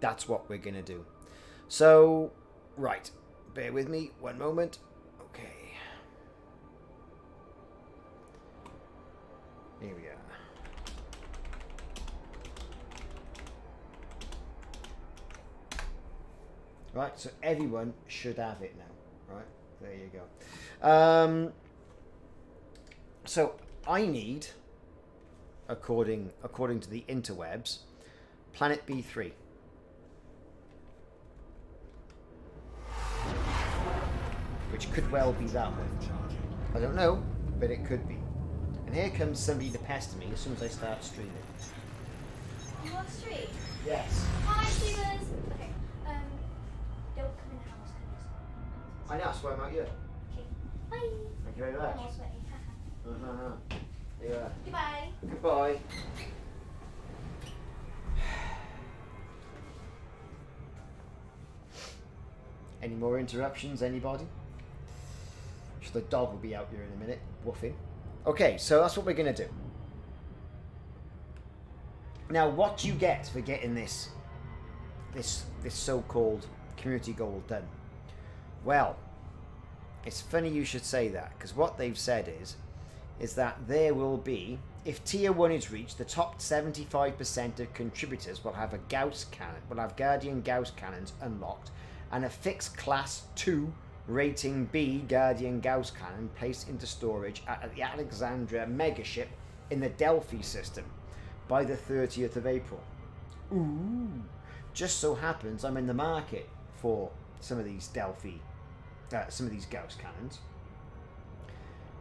That's what we're going to do. So, right. Bear with me. One moment. Okay. Here we are. Right, so everyone should have it now. Right, there you go. So I need, according to the interwebs, planet B3. Which could well be that one. I don't know, but it could be. And here comes somebody to pester me as soon as I start streaming. You want to stream? Yes. Hi, streamers! Okay, don't come in the house, please. I know, that's why I'm out here. Okay, bye! Thank you very much. I'm all sweaty. Yeah. Goodbye. Goodbye. Any more interruptions, anybody? The dog will be out here in a minute, woofing. Okay, so that's what we're going to do. Now, what do you get for getting this so-called community goal done? Well, it's funny you should say that, because what they've said is that there will be, if tier 1 is reached, the top 75% of contributors will have a Gauss cannon, will have Guardian Gauss Cannons unlocked, and a fixed class 2 rating B Guardian Gauss Cannon placed into storage at the Alexandria megaship in the Delphi system by the 30th of April. Ooh! Just so happens I'm in the market for some of these Delphi, some of these Gauss Cannons,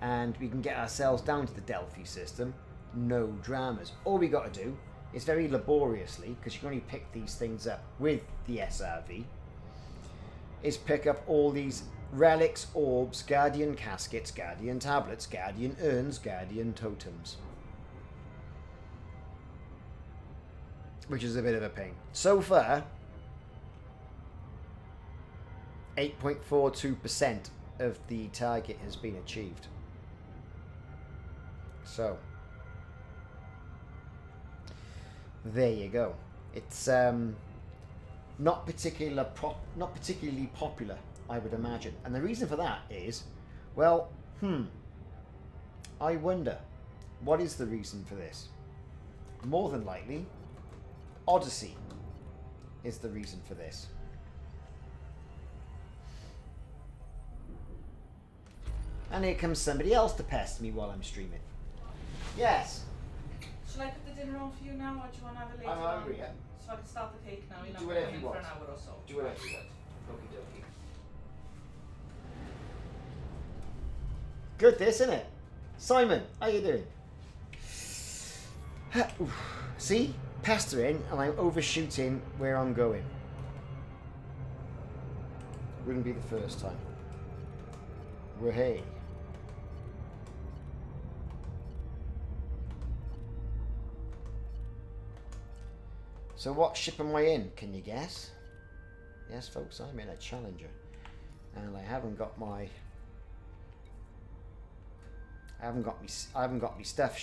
and we can get ourselves down to the Delphi system. No dramas. All we got to do is very laboriously, because you can only pick these things up with the SRV, is pick up all these relics, orbs, guardian caskets, guardian tablets, guardian urns, guardian totems. Which is a bit of a pain. So far, 8.42% of the target has been achieved. So, there you go. It's not particularly popular, I would imagine. And the reason for that is, well, I wonder, what is the reason for this? More than likely, Odyssey is the reason for this. And here comes somebody else to pester me while I'm streaming. Yes. Shall I put the dinner on for you now, or do you want to have it later I'm on? hungry, yeah. So I can start the cake now. You're not Do whatever coming you in for want. an hour or so. Do whatever you want. Okie dokie. Good, this, isn't it? Simon, how you doing? See? Pestering, and I'm overshooting where I'm going. Wouldn't be the first time. Hey. So what ship am I in? Can you guess? Yes, folks, I'm in a Challenger, and I haven't got my stuff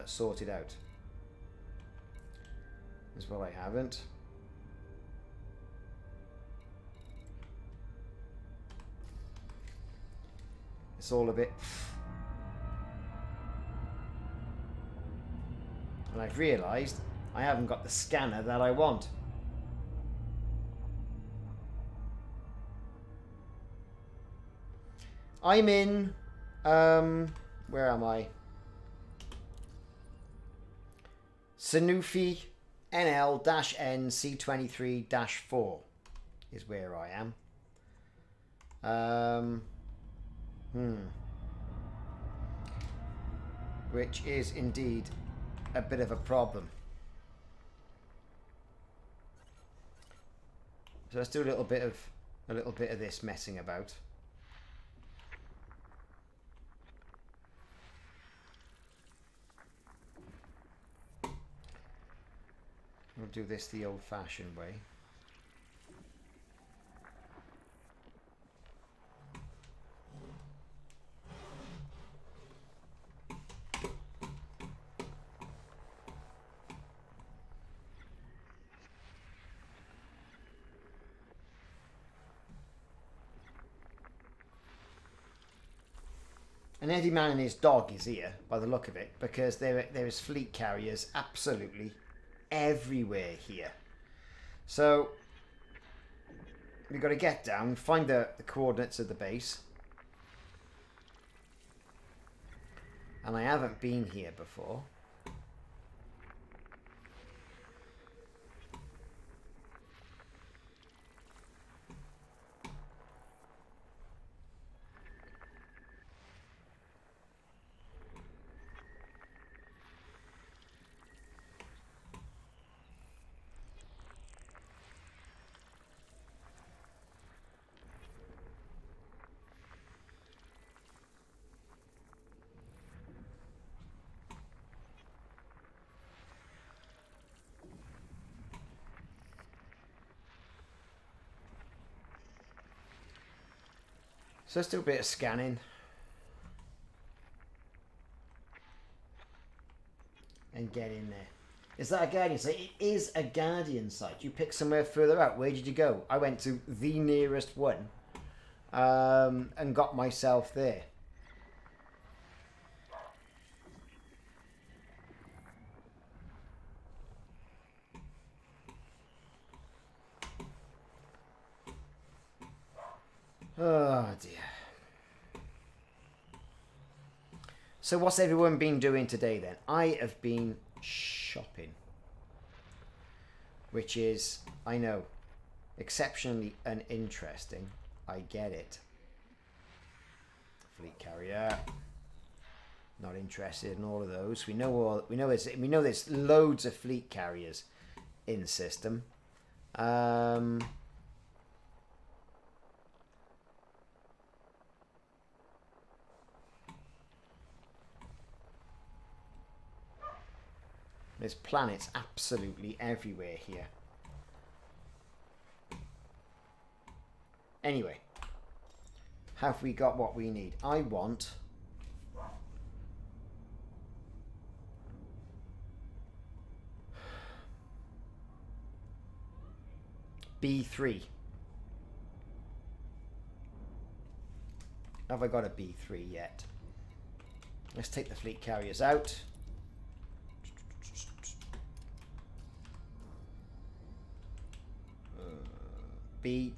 sorted out. Is what I haven't. It's all a bit. And I've realised I haven't got the scanner that I want. I'm in, where am I? Sanufi NL-N C23-4 is where I am. Which is indeed a bit of a problem. So let's do a little bit of this messing about. We'll do this the old-fashioned way. And every man and his dog is here, by the look of it, because there is fleet carriers absolutely everywhere here. So, we've got to get down, find the coordinates of the base. And I haven't been here before. So let's do a bit of scanning. And get in there. Is that a Guardian site? It is a Guardian site. You pick somewhere further out. Where did you go? I went to the nearest one. And got myself there. Oh dear. So what's everyone been doing today then? I have been shopping. Which is, I know, exceptionally uninteresting. I get it. Fleet carrier. Not interested in all of those. We know there's loads of fleet carriers in the system. There's planets absolutely everywhere here. Anyway, have we got what we need? I want B3. Have I got a B3 yet? Let's take the fleet carriers out. B.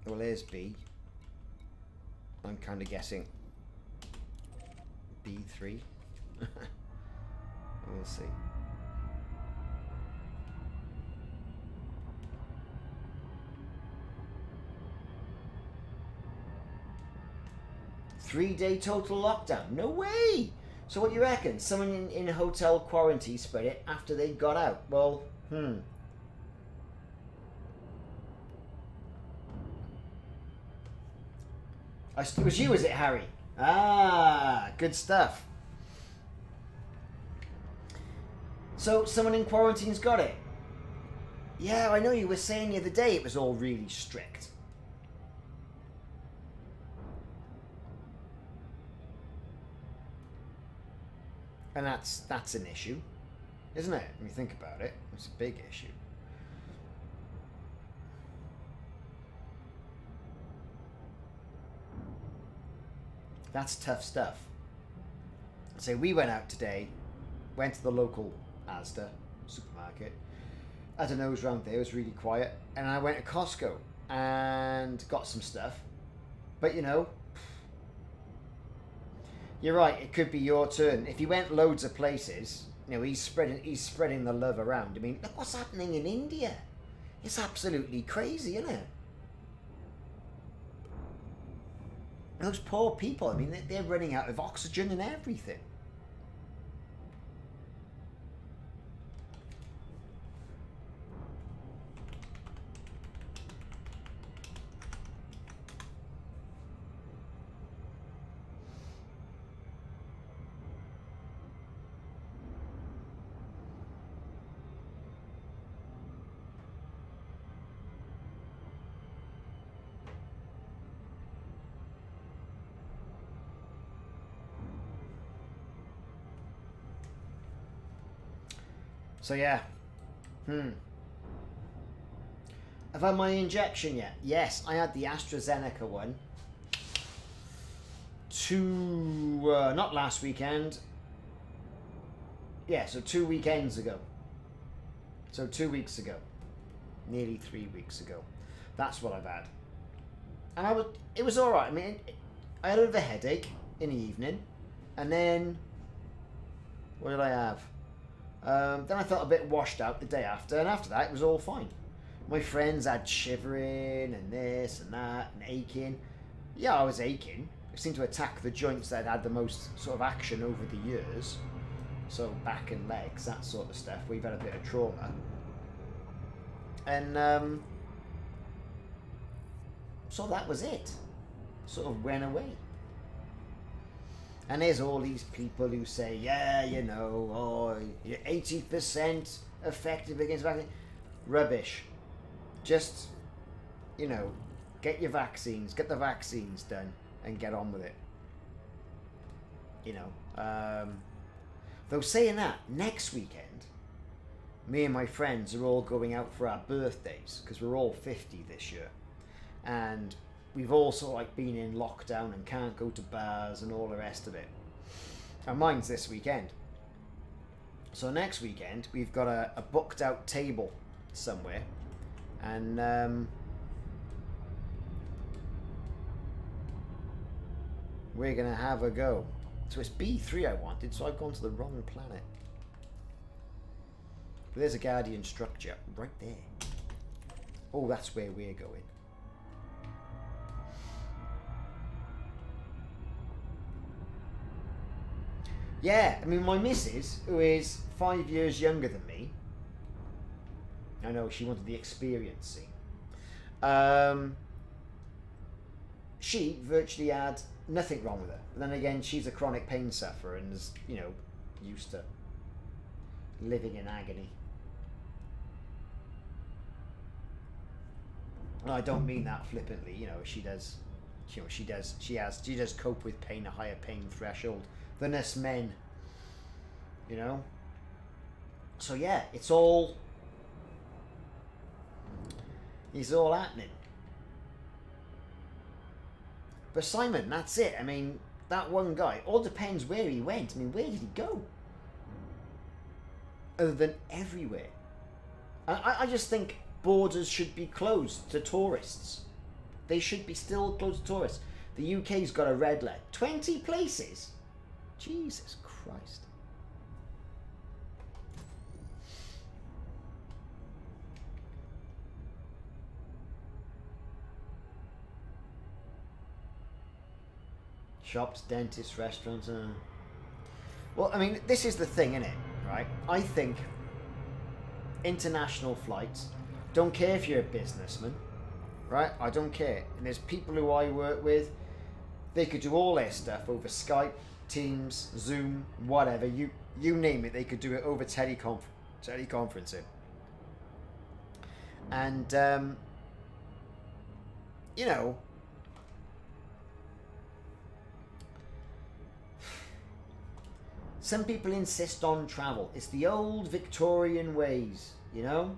Well, there's B. I'm kind of guessing B3. We'll see. Three-day total lockdown. No way! So what do you reckon? Someone in a hotel quarantine spread it after they got out. Well, It was you, is it, Harry? Ah, good stuff. So, someone in quarantine's got it? Yeah, I know you were saying the other day it was all really strict. And that's an issue, isn't it? When you think about it, it's a big issue. That's tough stuff. So we went out today, went to the local Asda supermarket, had a nose round there, it was really quiet, and I went to Costco and got some stuff. But you know, you're right, it could be your turn. If you went loads of places, you know, he's spreading the love around. I mean, look what's happening in India. It's absolutely crazy, isn't it? Those poor people, I mean, they're running out of oxygen and everything. So yeah. Have I had my injection yet? Yes, I had the AstraZeneca one not last weekend. Yeah, so 2 weekends ago. So 2 weeks ago. Nearly 3 weeks ago. That's what I've had. And it was alright. I mean, I had a bit of a headache in the evening. And then, what did I have? Then I felt a bit washed out the day after. And after that, it was all fine. My friends had shivering and this and that and aching. Yeah, I was aching. It seemed to attack the joints that had the most sort of action over the years. So back and legs, that sort of stuff. We've had a bit of trauma. And so that was it. Sort of went away. And there's all these people who say, yeah, you know, oh, you're 80% effective against vaccine. Rubbish. Just, you know, get your vaccines, get the vaccines done, and get on with it. You know. Though saying that, next weekend, me and my friends are all going out for our birthdays, because we're all 50 this year. And we've also like been in lockdown and can't go to bars and all the rest of it. And mine's this weekend. So next weekend, we've got a booked out table somewhere. And we're going to have a go. So it's B3 I wanted, so I've gone to the wrong planet. But there's a Guardian structure right there. Oh, that's where we're going. Yeah, I mean, my missus, who is 5 years younger than me, I know she wanted the experiencing. She virtually had nothing wrong with her. But then again, she's a chronic pain sufferer and is, you know, used to living in agony. And I don't mean that flippantly. You know, she does. You know, she does cope with pain, a higher pain threshold than us men. You know. So yeah, it's all happening. But Simon, that's it. I mean, that one guy, all depends where he went. I mean, where did he go? Other than everywhere. I just think borders should be closed to tourists. They should be still closed to tourists. The UK's got a red line. 20 places? Jesus Christ. Shops, dentists, restaurants. Well, I mean, this is the thing, innit? Right? I think international flights, don't care if you're a businessman, right? I don't care. And there's people who I work with, they could do all their stuff over Skype, Teams, Zoom, whatever. You name it, they could do it over teleconferencing. And, you know, some people insist on travel. It's the old Victorian ways, you know?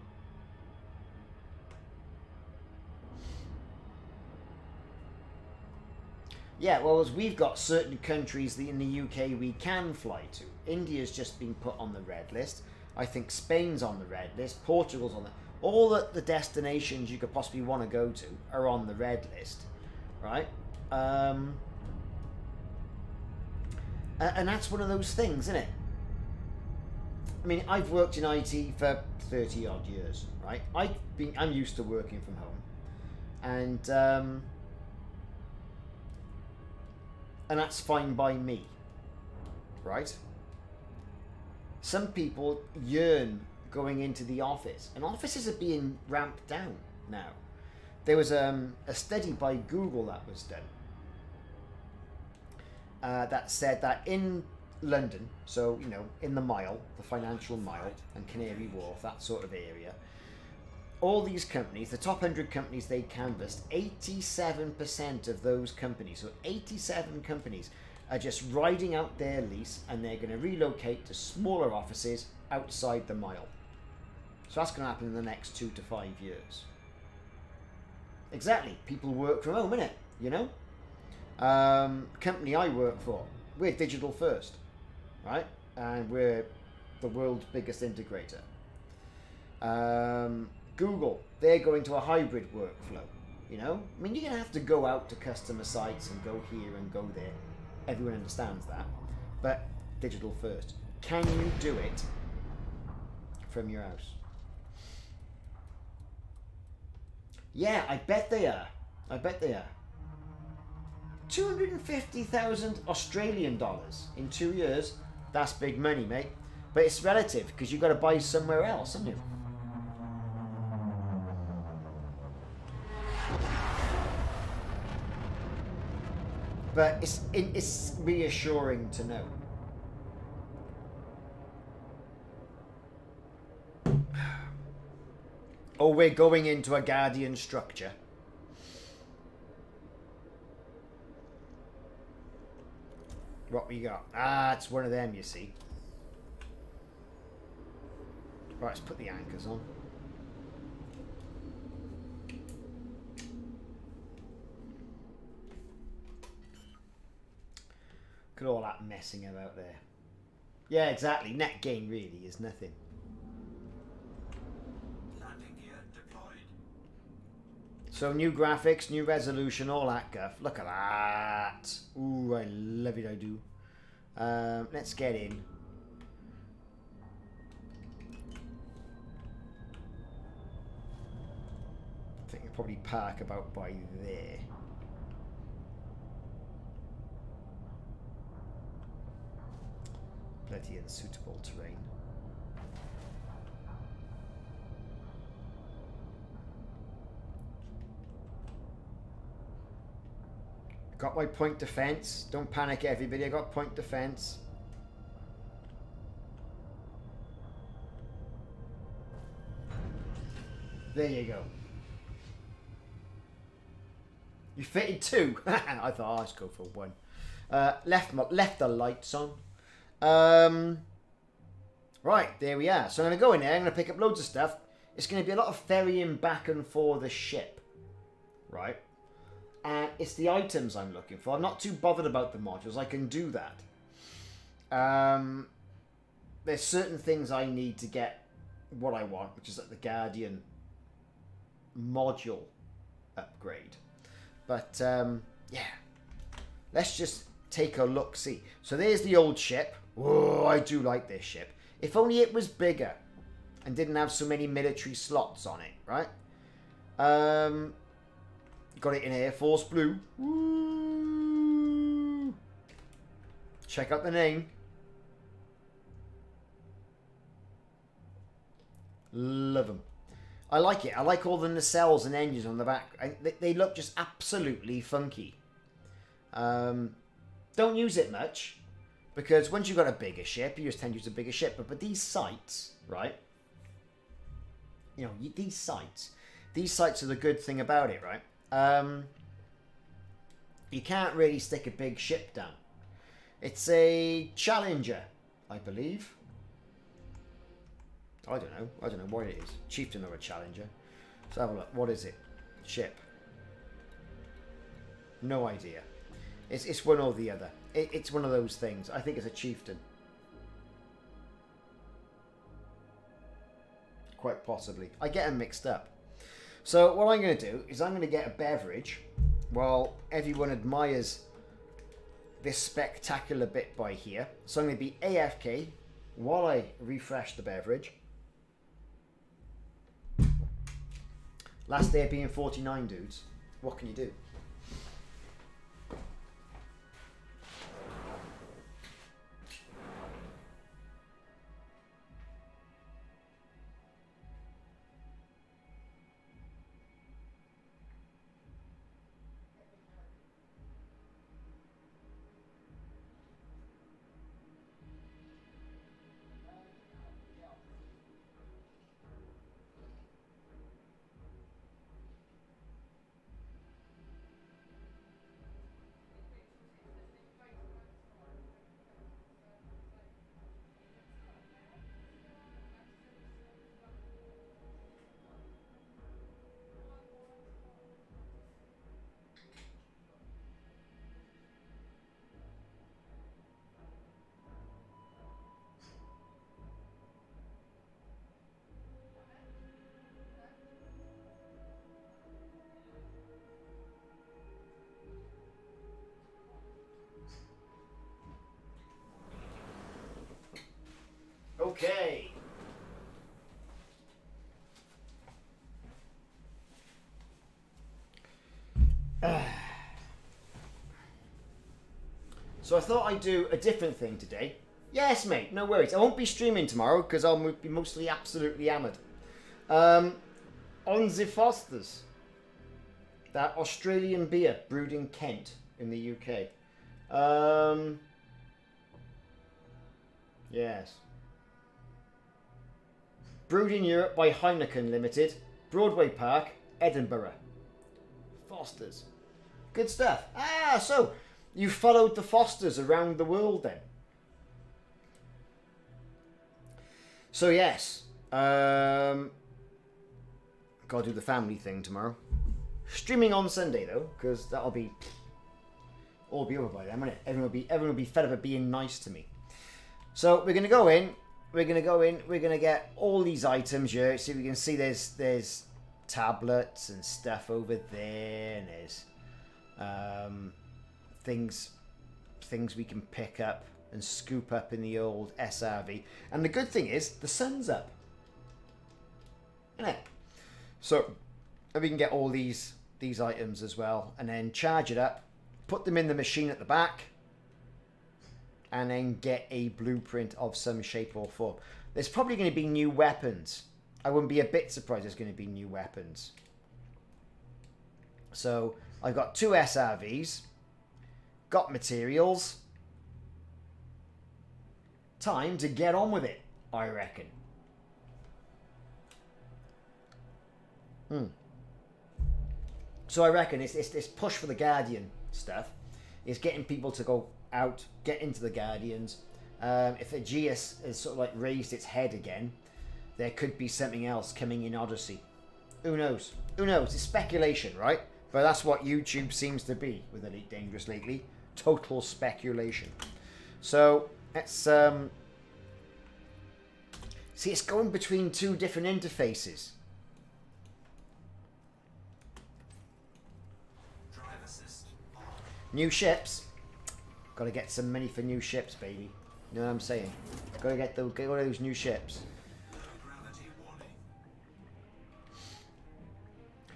Yeah, well, as we've got certain countries in the UK we can fly to. India's just been put on the red list. I think Spain's on the red list. Portugal's on the... All the destinations you could possibly want to go to are on the red list, right? And that's one of those things, isn't it? I mean, I've worked in IT for 30 odd years, right? I'm used to working from home, and that's fine by me, right? Some people yearn going into the office, and offices are being ramped down now. There was a study by Google that was done. That said that in London, so, you know, in the Mile, the Financial Mile, and Canary Wharf, that sort of area, all these companies, the top 100 companies they canvassed, 87% of those companies, so 87 companies, are just riding out their lease, and they're going to relocate to smaller offices outside the Mile. So that's going to happen in the next 2 to 5 years. Exactly. People work from home, innit? You know? Company I work for, we're digital first, right? And we're the world's biggest integrator. Google, they're going to a hybrid workflow. You know, I mean, you're going to have to go out to customer sites and go here and go there. Everyone understands that. But digital first. Can you do it from your house? Yeah, I bet they are. I bet they are. 250,000 Australian dollars in 2 years. That's big money, mate. But it's relative because you've got to buy somewhere else, haven't you? But it's reassuring to know. Oh, we're going into a Guardian structure. What we got? Ah, it's one of them, you see. Right, let's put the anchors on. Look at all that messing about there. Yeah, exactly. Net gain really is nothing. Landing gear deployed. So new graphics, new resolution, all that guff. Look at that. Ooh, I love it, I do. Let's get in. I think we'll probably park about by there. Plenty unsuitable terrain. Got my point defense. Don't panic, everybody. I got point defense. There you go. You fitted two. I thought, oh, let's go for one. Left the lights on. Right, there we are. So I'm going to go in there. I'm going to pick up loads of stuff. It's going to be a lot of ferrying back and for the ship. Right. And it's the items I'm looking for. I'm not too bothered about the modules. I can do that. There's certain things I need to get what I want, which is like the Guardian module upgrade. But, yeah. Let's just take a look-see. So there's the old ship. Oh, I do like this ship. If only it was bigger and didn't have so many military slots on it, right? Got it in Air Force Blue. Woo. Check out the name. Love them. I like it. I like all the nacelles and engines on the back. They look just absolutely funky. Don't use it much because once you've got a bigger ship, you just tend to use a bigger ship. But these sites, right? You know, these sites are the good thing about it, right? You can't really stick a big ship down. It's a Challenger, I believe. I don't know what it is. Chieftain or a Challenger. Let's have a look. What is it? Ship. No idea. It's one or the other. It's one of those things. I think it's a Chieftain. Quite possibly. I get them mixed up. So what I'm going to do is I'm going to get a beverage while everyone admires this spectacular bit by here. So I'm going to be AFK while I refresh the beverage. Last day of being 49, dudes. What can you do? So I thought I'd do a different thing today. Yes, mate, no worries. I won't be streaming tomorrow because I'll be mostly absolutely hammered. On the Fosters. That Australian beer brewed in Kent in the UK. Yes. Brewed in Europe by Heineken Limited. Broadway Park, Edinburgh. Fosters. Good stuff. Ah, so you followed the Fosters around the world then. So yes, gotta do the family thing tomorrow. Streaming on Sunday though, because that'll be all be over by then, won't it? Everyone will be fed up of being nice to me. So we're gonna go in. We're gonna get all these items here. So we can see there's tablets and stuff over there, and there's things we can pick up and scoop up in the old SRV. And the good thing is the sun's up, isn't it? So we can get all these items as well, and then charge it up, put them in the machine at the back, and then get a blueprint of some shape or form. There's probably going to be new weapons. I wouldn't be a bit surprised there's going to be new weapons. So I've got 2 SRVs, got materials. Time to get on with it, I reckon. So I reckon it's this push for the Guardian stuff is getting people to go out, get into the Guardians. If Aegis has sort of like raised its head again, there could be something else coming in Odyssey. Who knows? Who knows? It's speculation, right? But that's what YouTube seems to be with Elite Dangerous lately. Total speculation. So let's see, it's going between 2 different interfaces. New ships. Got to get some money for new ships, baby. You know what I'm saying? Got to get one of those new ships.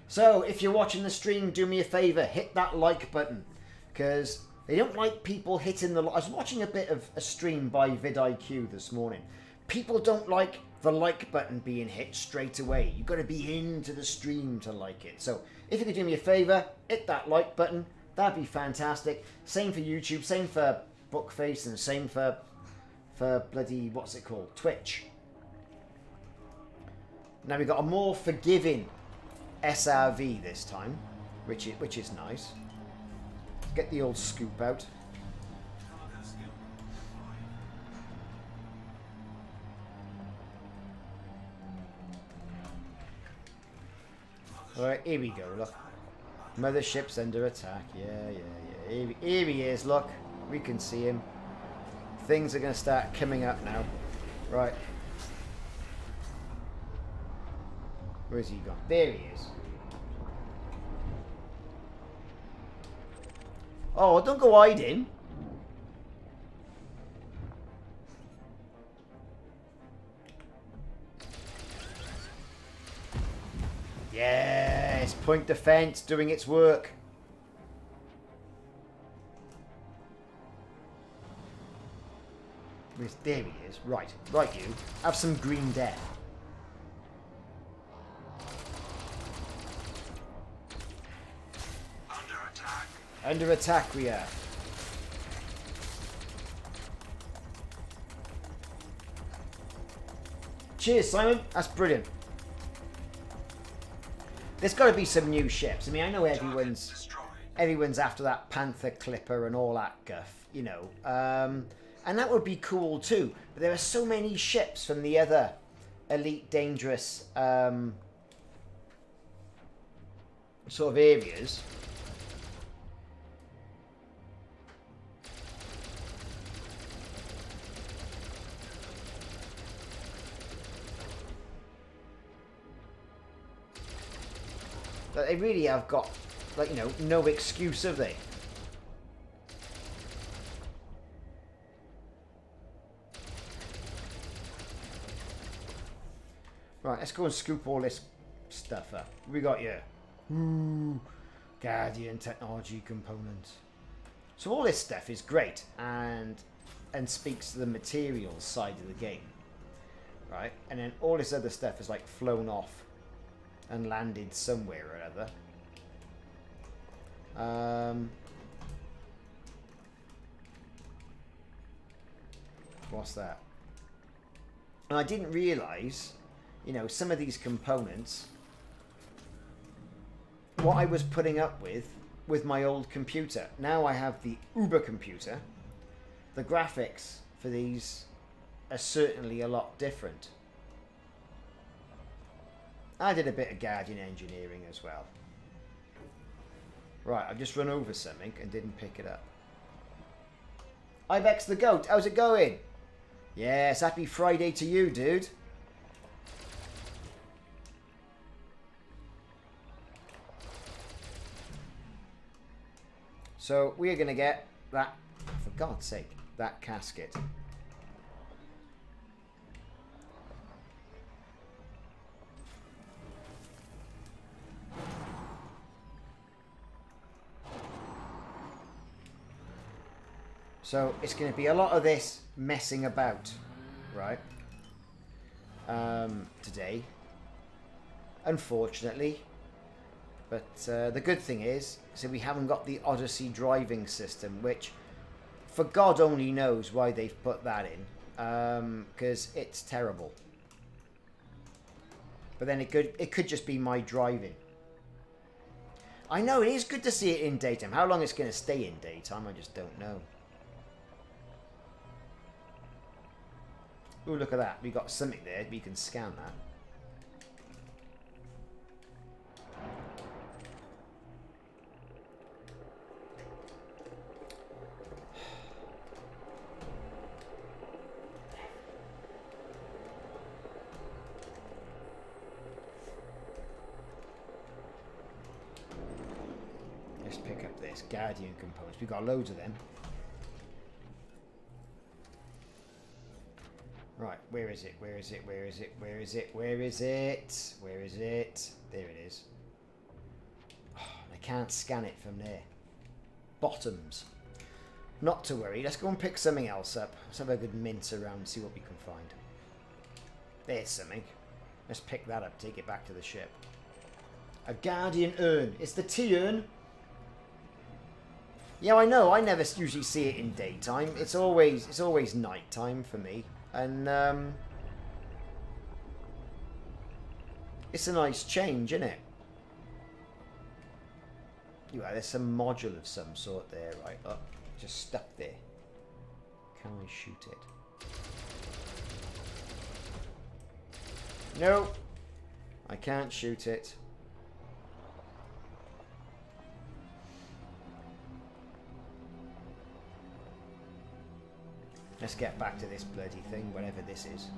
So, if you're watching the stream, do me a favour, hit that like button, because they don't like people hitting the... I was watching a bit of a stream by vidIQ this morning. People don't like the like button being hit straight away. You've got to be into the stream to like it. So, if you could do me a favour, hit that like button. That'd be fantastic. Same for YouTube, same for Bookface, and same for bloody, what's it called? Twitch. Now we've got a more forgiving SRV this time, which is nice. Get the old scoop out. Alright, here we go, look. Mothership's under attack. Yeah. Here he is, look. We can see him. Things are going to start coming up now. Right. Where's he gone? There he is. Oh, don't go hiding. Yes, point defense doing its work. There he is. Right, you. Have some green death. Under attack. Under attack we are. Cheers, Simon. That's brilliant. There's got to be some new ships. I mean, I know everyone's after that Panther Clipper and all that guff, you know. And that would be cool too. But there are so many ships from the other Elite Dangerous sort of areas. But they really have got, like, you know, no excuse, have they? Right, let's go and scoop all this stuff up. What we got here? Ooh, Guardian technology components. So all this stuff is great and speaks to the materials side of the game, right? And then all this other stuff is like flown off and landed somewhere or other. What's that? And I didn't realise, you know, some of these components, what I was putting up with my old computer. Now I have the Uber computer. The graphics for these are certainly a lot different. I did a bit of Guardian engineering as well. Right, I've just run over something and didn't pick it up. Ibex the Goat, how's it going? Yes, happy Friday to you, dude. So we're going to get that, for God's sake, that casket. So it's going to be a lot of this messing about, right? Today, unfortunately. But the good thing is, so we haven't got the Odyssey driving system, which, for God only knows why they've put that in, because it's terrible. But then it could just be my driving. I know, it is good to see it in daytime. How long it's going to stay in daytime, I just don't know. Oh, look at that. We got something there. We can scan that. Let's pick up this Guardian components. We got loads of them. Right, where is it? Where is it? Where is it? Where is it? Where is it? Where is it? There it is. Oh, I can't scan it from there. Bottoms. Not to worry. Let's go and pick something else up. Let's have a good mince around and see what we can find. There's something. Let's pick that up. Take it back to the ship. A Guardian urn. It's the tea urn. Yeah, I know. I never usually see it in daytime. It's always nighttime for me. And it's a nice change, isn't it? Yeah, there's some module of some sort there, right? Oh, just stuck there. Can I shoot it? No, I can't shoot it. Let's get back to this bloody thing, whatever this is.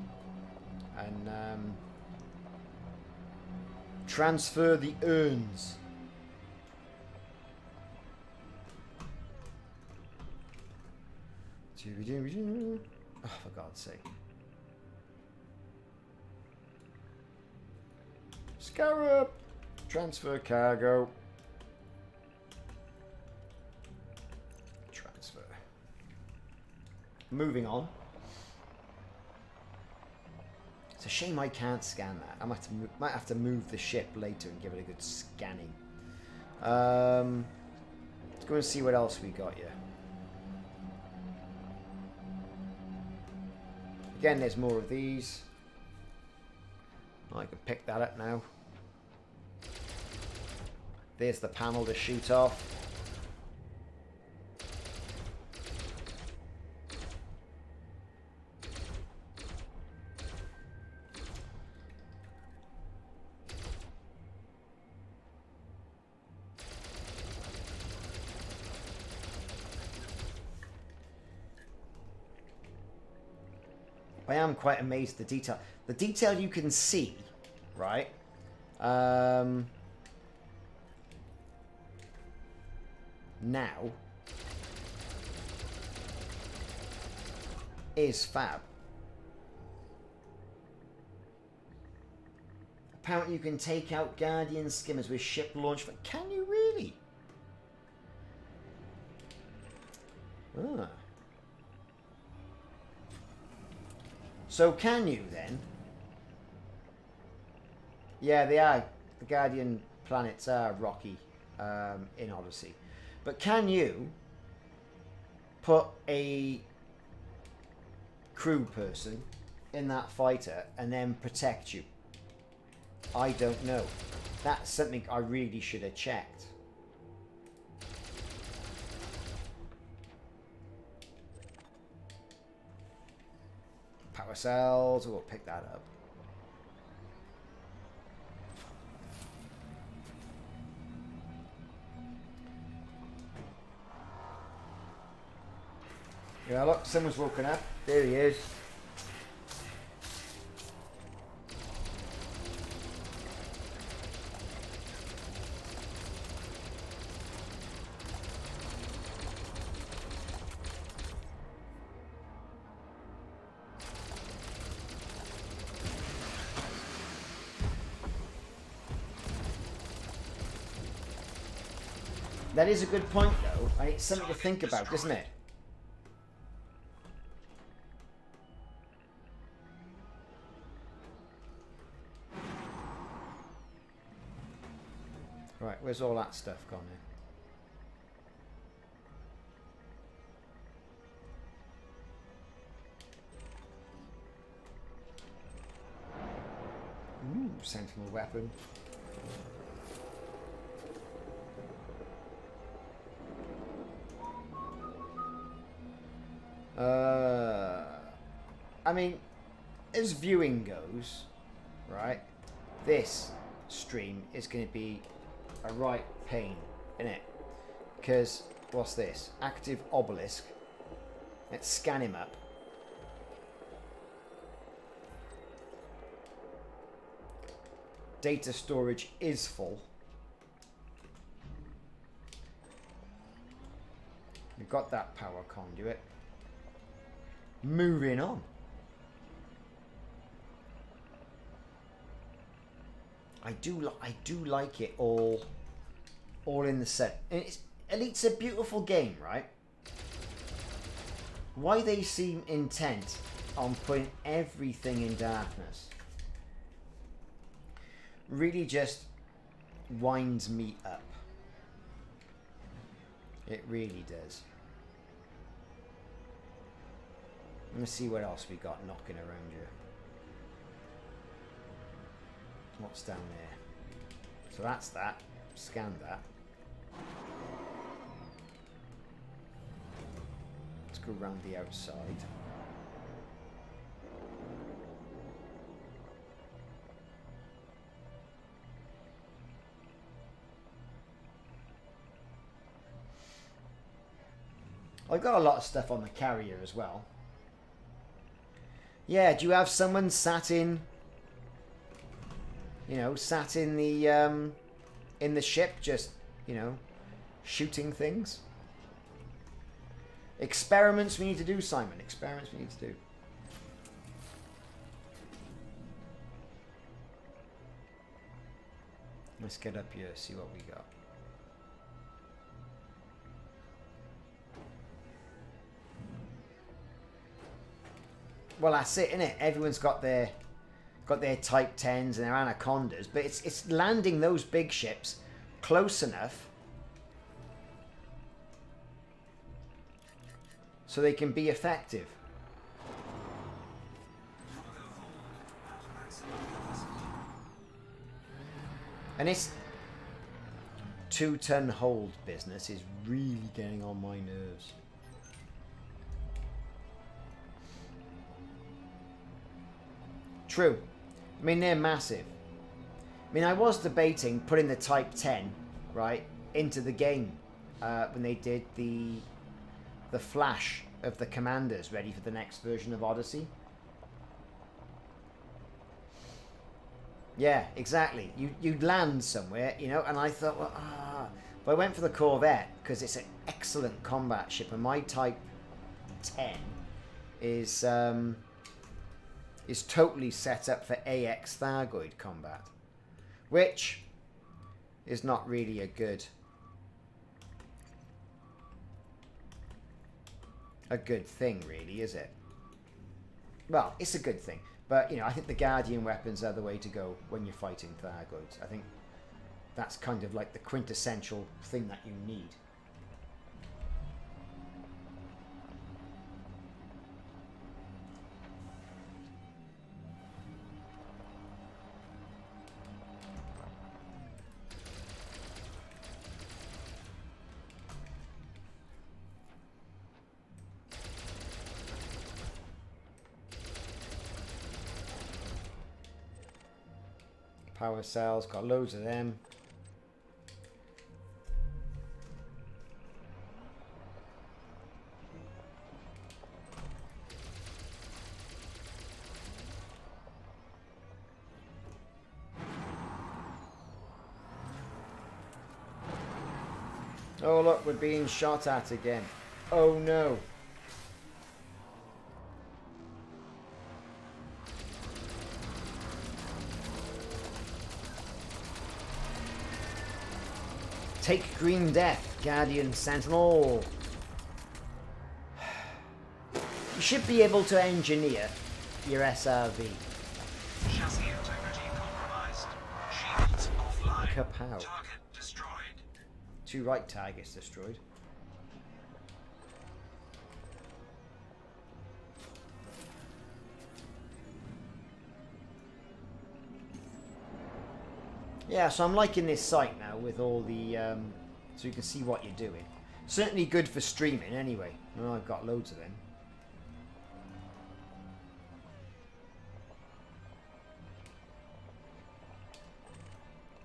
And transfer the urns. Oh, for God's sake. Scarab! Transfer cargo. Moving on. It's a shame I can't scan that. I might have to move the ship later and give it a good scanning. Let's go and see what else we got here. Again, there's more of these. I can pick that up now. There's the panel to shoot off. I am quite amazed at the detail. The detail you can see, right? Now is fab. Apparently you can take out Guardian skimmers with ship launch. Can you really? Ah. So can you then? Yeah, they are. The Guardian planets are rocky in Odyssey. But can you put a crew person in that fighter and then protect you? I don't know. That's something I really should have checked. Power cells, we'll pick that up. Yeah, look, someone's woken up. There he is. That is a good point, though, and it's something to think about, isn't it? Right, where's all that stuff gone in? Ooh, Sentinel weapon. I mean, as viewing goes, right, this stream is going to be a right pain, innit? Because, what's this? Active obelisk. Let's scan him up. Data storage is full. We've got that power conduit. Moving on. I do like it all in the set. And Elite's a beautiful game, right? Why they seem intent on putting everything in darkness really just winds me up. It really does. Let's see what else we got knocking around here. What's down there? So that's that. Scan that. Let's go around the outside. I've got a lot of stuff on the carrier as well. Yeah, do you have someone sat in, you know, sat in the ship, just, you know, shooting things? Experiments we need to do, Simon. Experiments we need to do. Let's get up here, see what we got. Well, that's it, innit? Everyone's got their Type 10s and their Anacondas, but it's landing those big ships close enough so they can be effective. And this 2-ton hold business is really getting on my nerves. True. I mean, they're massive. I mean, I was debating putting the Type 10, right, into the game when they did the flash of the commanders ready for the next version of Odyssey. Yeah, exactly. You'd land somewhere, you know, and I thought, well, but I went for the Corvette because it's an excellent combat ship, and my Type 10 is totally set up for AX Thargoid combat, which is not really a good a good thing, really, is it? Well, it's a good thing. But, you know, I think the Guardian weapons are the way to go when you're fighting Thargoids. I think that's kind of like the quintessential thing that you need. Power cells, got loads of them. Oh look, we're being shot at again. Oh no. Take green death, Guardian Sentinel. You should be able to engineer your SRV. Chassis integrity compromised. Shields offline. Kapow. Target destroyed. 2 right targets destroyed. Yeah, so I'm liking this site now with all the, so you can see what you're doing. Certainly good for streaming anyway. Oh, I've got loads of them.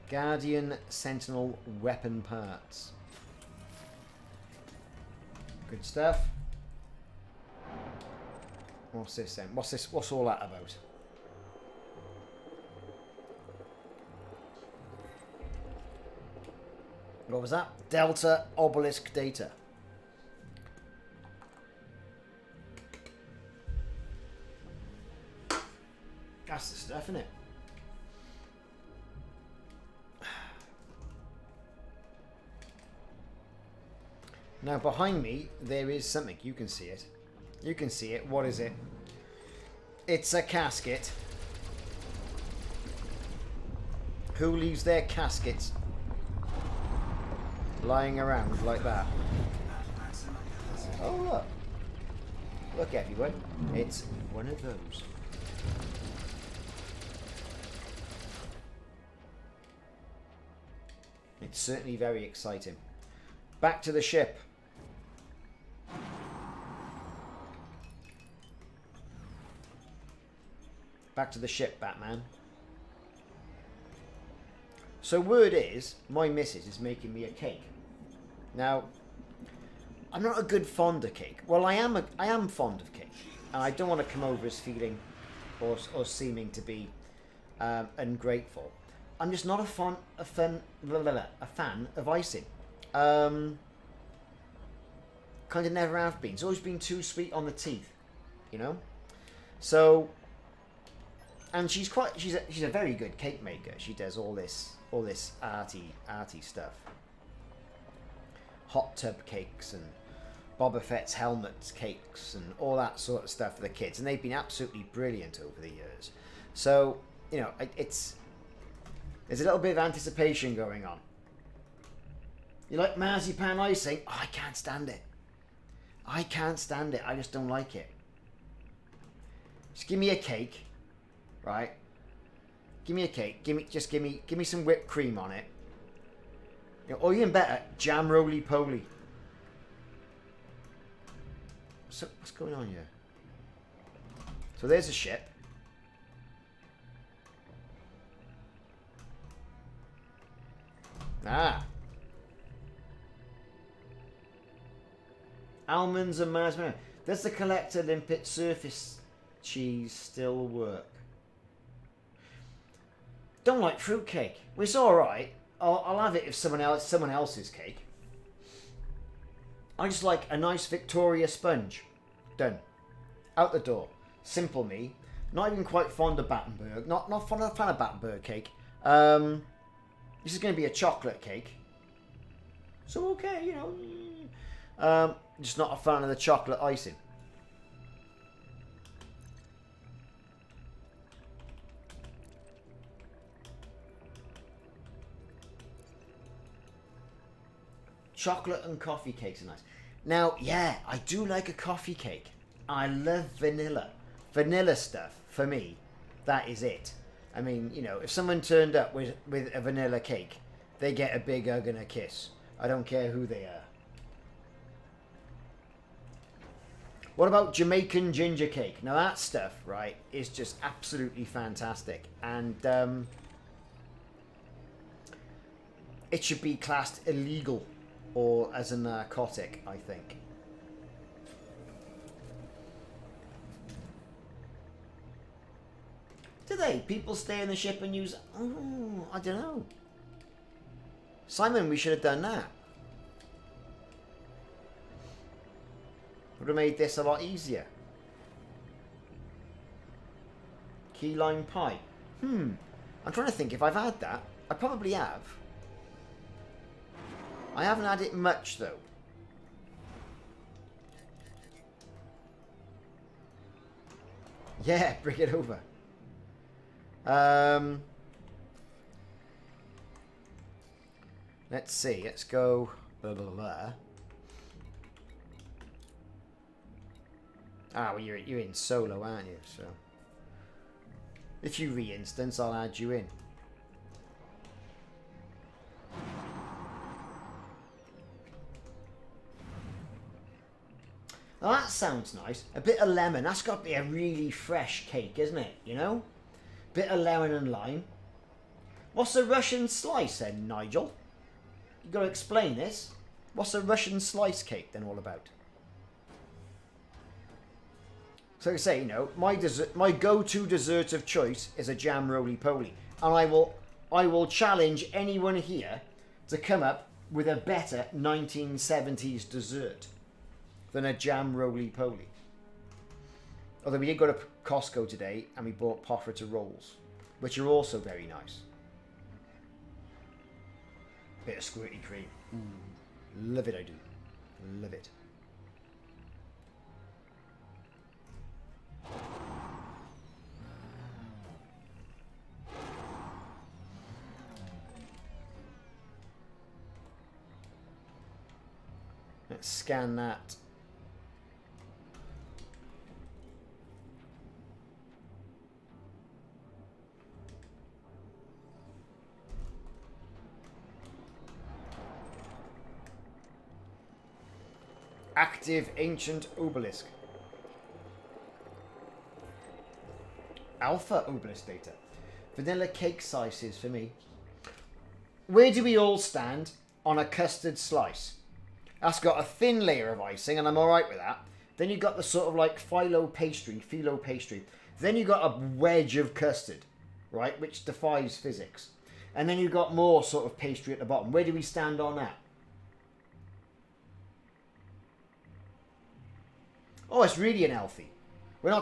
Guardian Sentinel weapon parts. Good stuff. What's this then? What's this? What's all that about? What was that? Delta obelisk data. That's the stuff, isn't it? Now behind me there is something. You can see it. You can see it. What is it? It's a casket. Who leaves their caskets lying around like that? Oh look. Look everyone. It's one of those. It's certainly very exciting. Back to the ship. Back to the ship, Batman. So word is, my missus is making me a cake. Now, I'm not a good fond of cake. Well, I am fond of cake, and I don't want to come over as feeling or seeming to be ungrateful. I'm just not a fan of icing. Kind of never have been. It's always been too sweet on the teeth, you know. So, and she's a very good cake maker. She does all this arty stuff. Hot tub cakes and Boba Fett's helmets cakes and all that sort of stuff for the kids, and they've been absolutely brilliant over the years. So, you know, there's a little bit of anticipation going on. You like marzipan icing? Oh, I can't stand it. I can't stand it. I just don't like it. Just give me a cake, right? Give me a cake. Give me some whipped cream on it. You know, or even better, jam roly poly. So what's going on here? So there's a ship. Ah. Almonds and marshmallow. Does the collector limpet surface cheese still work? Don't like fruitcake. Well, it's all right. I'll have it if someone else's cake. I just like a nice Victoria sponge. Done. Out the door. Simple me. Not even quite fond of Battenberg. Not a fan of Battenberg cake. This is going to be a chocolate cake. So okay, you know. Just not a fan of the chocolate icing. Chocolate and coffee cakes are nice. Now, yeah, I do like a coffee cake. I love vanilla. Vanilla stuff, for me, that is it. I mean, you know, if someone turned up with a vanilla cake, they get a big hug and a kiss. I don't care who they are. What about Jamaican ginger cake? Now that stuff, right, is just absolutely fantastic. And it should be classed illegal or as a narcotic, I think. Do they? People stay in the ship and use... Oh, I don't know. Simon, we should have done that. Would have made this a lot easier. Key lime pie. I'm trying to think if I've had that. I probably have. I haven't had it much, though. Yeah, bring it over. Let's see. Let's go. Blah, blah, blah. Ah, well, you're in solo, aren't you? So, if you re-instance, I'll add you in. Now that sounds nice. A bit of lemon. That's got to be a really fresh cake, isn't it? You know? Bit of lemon and lime. What's a Russian slice then, Nigel? You got to explain this. What's a Russian slice cake then all about? So I say, you know, my go-to dessert of choice is a jam roly-poly, and I will challenge anyone here to come up with a better 1970s dessert than a jam roly-poly. Although we did go to Costco today and we bought Pofferter rolls, which are also very nice. Bit of squirty cream. Love it, I do. Love it. Let's scan that. Active ancient obelisk. Alpha obelisk data. Vanilla cake slices for me. Where do we all stand on a custard slice? That's got a thin layer of icing, and I'm alright with that. Then you got the sort of like phyllo pastry. Then you got a wedge of custard, right, which defies physics. And then you got more sort of pastry at the bottom. Where do we stand on that? Oh, it's really unhealthy. We're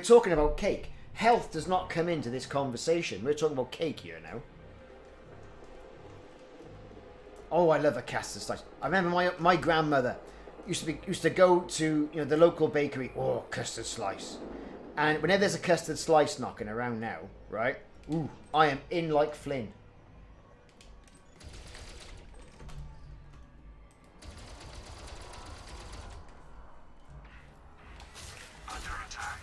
talking about cake. Health does not come into this conversation. We're talking about cake here now. Oh, I love a custard slice. I remember my grandmother used to go to, you know, the local bakery. Oh, custard slice. And whenever there's a custard slice knocking around now, right? Ooh, I am in like Flynn. Under attack.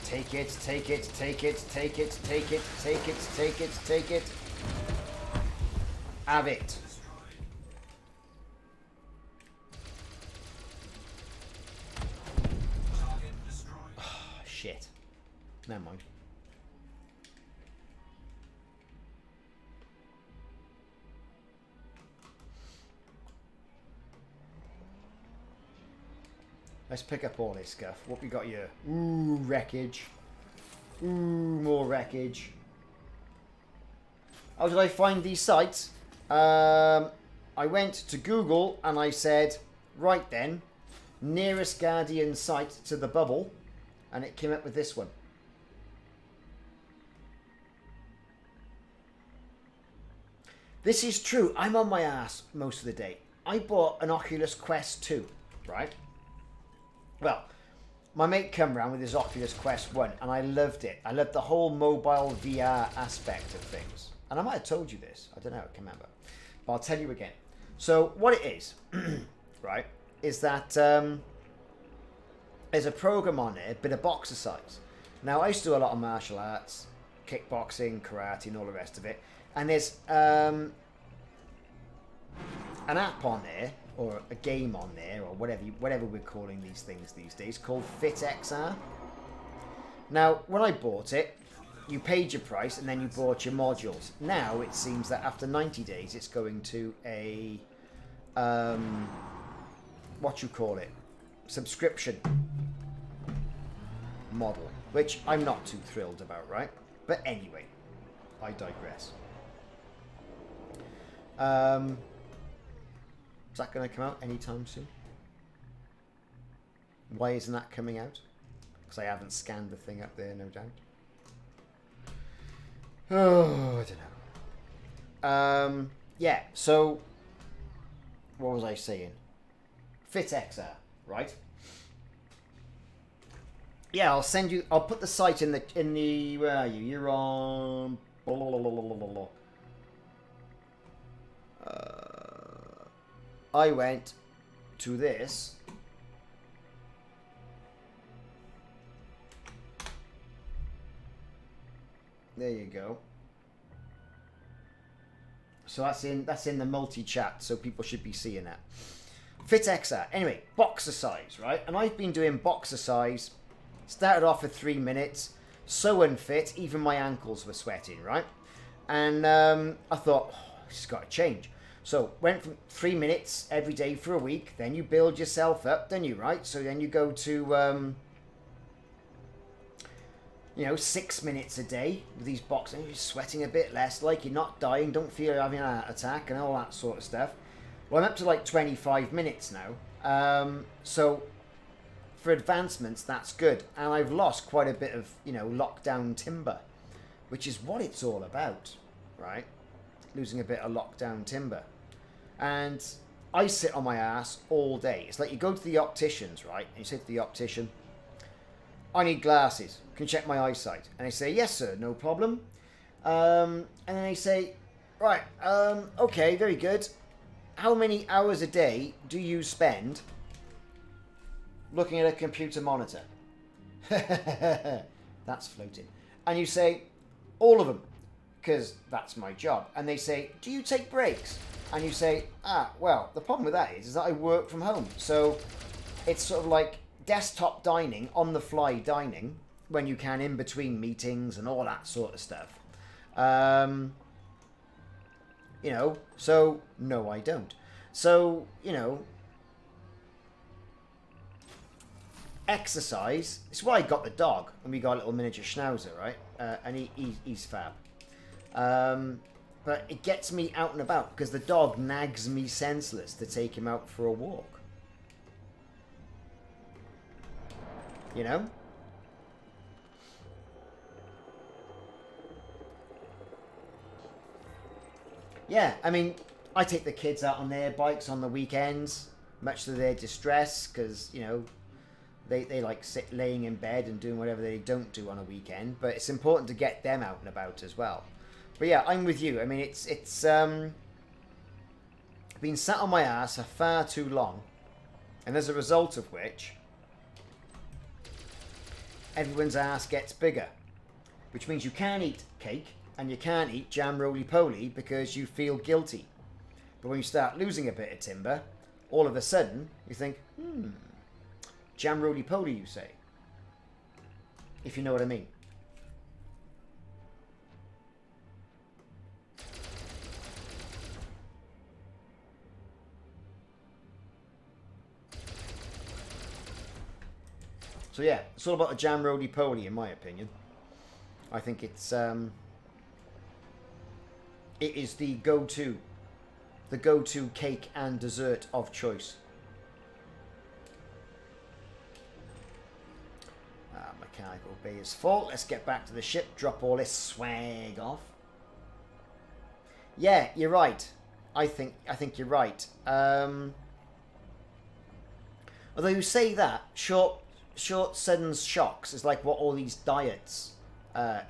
Take it, take it, take it, take it, take it, take it, take it, take it. Have it. Target destroyed. Oh, shit. Never mind. Let's pick up all this stuff. What we got here? Ooh, wreckage. Ooh, more wreckage. How did I find these sites? I went to Google and I said, right then, nearest Guardian site to the bubble, and it came up with this one. This is true. I'm on my ass most of the day. I bought an Oculus Quest 2, right? Well, my mate came around with his Oculus Quest 1, and I loved it. I loved the whole mobile VR aspect of things. And I might have told you this. I don't know. I can't remember. But I'll tell you again. So what it is, right, is that there's a program on there, a bit of boxercise. Now, I used to do a lot of martial arts, kickboxing, karate, and all the rest of it. And there's an app on there, or a game on there, or whatever we're calling these things these days, called FitXR. Now, when I bought it, you paid your price and then you bought your modules. Now, it seems that after 90 days, it's going to a, subscription model, which I'm not too thrilled about, right? But anyway, I digress. Is that going to come out anytime soon? Why isn't that coming out? Because I haven't scanned the thing up there, no doubt. Oh, I don't know. Yeah, so what was I saying? FitXR, right? Yeah, I'll send you. I'll put the site in the. Where are you? You're on. I went to this. There you go. So that's in the multi-chat, so people should be seeing that. FitXR. Anyway, boxer size, right? And I've been doing boxer size. Started off with 3 minutes. So unfit, even my ankles were sweating, right? And I thought, oh, this has got to change. So went from 3 minutes every day for a week. Then you build yourself up, don't you, right? So then you go to 6 minutes a day with these boxing. You're sweating a bit less, like you're not dying, don't feel you're having a heart attack and all that sort of stuff. Well, I'm up to like 25 minutes now. So for advancements, that's good. And I've lost quite a bit of, lockdown timber, which is what it's all about, right? Losing a bit of lockdown timber. And I sit on my ass all day. It's like you go to the opticians, right? And you say to the optician, I need glasses. Can you check my eyesight? And they say, yes, sir, no problem. And then they say, right, okay, very good. How many hours a day do you spend looking at a computer monitor? That's floating. And you say, all of them, because that's my job. And they say, do you take breaks? And you say, well, the problem with that is that I work from home. So it's sort of like desktop dining, on the fly dining, when you can in between meetings and all that sort of stuff. So no, I don't. So, exercise. It's why I got the dog, and we got a little miniature schnauzer, right? And he's fab. But it gets me out and about because the dog nags me senseless to take him out for a walk. Yeah, I mean, I take the kids out on their bikes on the weekends, much to their distress, because, they like laying in bed and doing whatever they don't do on a weekend. But it's important to get them out and about as well. But yeah, I'm with you. I mean, it's been sat on my ass for far too long. And as a result of which, everyone's ass gets bigger. Which means you can't eat cake and you can't eat jam roly-poly because you feel guilty. But when you start losing a bit of timber, all of a sudden, you think, jam roly-poly, you say. If you know what I mean. So yeah, it's all about the jam roly-poly in my opinion. I think it is the go-to cake and dessert of choice. cargo bay is full. Let's get back to the ship. Drop all this swag off. Yeah, you're right. I think you're right. Although you say that, short sudden shocks is like what all these diets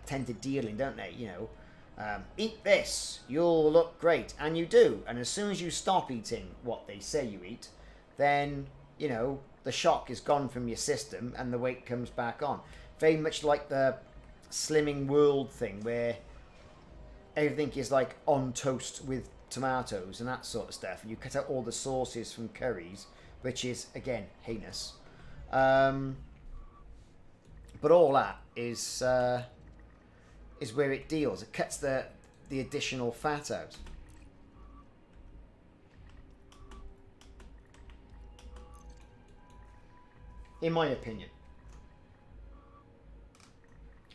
tend to deal in, don't they? You know, eat this, you'll look great, and you do. And as soon as you stop eating what they say you eat, then, you know, the shock is gone from your system and the weight comes back on. Very much like the slimming world thing where everything is like on toast with tomatoes and that sort of stuff, and you cut out all the sauces from curries, which is, again, heinous. But all that is where it deals. It cuts the additional fat out. In my opinion.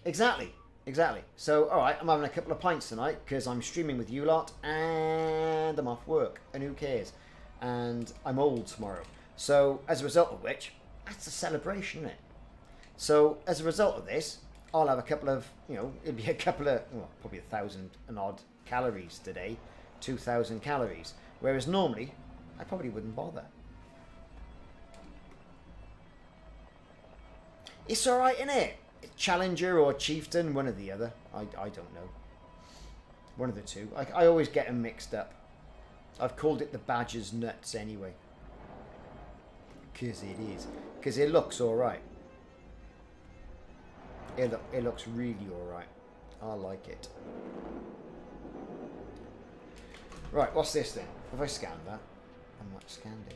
Exactly. So, alright, I'm having a couple of pints tonight because I'm streaming with you lot and I'm off work. And who cares? And I'm old tomorrow. So, as a result of which, that's a celebration, isn't it? So, as a result of this, I'll have a couple of, you know, it'll be a couple of, well, probably 1,000 and odd calories today. 2,000 calories. Whereas normally, I probably wouldn't bother. It's alright, innit? Challenger or chieftain, one or the other. I don't know. One of the two. I always get them mixed up. I've called it the badger's nuts anyway. Because it is. Because it looks alright. It looks really alright. I like it. Right, what's this then? Have I scanned that? I'm not scanned it.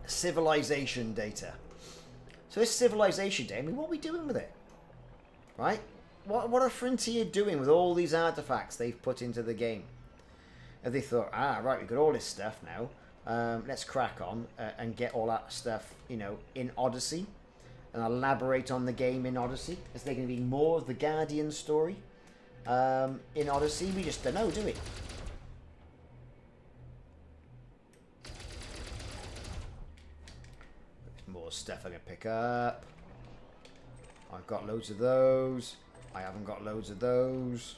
Civilization data. So this civilization data, I mean, what are we doing with it? Right? What are Frontier doing with all these artifacts they've put into the game? Have they thought, right, we've got all this stuff now. Let's crack on and get all that stuff, you know, in Odyssey. And elaborate on the game in Odyssey. Is there going to be more of the Guardian story in Odyssey? We just don't know, do we? More stuff I can pick up. I've got loads of those. I haven't got loads of those,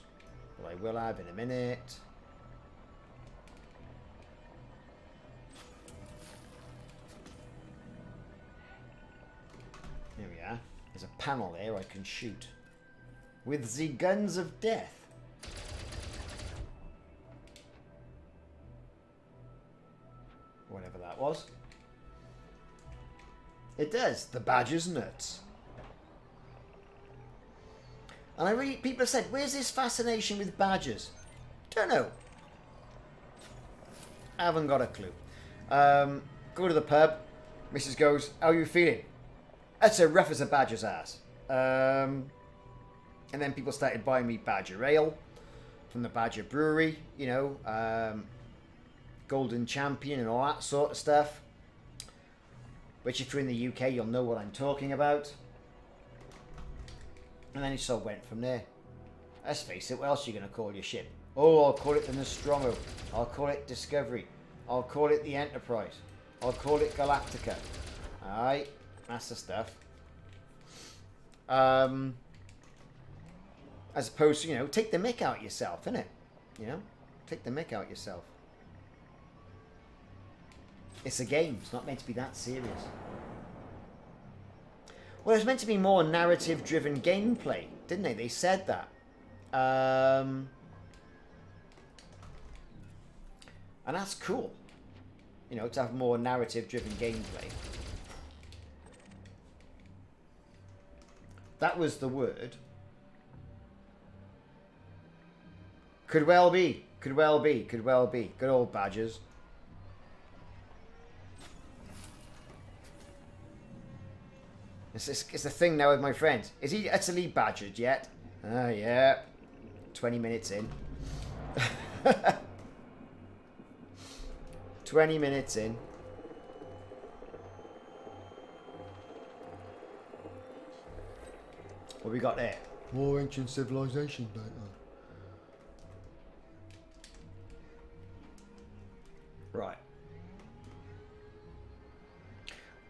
but I will have in a minute. There we are. There's a panel there I can shoot with the guns of death. Whatever that was. It does. The badger's nuts. And people have said, where's this fascination with badgers? Don't know. I haven't got a clue. Go to the pub. Mrs. goes, how are you feeling? That's as rough as a badger's ass. And then people started buying me badger ale from the Badger Brewery, you know, Golden Champion and all that sort of stuff. Which if you're in the UK, you'll know what I'm talking about. And then it sort of went from there. Let's face it, what else are you going to call your ship? Oh, I'll call it the Nostromo. I'll call it Discovery. I'll call it the Enterprise. I'll call it Galactica. Alright, that's the stuff. As opposed to, you know, take the mick out yourself, innit? You know? Take the mick out yourself. It's a game. It's not meant to be that serious. Well, it was meant to be more narrative-driven gameplay, didn't they? They said that. And that's cool. You know, to have more narrative-driven gameplay. That was the word. Could well be. Could well be. Could well be. Good old badgers. It's the thing now with my friends. Is he utterly badgered yet? Oh, yeah. 20 minutes in. 20 minutes in. What we got there? More ancient civilization data.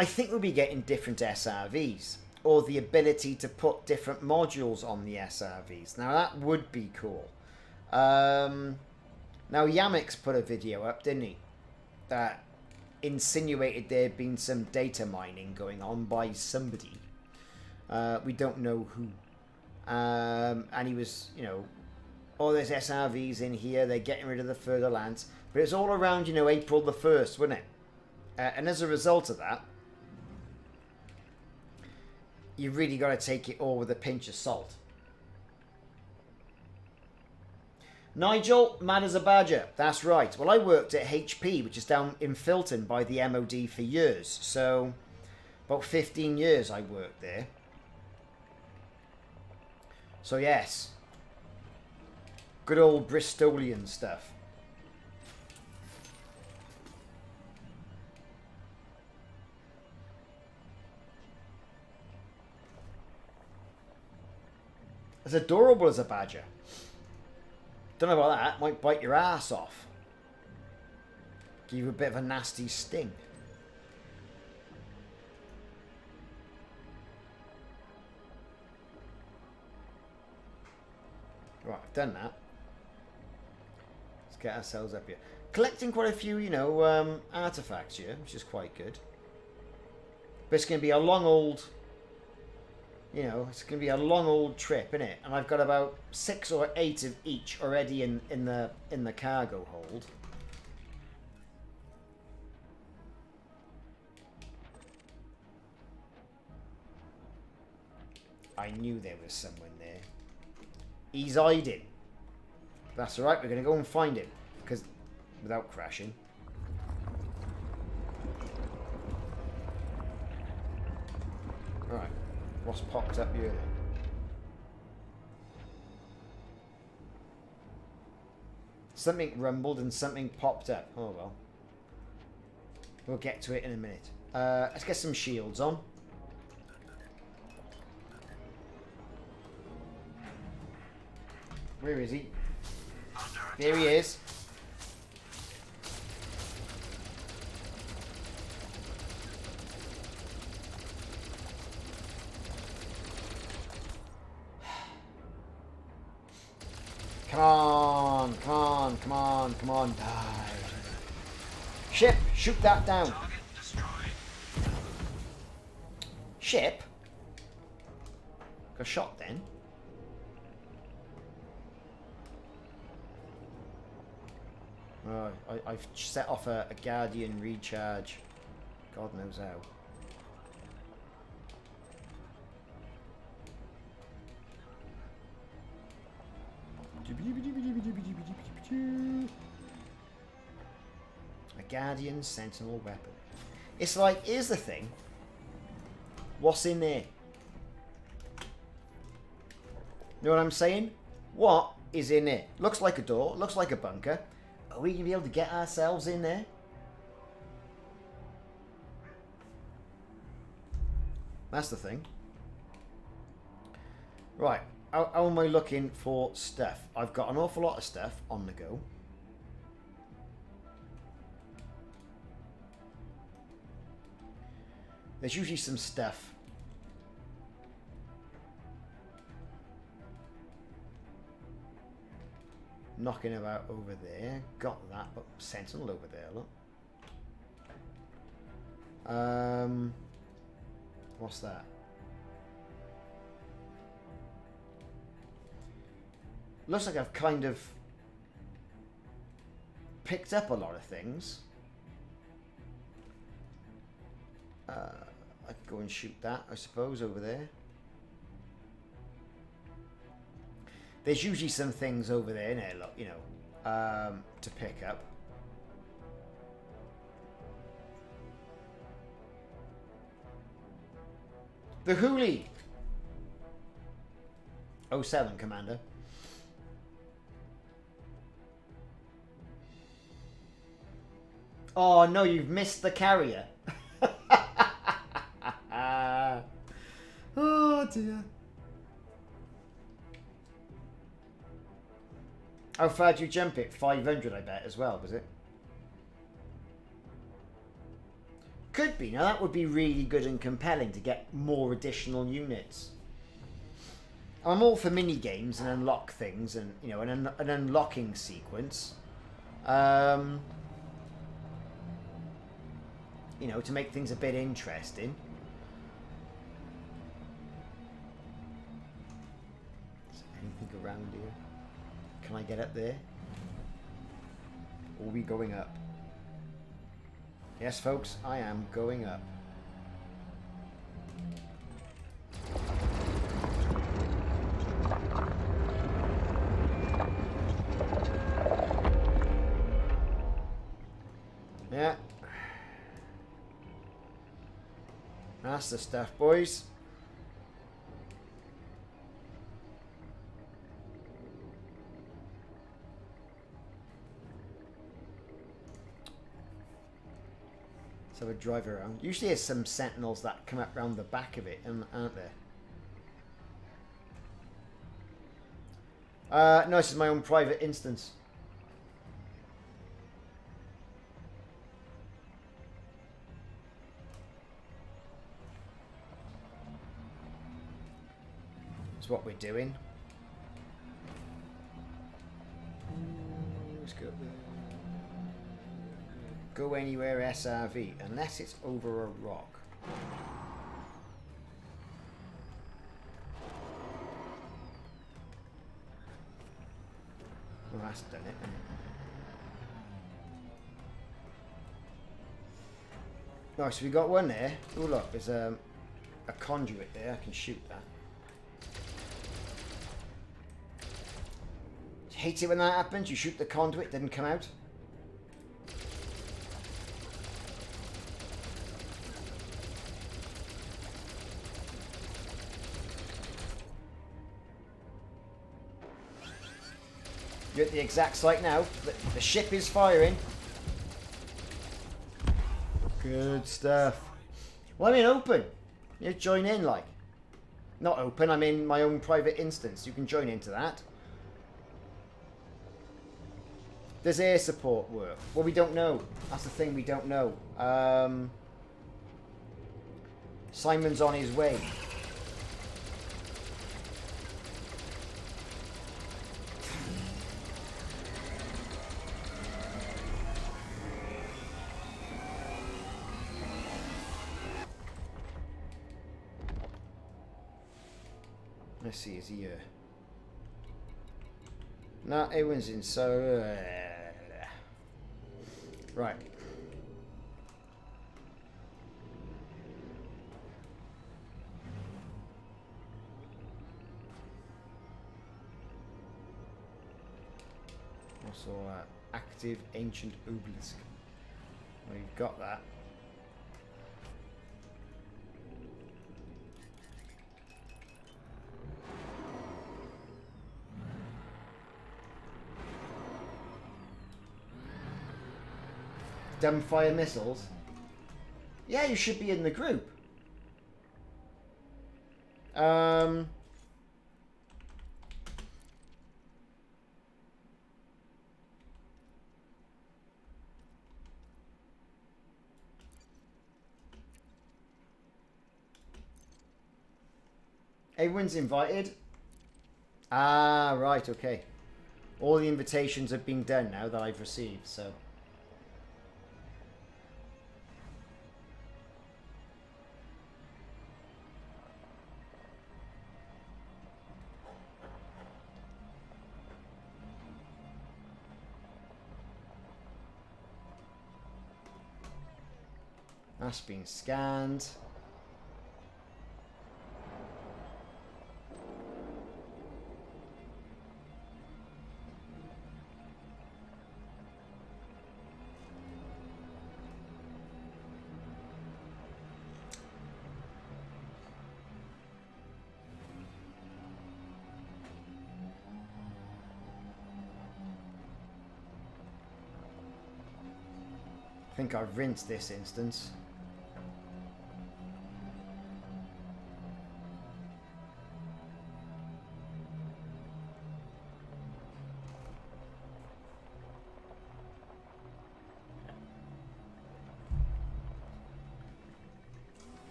I think we'll be getting different SRVs, or the ability to put different modules on the SRVs. Now that would be cool. Now Yamix put a video up, didn't he? That insinuated there had been some data mining going on by somebody. We don't know who. And he was, you know, oh, there's SRVs in here, they're getting rid of the further lands. But it's all around, you know, April the 1st, wasn't it? And as a result of that, you really got to take it all with a pinch of salt. Nigel, mad as a badger. That's right. Well, I worked at HP, which is down in Filton by the MOD for years. So, about 15 years I worked there. So, yes. Good old Bristolian stuff. As adorable as a badger. Don't know about that. Might bite your ass off. Give you a bit of a nasty sting. Right, I've done that. Let's get ourselves up here. Collecting quite a few, you know, artifacts here, which is quite good. But it's going to be a long old... You know, it's going to be a long old trip, isn't it? And I've got about 6 or 8 of each already in the cargo hold. I knew there was someone there. He's hiding. That's alright, we're going to go and find him. Because, without crashing. Alright. What's popped up here then? Something rumbled and something popped up. Oh well. We'll get to it in a minute. Let's get some shields on. Where is he? There he is. Come on, come on, come on, come on, die. Ship, shoot that down. Target destroyed. Ship? Got shot then? Oh, I've set off a Guardian recharge. God knows how. A Guardian Sentinel weapon. It's like, here's the thing. What's in there? You know what I'm saying? What is in there? Looks like a door, looks like a bunker. Are we going to be able to get ourselves in there? That's the thing. Right. How am I looking for stuff? I've got an awful lot of stuff on the go. There's usually some stuff knocking about over there. Got that, but Sentinel over there, look. What's that? Looks like I've kind of picked up a lot of things. I could go and shoot that, I suppose, over there. There's usually some things over there, isn't there, look, you know, to pick up. The Hoolie! 07, Commander. Oh no, you've missed the carrier. Oh dear. How far did you jump it? 500 I bet as well, was it? could be. Now that would be really good and compelling to get more additional units. I'm all for mini games and unlock things, and you know, an unlocking sequence. You know, to make things a bit interesting. Is there anything around here? Can I get up there? Or are we going up? Yes, folks, I am going up. Yeah. That's the stuff, boys. Let's have a drive around. Usually there's some sentinels that come up round the back of it, aren't there? No, this is my own private instance. That's what we're doing. Let's go. Go anywhere SRV, unless it's over a rock. Well, that's done it. Nice, so we got one there. Oh look, there's a conduit there. I can shoot that. Hate it when that happens. You shoot the conduit, didn't come out. You're at the exact site now. The ship is firing. Good stuff. Well, I'm in open. You join in, like. Not open, I'm in my own private instance. You can join into that. Does air support work? Well, we don't know. That's the thing, we don't know. Simon's on his way. Let's see, is he here? No, everyone's in, so... right. Also, active ancient obelisk. Well, you've got that. Dumbfire missiles. Yeah, you should be in the group. Everyone's invited. Ah, right, okay. All the invitations have been done now that I've received, so... That's been scanned. I think I've rinsed this instance.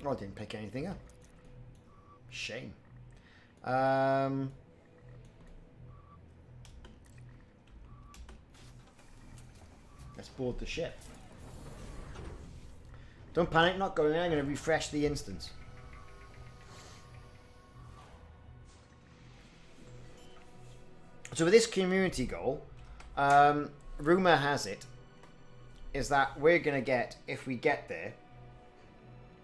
Oh, I didn't pick anything up. Shame. Let's board the ship. Don't panic, not going in. I'm going to refresh the instance. So with this community goal, rumor has it, is that we're going to get, if we get there,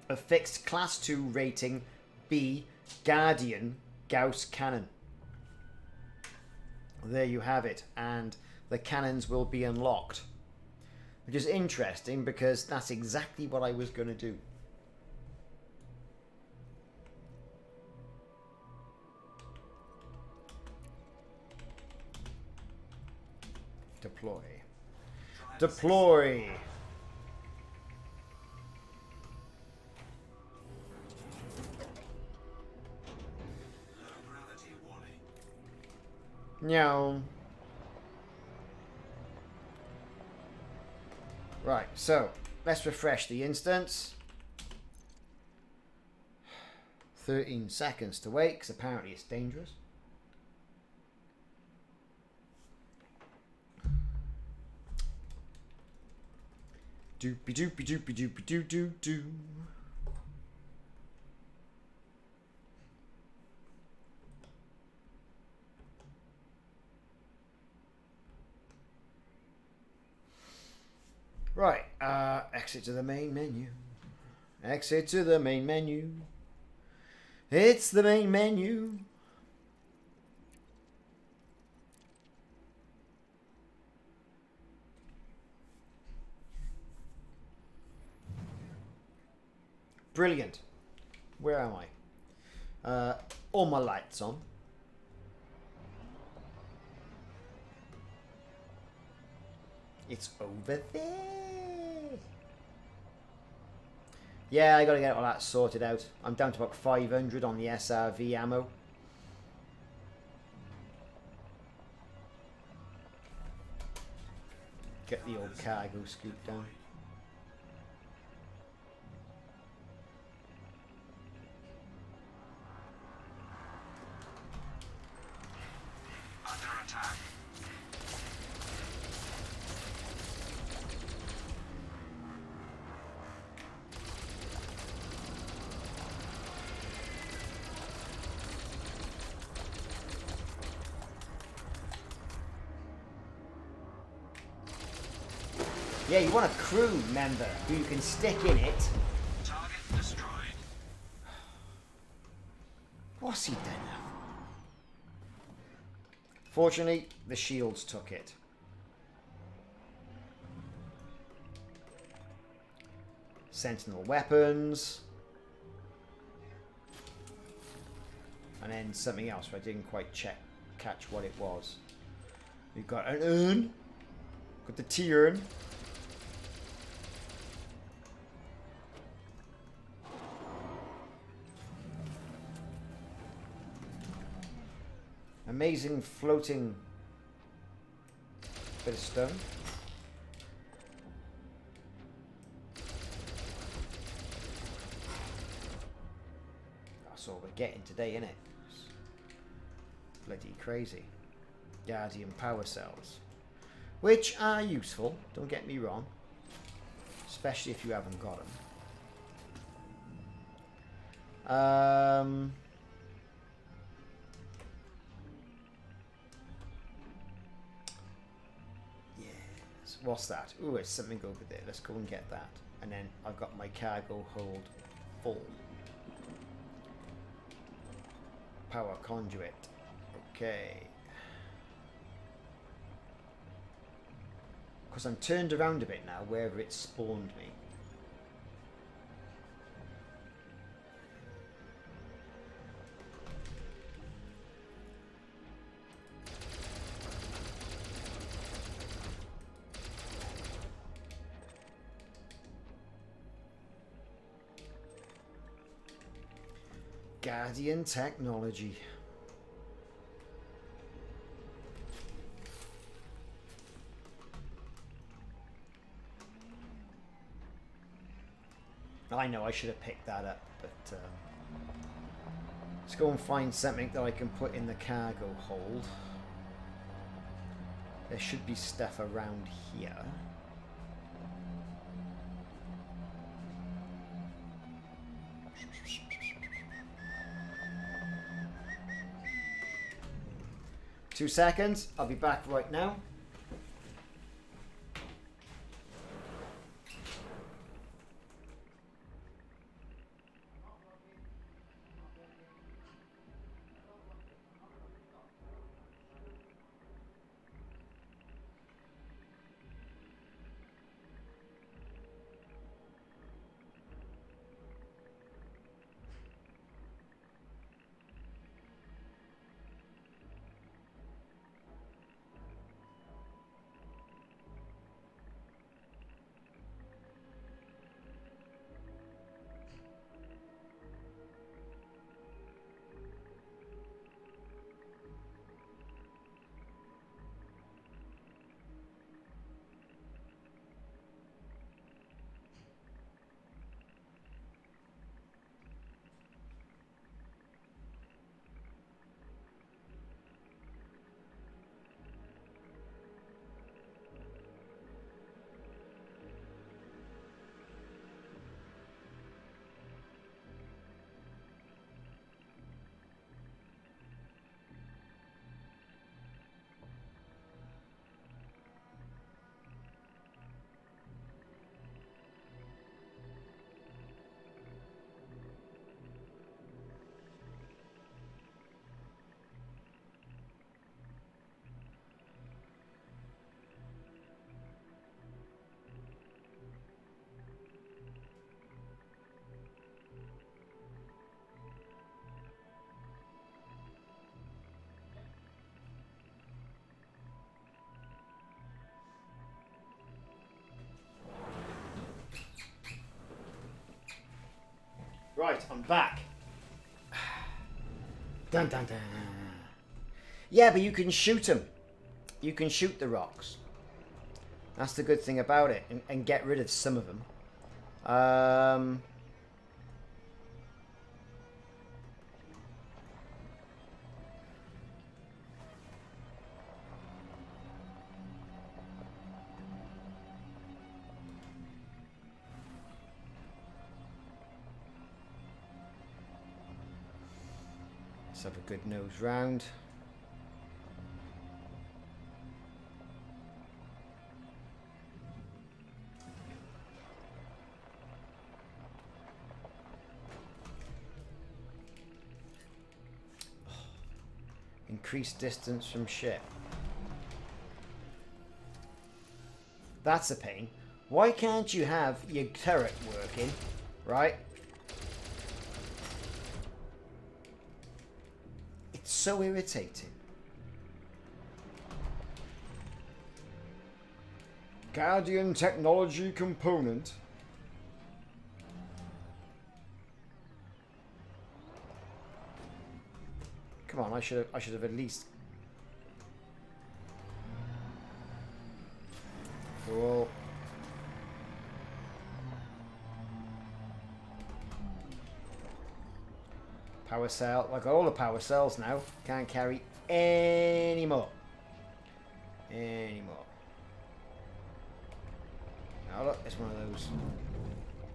a fixed class 2 rating B Guardian Gauss Cannon. There you have it, and the cannons will be unlocked. Which is interesting because that's exactly what I was going to do. Deploy. Deploy! Meow. Right, so let's refresh the instance. 13 seconds to wait because apparently it's dangerous. Doopy doopy doopy doopy doo doo doo. Right, exit to the main menu. Exit to the main menu. It's the main menu. Brilliant. Where am I? All my lights on. It's over there. Yeah, I gotta get all that sorted out. I'm down to about 500 on the SRV ammo. Get the old cargo scoop down. Under attack. Yeah, you want a crew member who you can stick in it. Target destroyed. What's he done now? Fortunately, the shields took it. Sentinel weapons. And then something else where I didn't quite catch what it was. We've got an urn. Got the tea urn. Amazing floating bit of stone. That's all we're getting today, innit? It's bloody crazy. Guardian power cells. Which are useful, don't get me wrong. Especially if you haven't got them. What's that? Ooh, it's something over there. Let's go and get that. And then I've got my cargo hold full. Power conduit. Okay. Because I'm turned around a bit now, wherever it spawned me. Guardian technology. I know I should have picked that up, but let's go and find something that I can put in the cargo hold. There should be stuff around here. Two seconds, I'll be back right now. Right, I'm back. Dun dun dun. Yeah, but you can shoot them. You can shoot the rocks. That's the good thing about it, and get rid of some of them. Let's have a good nose round. Increased distance from ship. That's a pain. Why can't you have your turret working, right? It's so irritating. Guardian technology component. Come on, I should have at least. Cool. Power cell. Like all the power cells now. Can't carry any more. Oh look, it's one of those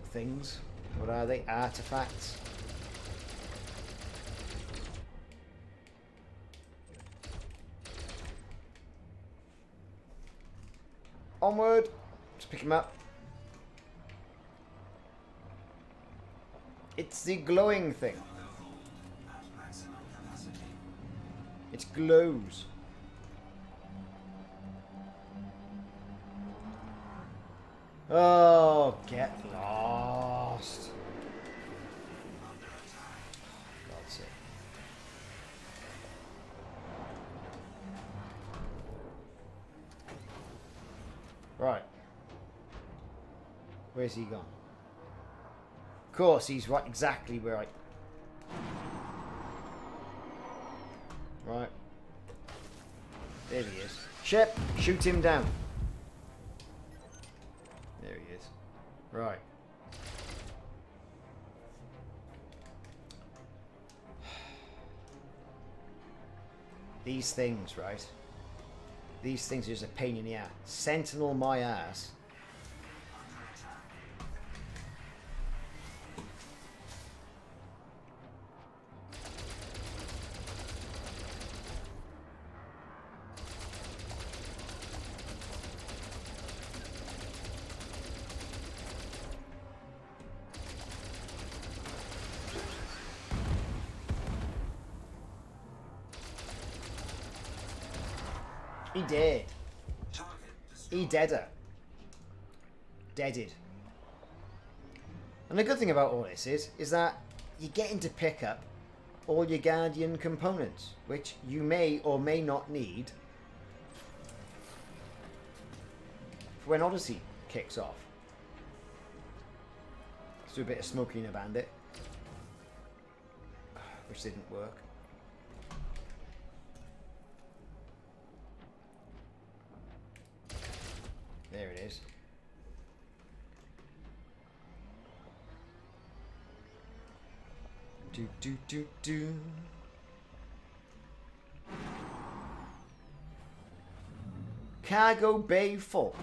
things. What are they? Artifacts. Onward. Just pick him up. It's the glowing thing. It glows. Oh, get lost. God's sake. Right. Where's he gone? Of course, he's right exactly where I... Right. There he is. Ship, shoot him down. There he is. Right. These things, right? These things are just a pain in the ass. Sentinel my ass. He did. He deader. Deaded. And the good thing about all this is that you're getting to pick up all your Guardian components, which you may or may not need for when Odyssey kicks off. Let's do a bit of smoking a bandit, which didn't work. There it is. Do do do do. Cargo bay full.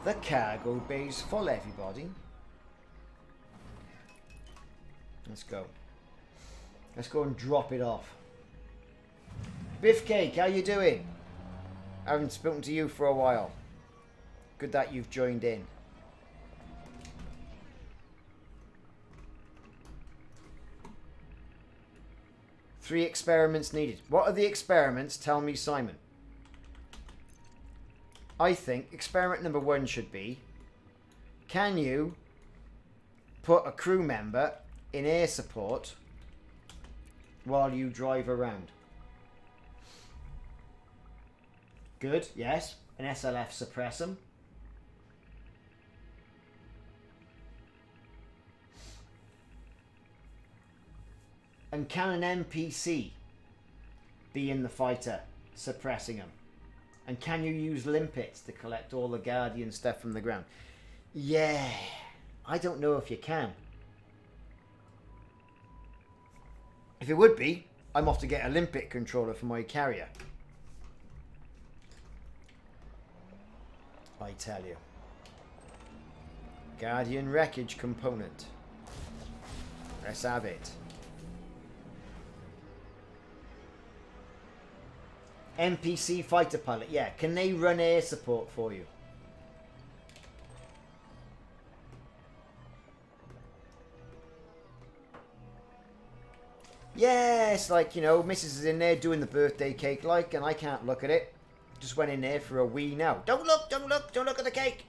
The cargo bay's full, everybody. Let's go. Let's go and drop it off. Biffcake, how you doing? I haven't spoken to you for a while. Good that you've joined in. Three experiments needed. What are the experiments? Tell me, Simon. I think experiment number 1 should be, can you put a crew member in air support while you drive around? Good, yes. An SLF suppress them. And can an NPC be in the fighter, suppressing them? And can you use limpets to collect all the Guardian stuff from the ground? Yeah, I don't know if you can. If it would be, I'm off to get a limpet controller for my carrier. I tell you. Guardian wreckage component. Let's have it. NPC fighter pilot, yeah. Can they run air support for you? Yes, like, you know, Mrs. is in there doing the birthday cake, like, and I can't look at it. Just went in there for a wee now. Don't look, don't look, don't look at the cake.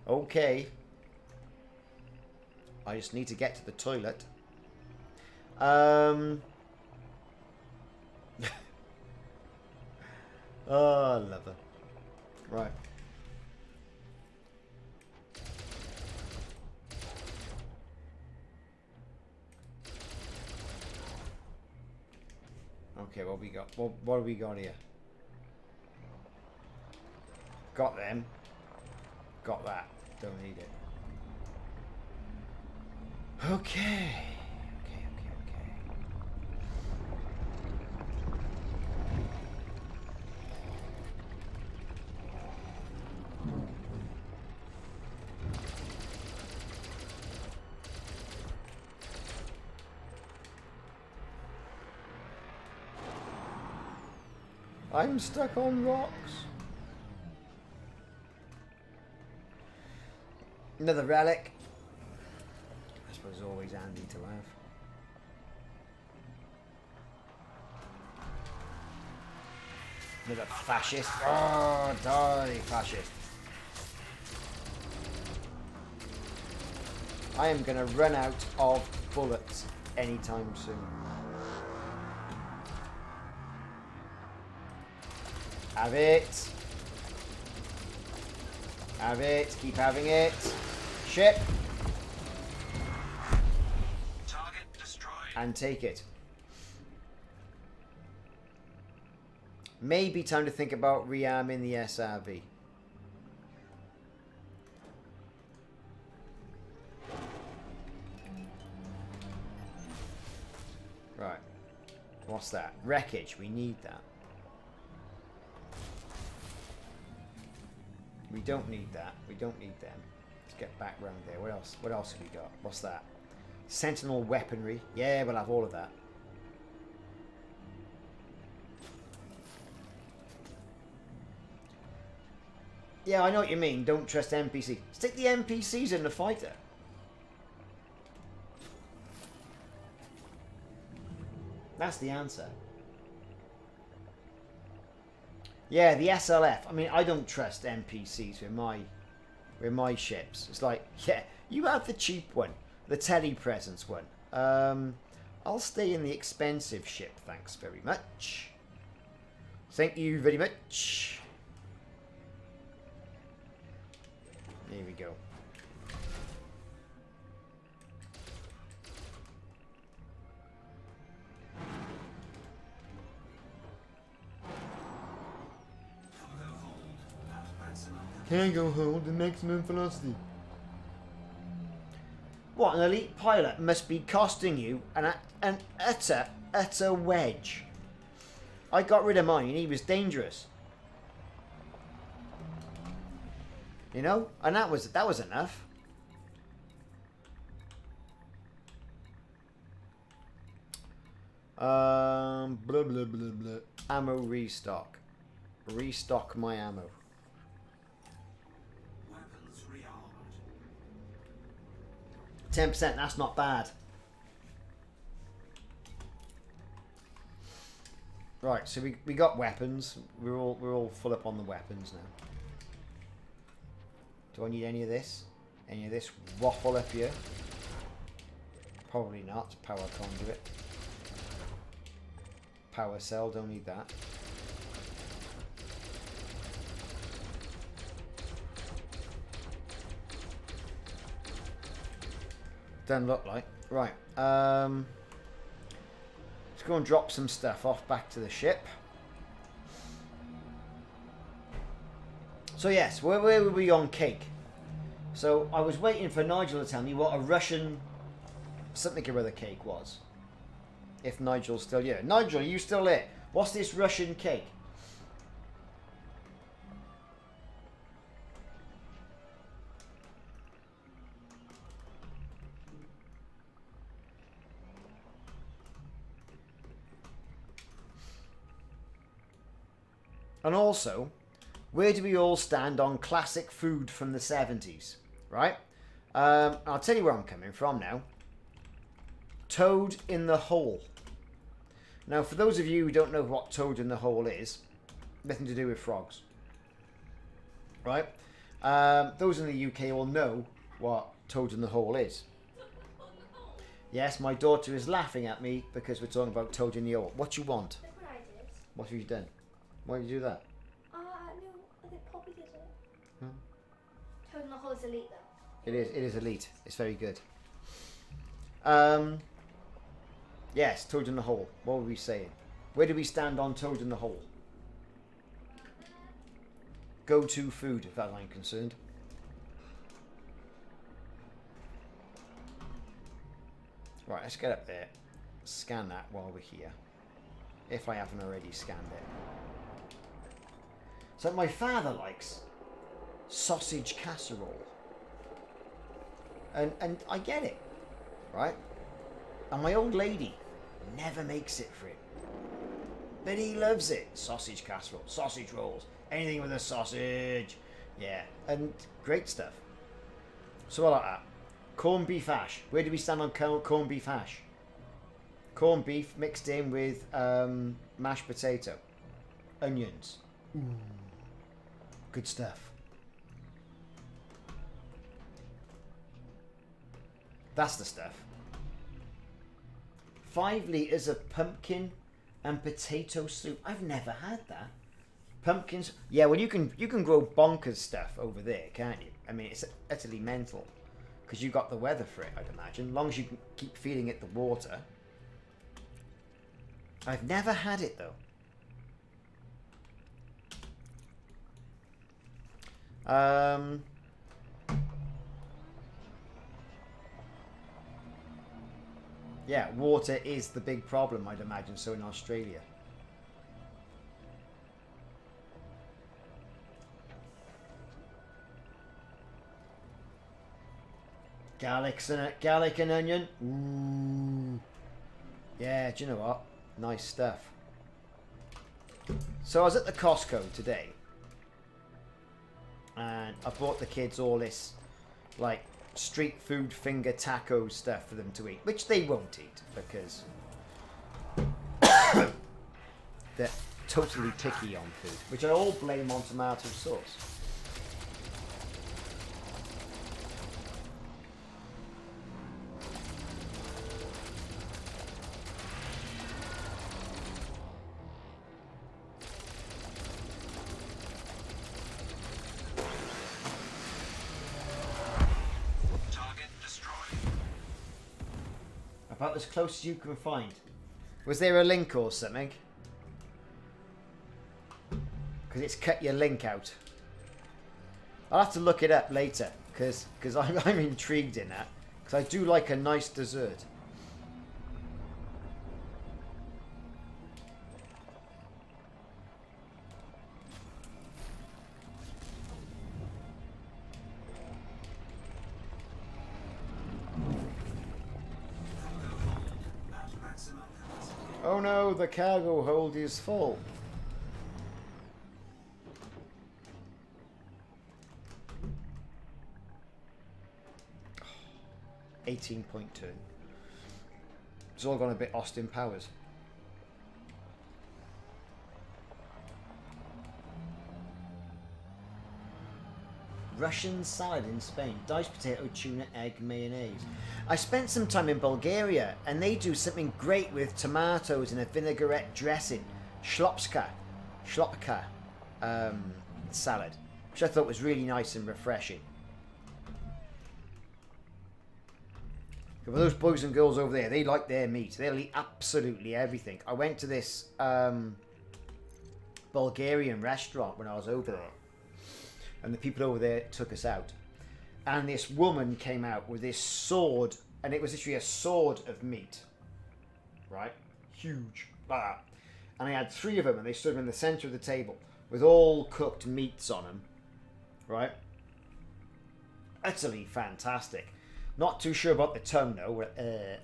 Okay. I just need to get to the toilet. Oh, I love her. Right. Okay, what we got? What have we got here? Got them. Got that. Don't need it. Okay. I'm stuck on rocks. Another relic. I suppose it's always handy to have. Another fascist. Oh, die, fascist. I am going to run out of bullets anytime soon. Have it. Have it. Keep having it. Ship. Target destroyed. And take it. Maybe time to think about rearming the SRV. Right. What's that? Wreckage. We need that. We don't need that. We don't need them. Let's get back round there. What else? What else have we got? What's that? Sentinel weaponry. Yeah, we'll have all of that. Yeah, I know what you mean. Don't trust NPCs. Stick the NPCs in the fighter. That's the answer. Yeah, the SLF. I mean, I don't trust NPCs with my ships. It's like, yeah, you have the cheap one, the telepresence one. I'll stay in the expensive ship. Thanks very much. Thank you very much. There we go. Cargo hold the maximum velocity. What, an elite pilot must be costing you an utter wedge. I got rid of mine and he was dangerous. You know? And that was enough. Blah blah blah blah. Ammo restock. Restock my ammo. Weapons rearmed. 10%, that's not bad. Right, so we got weapons. We're all full up on the weapons now. Do I need any of this? Any of this waffle up here? Probably not. Power conduit. Power cell, don't need that. Doesn't look like. Right. Let's go and drop some stuff off back to the ship. So yes, where were we on cake? So I was waiting for Nigel to tell me what a Russian something or other cake was. If Nigel's still here. Nigel, are you still there? What's this Russian cake? And also, where do we all stand on classic food from the 70s? Right? I'll tell you where I'm coming from now. Toad in the hole. Now, for those of you who don't know what toad in the hole is, nothing to do with frogs. Right? Those in the UK will know what toad in the hole is. Yes, my daughter is laughing at me because we're talking about toad in the hole. What you want? Look what I did. What have you done? Why did you do that? No, I think Poppy did it. Hmm? Toad in the Hole is elite though. It is elite. It's very good. Yes, toad in the hole. What were we saying? Where do we stand on toad in the hole? Go-to food, as far as I'm concerned. Right, let's get up there. Scan that while we're here. If I haven't already scanned it. So my father likes sausage casserole. And I get it. Right? And my old lady never makes it for him. But he loves it. Sausage casserole, sausage rolls, anything with a sausage. Yeah, and great stuff. So I like that. Corned beef hash. Where do we stand on corned beef hash? Corned beef mixed in with mashed potato. Onions. Ooh. Good stuff. That's the stuff. 5 litres of pumpkin and potato soup. I've never had that. Pumpkins. Yeah, well you can grow bonkers stuff over there, can't you? I mean, it's utterly mental. Because you got the weather for it, I'd imagine. As long as you can keep feeding it the water. I've never had it though. Yeah, water is the big problem, I'd imagine, so in Australia. Gallic and onion. Ooh. Yeah, do you know what? Nice stuff. So I was at the Costco today. And I bought the kids all this, like, street food finger taco stuff for them to eat. Which they won't eat, because they're totally picky on food. Which I all blame on tomato sauce. About as close as you can find. Was there a link or something? Because it's cut your link out. I'll have to look it up later. Because I'm intrigued in that. Because I do like a nice dessert. Oh no, the cargo hold is full. Oh, 18.2. It's all gone a bit Austin Powers. Russian salad in Spain. Diced potato, tuna, egg, mayonnaise. I spent some time in Bulgaria and they do something great with tomatoes in a vinaigrette dressing. Shlopka salad. Which I thought was really nice and refreshing. For those boys and girls over there, they like their meat. They'll eat absolutely everything. I went to this Bulgarian restaurant when I was over there. And the people over there took us out. And this woman came out with this sword. And it was literally a sword of meat. Right? Huge. Like that. And I had 3 of them. And they stood in the center of the table. With all cooked meats on them. Right? Utterly fantastic. Not too sure about the tongue though.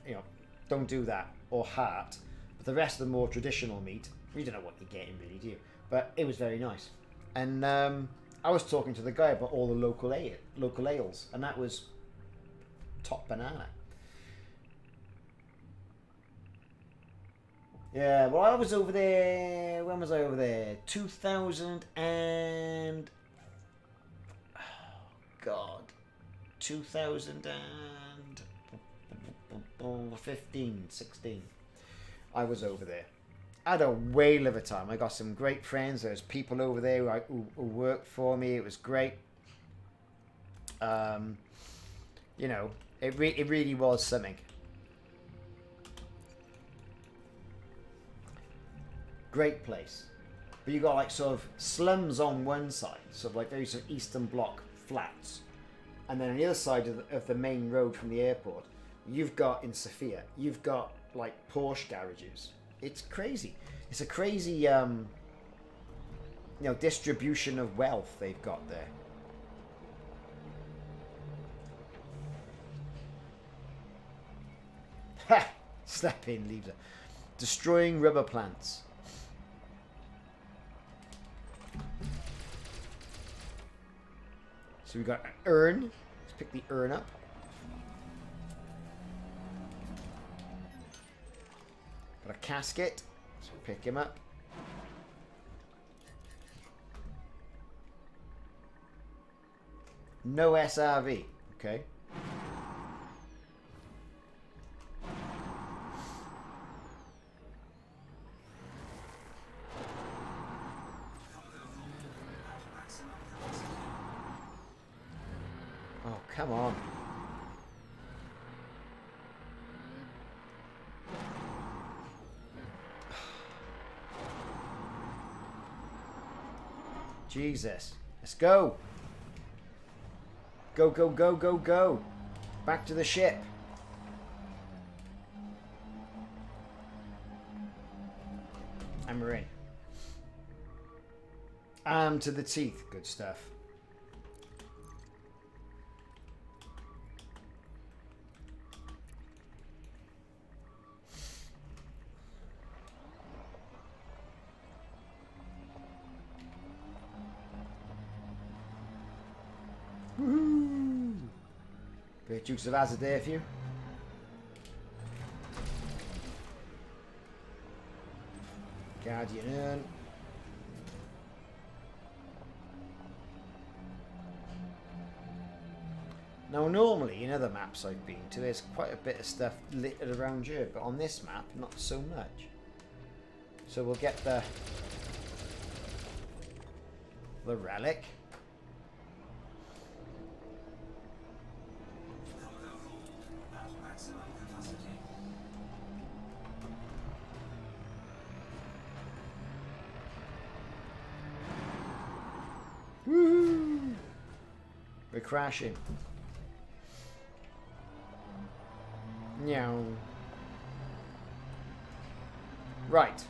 You know, don't do that. Or heart. But the rest of the more traditional meat. You don't know what you're getting really, do you? But it was very nice. And I was talking to the guy about all the local ales, and that was top banana. Yeah, well, I was over there. When was I over there? 2015, 16. I was over there. I had a whale of a time. I got some great friends. There's people over there who worked for me. It was great. You know, it really was something. Great place. But you got like sort of slums on one side, sort of like very sort of Eastern Bloc flats. And then on the other side of the main road from the airport, you've got, in Sofia, you've got like Porsche garages. It's crazy. It's a crazy, you know, distribution of wealth they've got there. Ha! Step in, leaves it. Destroying rubber plants. So we got an urn. Let's pick the urn up. Got a casket. So pick him up. No SRV. Okay. Oh, come on. Jesus. Let's go. Go, go, go, go, go. Back to the ship. And we're in. Armed to the teeth. Good stuff. Dukes of Hazzard there for you. Guardian urn. Now normally in other maps I've been to there's quite a bit of stuff littered around here, but on this map not so much. So we'll get the relic. At maximum capacity. Woohoo! We're crashing. Meow. Right.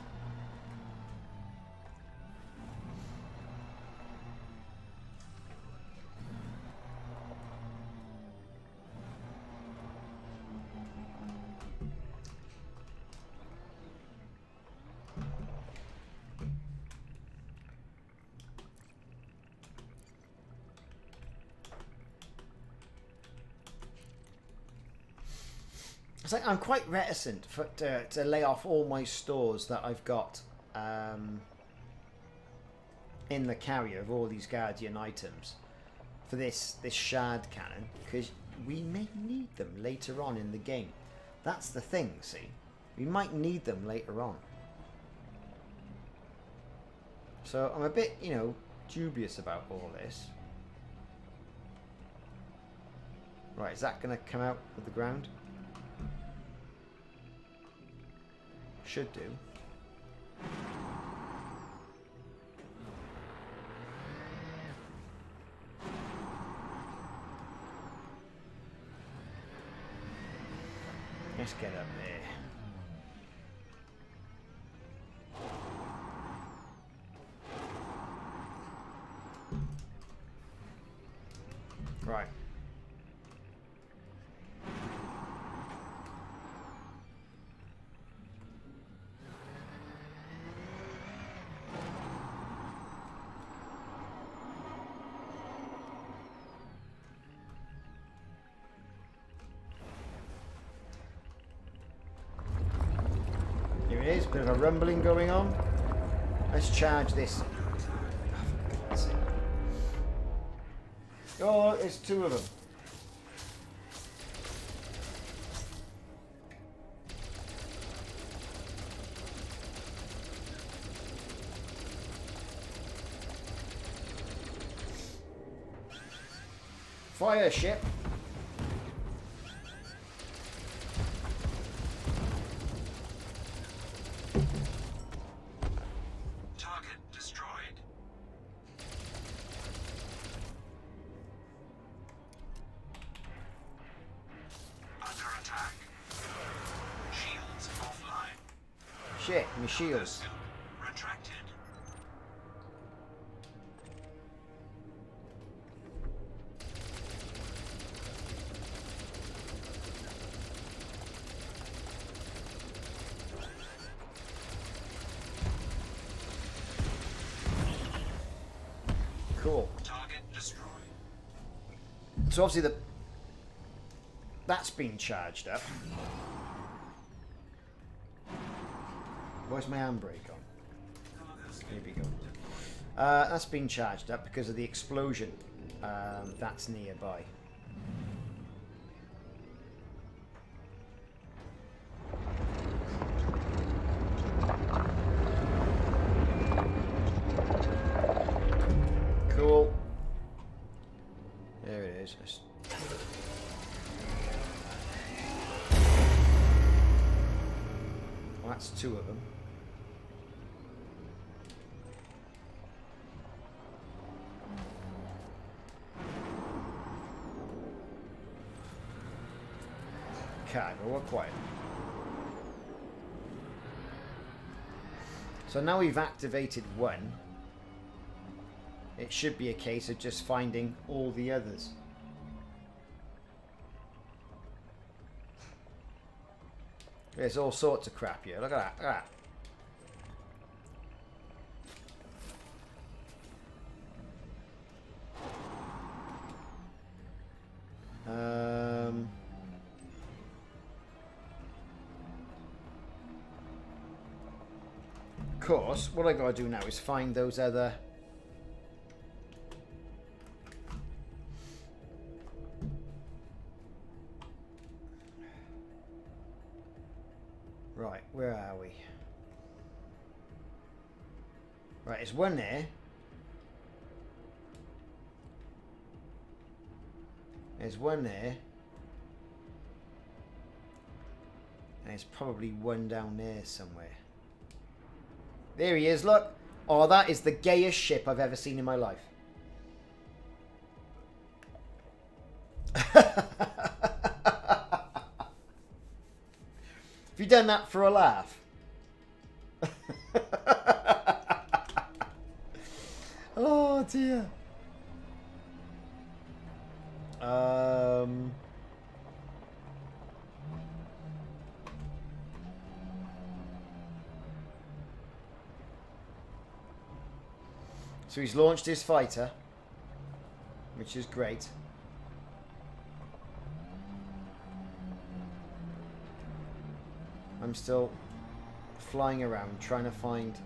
It's like I'm quite reticent to lay off all my stores that I've got in the carrier of all these Guardian items for this shard cannon, because we may need them later on in the game. That's the thing, see? We might need them later on. So I'm a bit, you know, dubious about all this. Right, is that going to come out of the ground? Should do. Let's get up there. Right. Here it is, bit of a rumbling going on. Let's charge this. Oh, it's two of them. Fire ship. Target destroyed. Under attack. Shields offline. Shit, my shields. Vessel retracted. Cool. Target destroyed. So obviously that's been charged up. Where's my handbrake on? Here we go. That's been charged up because of the explosion that's nearby. Cool. There it is. Well, that's two of them. Cargo, we're quiet. So now we've activated one. It should be a case of just finding all the others. There's all sorts of crap here. Look at that. Look at that. course, what I gotta do now is find those other... Right, where are we? Right, there's one there. There's one there. And there's probably one down there somewhere. There he is, look. Oh, that is the gayest ship I've ever seen in my life. Have you done that for a laugh? Oh dear. So he's launched his fighter, which is great. I'm still flying around trying to find...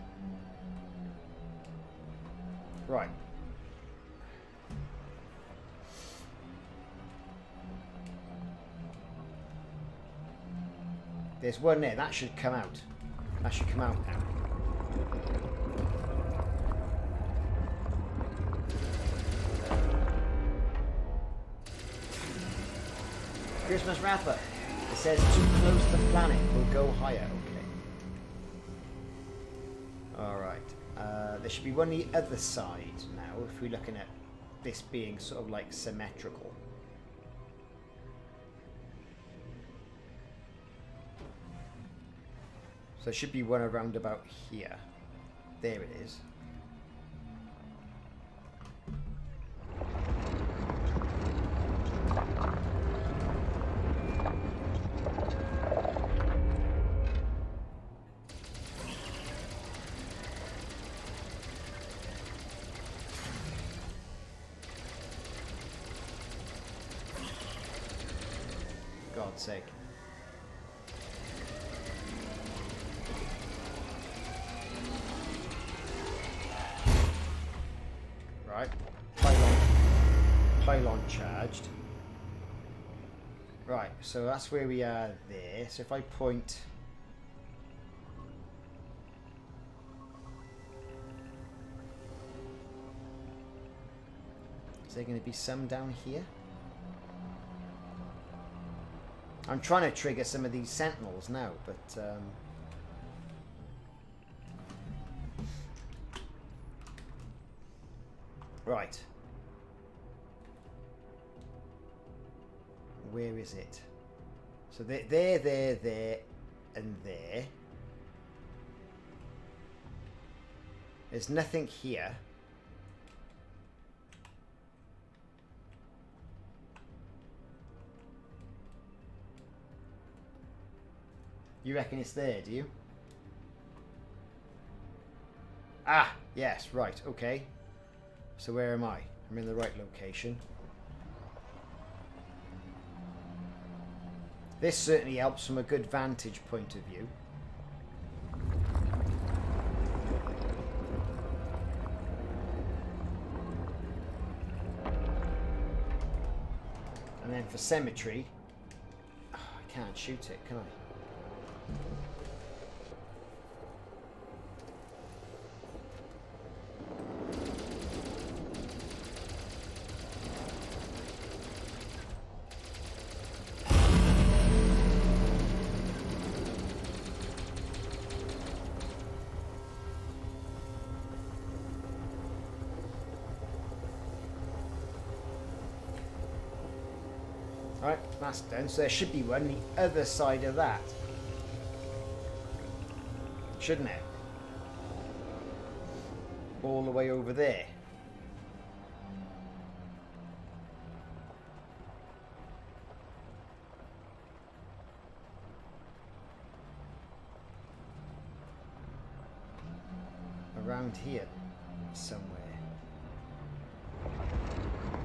Right. There's one there. That should come out. That should come out now. Christmas wrapper. It says too close to the planet will go higher. Okay. Alright. There should be one on the other side now if we're looking at this being sort of like symmetrical. So there should be one around about here. There it is. God's sake. Right. Pylon charged. Right, so that's where we are there. So if I point... Is there going to be some down here? I'm trying to trigger some of these Sentinels now, but... Right. Where is it? So there, and there. There's nothing here. You reckon it's there, do you? Ah, yes, right, okay. So where am I? I'm in the right location. This certainly helps from a good vantage point of view. And then for symmetry, oh, I can't shoot it, can I? Right, that's done. So there should be one on the other side of that. Shouldn't it? All the way over there. Around here somewhere.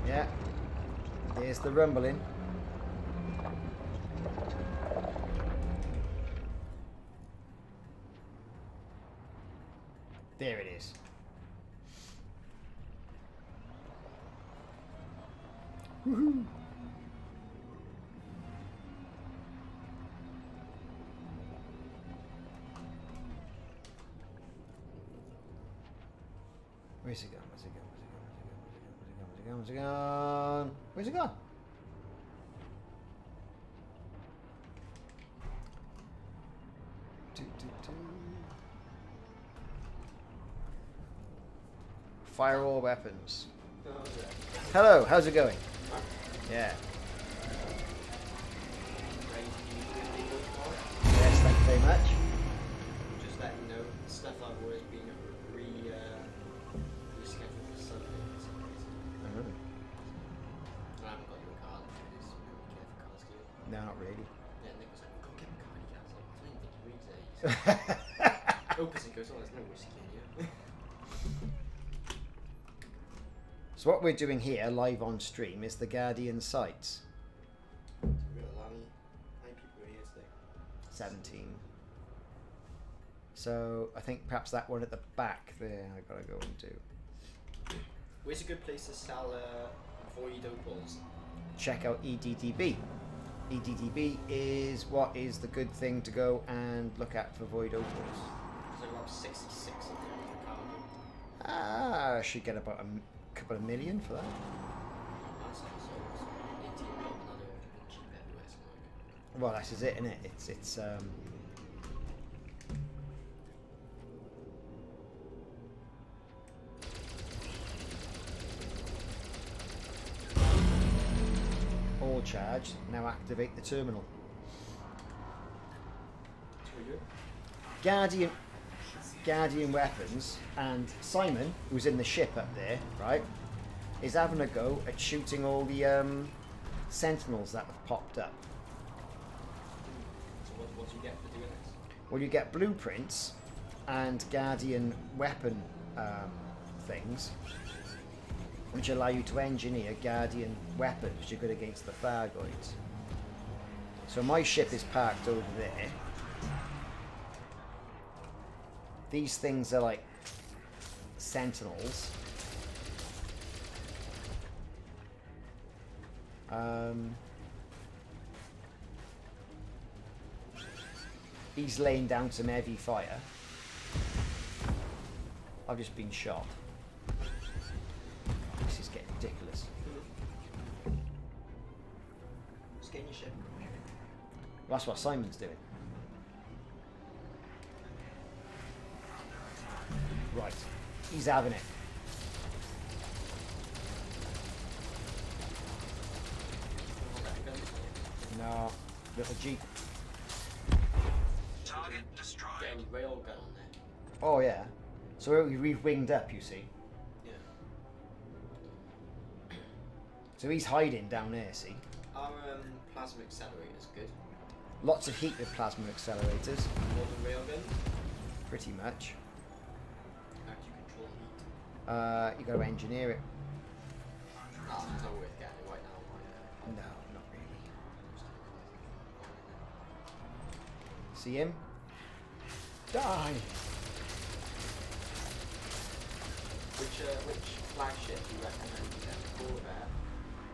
Yeah. There's the rumbling. There it is. Woohoo! Where's it gone? Where's it gone? Where's it gone? Where's it gone? Where's it gone? Fire all weapons. Hello, how's it going? Yeah. Yes, thank you very much. Just letting you know, stuff I've always been rescheduled for Sunday for some reason. I haven't got your card, because you don't really care for cards, do you? No, not really. Yeah, Nick was like, go get my card. I was like, I don't even think he reads it. Oh, because he goes, oh, there's no whiskey in here. So what we're doing here, live on stream, is the Guardian sites. It's a real how many people are here today? 17. So I think perhaps that one at the back there I gotta go and do. Where's a good place to sell void opals? Check out EDDB. EDDB is what is the good thing to go and look at for void opals. There's about 66 of them in the calendar. Ah, I should get about a couple of million for that. That's also 18 mil, another cheap everywhere, so like. Well, that is it, isn't it? It's all charged. Now activate the terminal. Guardian weapons, and Simon, who's in the ship up there, right, is having a go at shooting all the Sentinels that have popped up. So what do you get for doing this? Well, you get blueprints and Guardian weapon things, which allow you to engineer Guardian weapons, which are good against the Thargoids. So my ship is parked over there. These things are like Sentinels. He's laying down some heavy fire. I've just been shot. This is getting ridiculous. Just getting your ship. Well, that's what Simon's doing. Right, he's having it. No, little Jeep. Target destroyed. Get any rail gun on there? Oh yeah. So we've winged up, you see. Yeah. So he's hiding down there, see. Our plasma accelerator's good. Lots of heat with plasma accelerators. Modern railgun. Pretty much. How do you control heat? You got to engineer it. No, it's not worth getting it right now. No, not really. See him? Die! Which flagship do you recommend? The Corvette,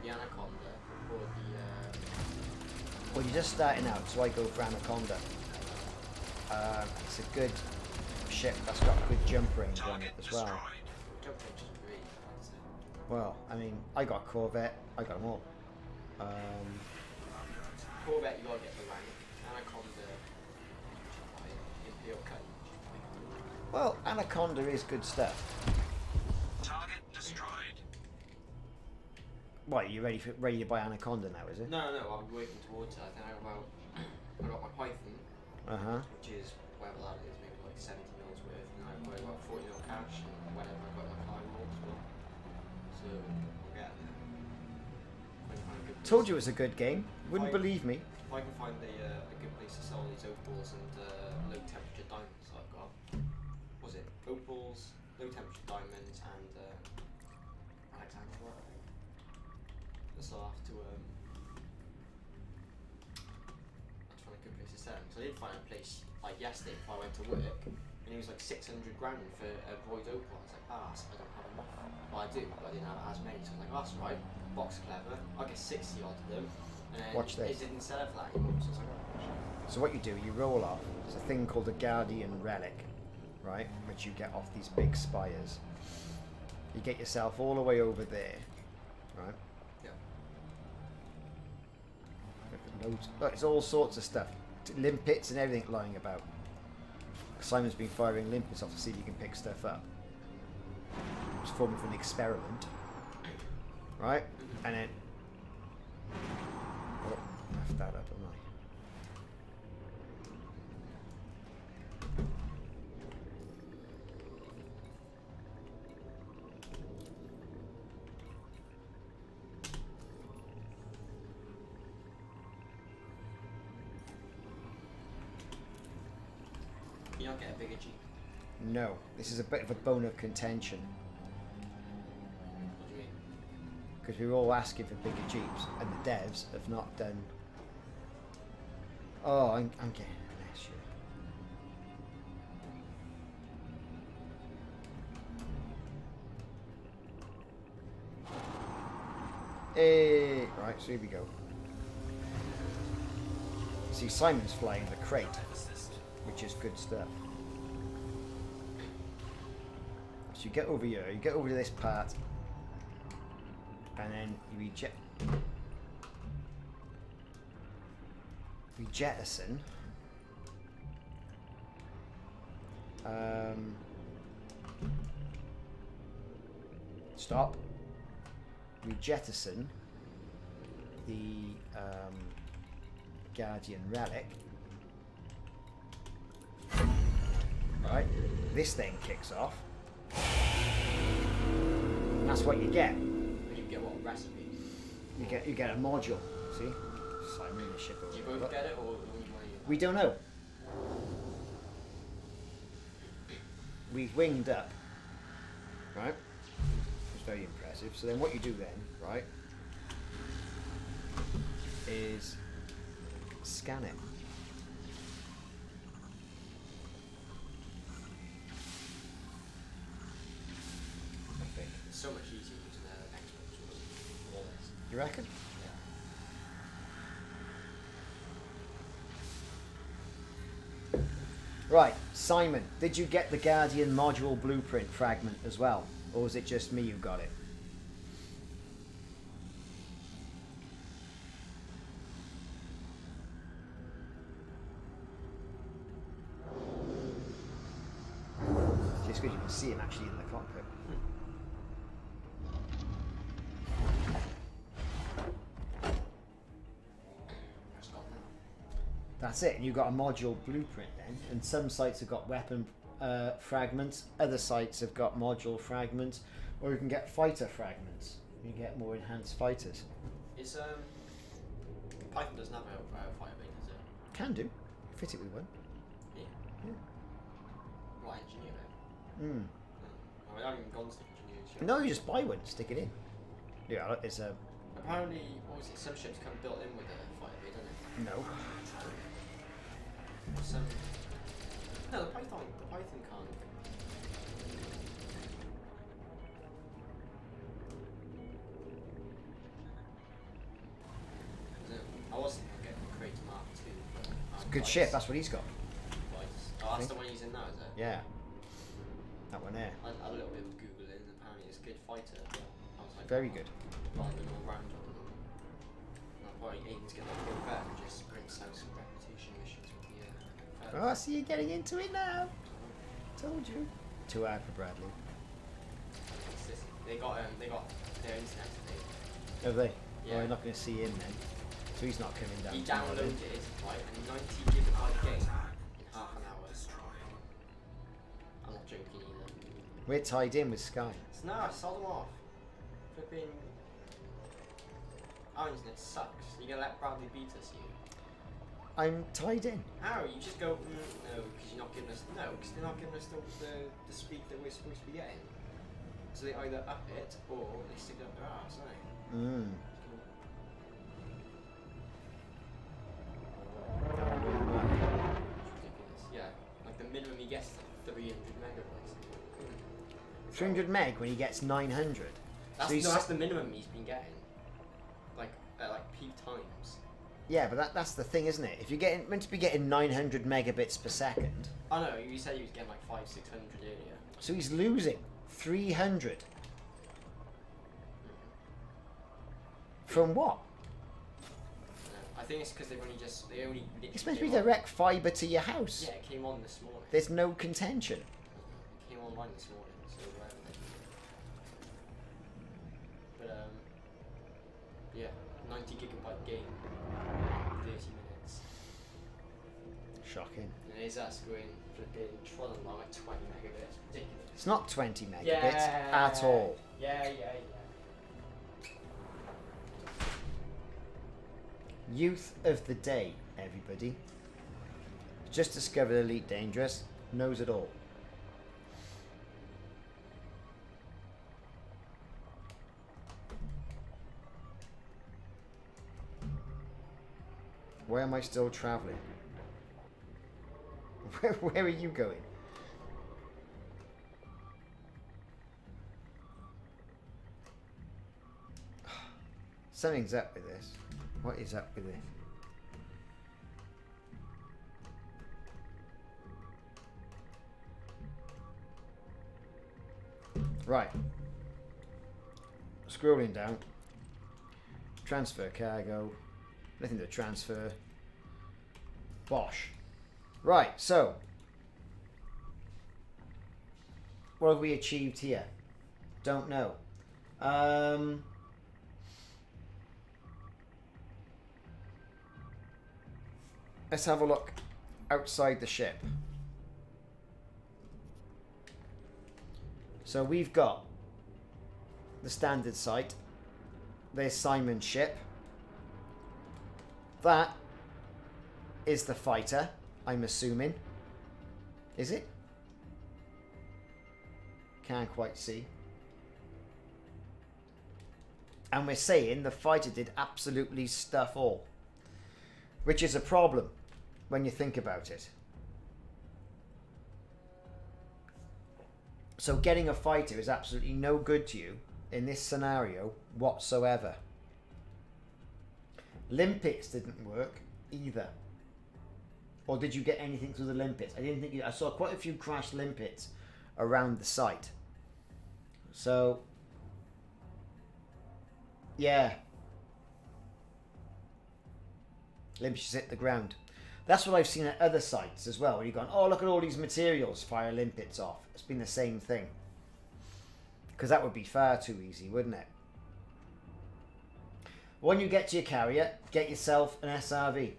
the Anaconda, or the Well, you're just starting out, so I go for Anaconda. It's a good ship that's got a good jump range on it Target as well. destroyed. jump range is really I'd say. Well, I mean, I got a Corvette, I got them all. Corvette, you gotta get the rank. Anaconda, Imperial Cut. Well, Anaconda is good stuff. Target destroyed. What, you ready to buy Anaconda now, is it? No, I'm working towards it. I think I got my Python, Uh-huh. which is whatever that is, maybe like 70 mils worth, and I've got about 40 mil cash, and whatever I've got my firewall as well. So we'll get there. If I can find a good Told place- you it was a good game. Wouldn't Fine. believe me. If I can find a good place to sell these opals and low temperature diamonds that I've got. Was it opals, low temperature diamonds, and Alexandria, I think. So I'll have to find a good place to sell them. So I did find a place like yesterday. If I went to work, and it was like 600 grand for a void opal. I was like, I don't have enough. Well, I do, but I didn't have as many. So I was like, oh, that's right. Box clever. I'll get 60 odd of them. And then Watch this. it didn't sell it for that anymore. So I was like, oh. So what you do, you roll off. There's a thing called a Guardian relic, right? Which you get off these big spires. You get yourself all the way over there, right? Yeah. Loads. Look, it's all sorts of stuff. Limpets and everything lying about. Simon's been firing limpets off to see if you can pick stuff up. It's forming for an experiment, right? And then, oh, I left that up, am I? You don't get a bigger Jeep. No, this is a bit of a bone of contention What do you mean? because we were all asking for bigger jeeps, and the devs have not done. Oh, I'm getting an issue. Hey, right, so here we go. See, Simon's flying the crate, which is good stuff. So you get over here, you get over to this part, and then you jettison. Stop. We jettison the Guardian relic. Right, this thing kicks off. And that's what you get. And you get what recipe? You get a module. See, Simon the ship over. Do you both Look. get it, or only one of you? We don't know. We've winged up, right? It's very impressive. So then what you do then, right, is scan it. I think. It's so much easier using the Xbox with all this. You reckon? Yeah. Right, Simon, did you get the Guardian module blueprint fragment as well? Or was it just me who got it? Just because you can see him actually in the cockpit. That's gone now. That's it, and you've got a module blueprint then. And some sites have got weapon fragments, other sites have got module fragments, or you can get fighter fragments. You get more enhanced fighters. Is Python doesn't have a fire bait, does it? Can do. Fit it with one. Yeah. Yeah. What engineer it? Mm. I mean, I haven't gone to the engineers yet. No, you just buy one, stick it in. Yeah, it's a Apparently, what was it? Some ships come built in with a fire bait, don't they? no. Some. No, the Python can't. I was thinking of getting the Crate Mark II. It's a good ship, that's what he's got. Oh, that's the one he's in now, is it? Yeah. That one there. I had a little bit of Googling, and apparently it's a good fighter. I was like, Very good. Rather than all round on them. I'm probably aiming to get that go back and just rinse out some reputation missions with the. Oh, I see you getting into it now. Told you. Too hard for Bradley. They got their internet today. Have they? Yeah. Oh, you're not going to see him then. So he's not coming down. He tomorrow, then. downloaded like a 90 gigabyte game in half an hour. I'm not joking either. We're tied in with Sky. So no, I sold them off. Flipping. Our internet sucks. You're gonna let Bradley beat us, you? I'm tied in. How? You just go, no, because you're not giving us, no, because they're not giving us the speed that we're supposed to be getting. So they either up it, or they stick it up their arse, don't they? Mm. It's ridiculous. Yeah, like the minimum he gets is like 3 300 megabytes. 300 meg when he gets 900. That's, So he's- no, that's the minimum he's been getting. Like, at like peak times. Yeah, but that's the thing, isn't it? If you're meant to be getting 900 megabits per second, Oh no, you said he was getting like 500-600 earlier. so he's losing 300. From what? I think it's because they only literally It's meant to be came on- direct fibre to your house. Yeah, it came on this morning. There's no contention. It came online this morning, so but yeah, 90 gigabyte game, 30 minutes. Shocking. And here's us going flipping trolling along at 20 megabits. Ridiculous. It's not 20 megabits Yeah. at all. Yeah. Youth of the day, everybody. Just discovered Elite Dangerous. Knows it all. Where am I still traveling? Where are you going? Something's up with this. What is up with this? Right. Scrolling down. Transfer cargo. Nothing to transfer. Bosh. Right, so. What have we achieved here? Don't know. Let's have a look outside the ship. So we've got the standard site. There's Simon's ship. That is the fighter, I'm assuming. Is it? Can't quite see. And we're saying the fighter did absolutely stuff all. Which is a problem when you think about it. So getting a fighter is absolutely no good to you in this scenario whatsoever. Limpets didn't work either. Or did you get anything through the limpets? I didn't think you... I saw quite a few crashed limpets around the site. So... yeah. Limpets just hit the ground. That's what I've seen at other sites as well, where you've gone, oh, look at all these materials, fire limpets off. It's been the same thing. Because that would be far too easy, wouldn't it? When you get to your carrier, get yourself an SRV.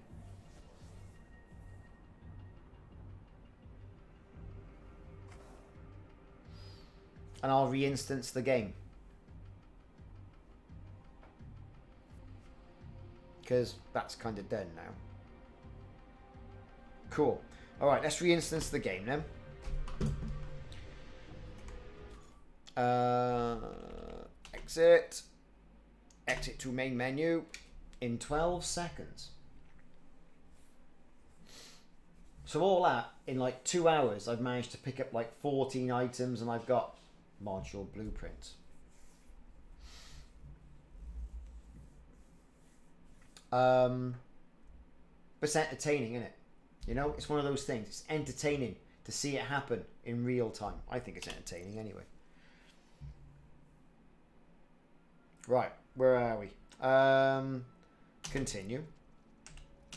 And I'll re-instance the game. Because that's kind of done now. Cool. Alright, let's re-instance the game then. Exit. Exit to main menu in 12 seconds. So all that, in like 2 hours, I've managed to pick up like 14 items and I've got module blueprints. But it's entertaining, isn't it? You know, it's one of those things. It's entertaining to see it happen in real time. I think it's entertaining anyway. Right, where are we? Continue.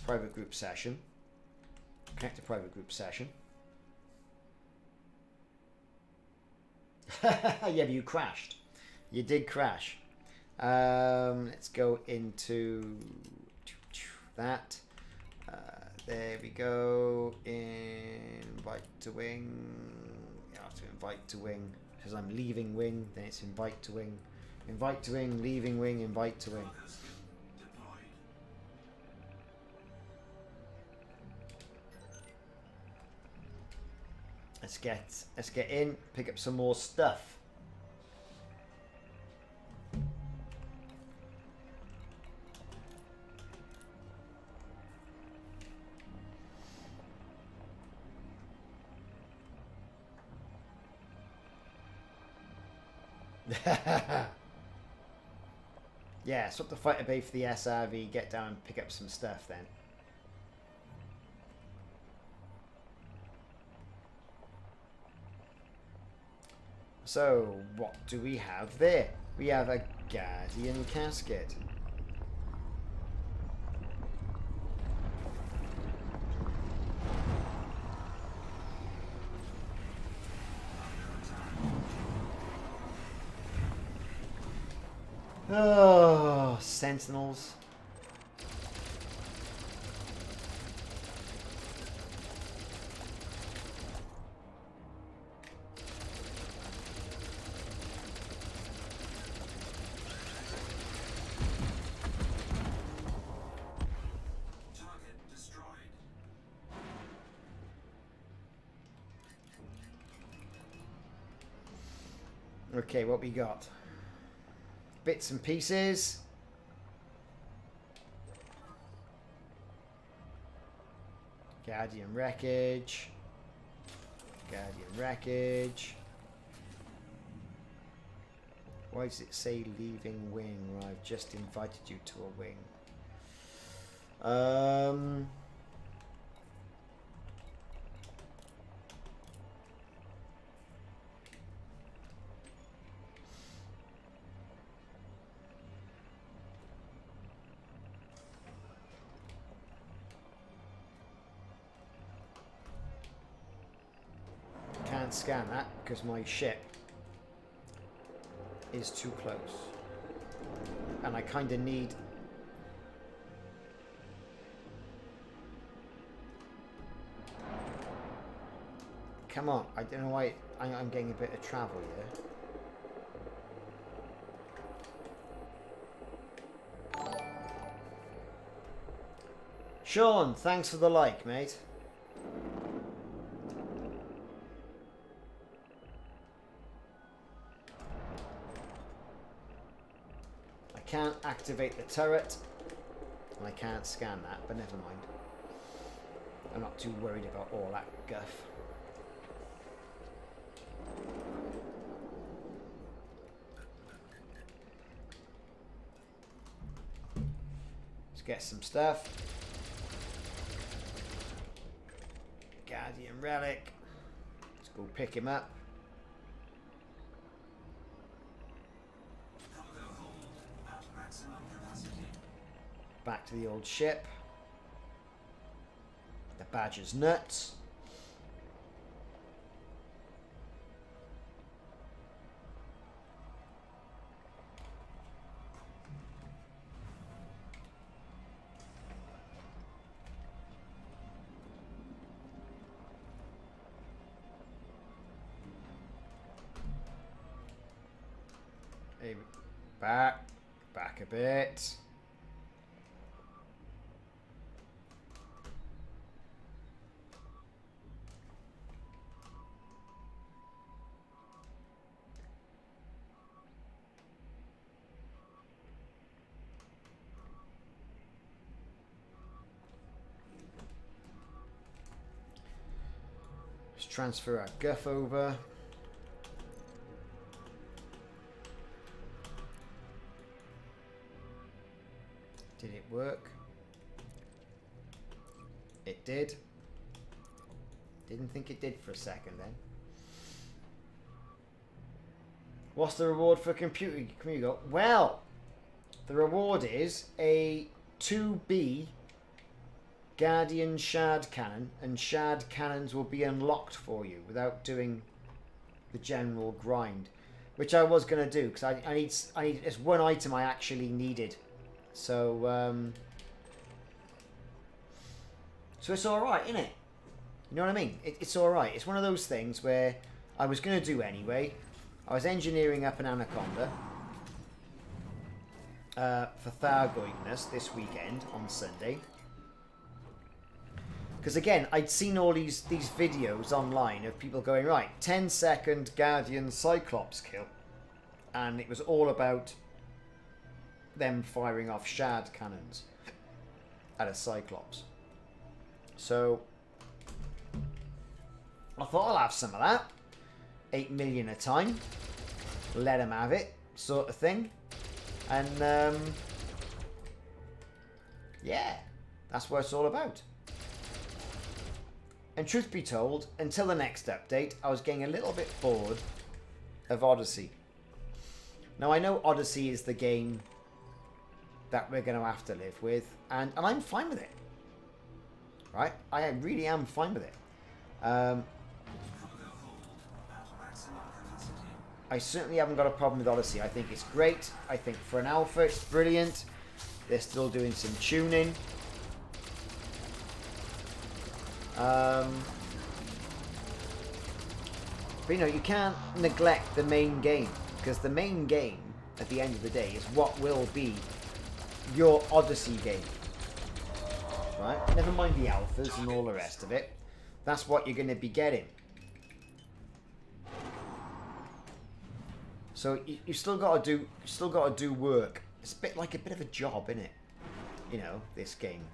Private group session. Connect to private group session. Yeah, but you crashed. You did crash. Let's go into that. There we go. Invite to wing. You have to invite to wing. Because I'm leaving wing, then it's invite to wing. Invite to wing, leaving wing, invite to wing. Let's get in, pick up some more stuff. Yeah, swap the fighter bay for the SRV, get down and pick up some stuff then. So, what do we have there? We have a Guardian casket. Oh, Sentinels. Target destroyed. Okay, what we got? Bits and pieces. Guardian wreckage. Guardian wreckage. Why does it say leaving wing when I've just invited you to a wing? Can't scan that because my ship is too close. And I kind of need... Come on, I don't know why I'm getting a bit of travel here. Sean, thanks for the like, mate. I can't activate the turret, and I can't scan that, but never mind. I'm not too worried about all that guff. Let's get some stuff. Guardian relic. Let's go pick him up. Cargo hold at maximum capacity. Back to the old ship. The Badger's nuts. Hey, back a bit. Let's transfer our guff over. Did it work? It did. Didn't think it did for a second then. What's the reward for computer? Well, the reward is a 2B Guardian Shard Cannon, and Shard Cannons will be unlocked for you without doing the general grind, which I was going to do because I need it's one item I actually needed. So, so it's alright, isn't it? You know what I mean? It's alright. It's one of those things where I was going to do anyway. I was engineering up an Anaconda for Thargoidness this weekend on Sunday. Because again, I'd seen all these videos online of people going, right, 10-second Guardian Cyclops kill. And it was all about them firing off shard cannons at a Cyclops. So I thought I'll have some of that. 8 million a time. let them have it, sort of thing. And yeah, that's what it's all about. And truth be told, until the next update, I was getting a little bit bored of Odyssey. Now, I know Odyssey is the game that we're going to have to live with, and I'm fine with it. Right? I really am fine with it. Cargo hold at maximum capacity. I certainly haven't got a problem with Odyssey. I think it's great. I think for an alpha, it's brilliant. They're still doing some tuning. But you know, you can't neglect the main game, because the main game at the end of the day is what will be your Odyssey game, right? Never mind the alphas and all the rest of it. That's what you're going to be getting. So you still got to do work. It's a bit like a bit of a job, isn't it? You know, this game.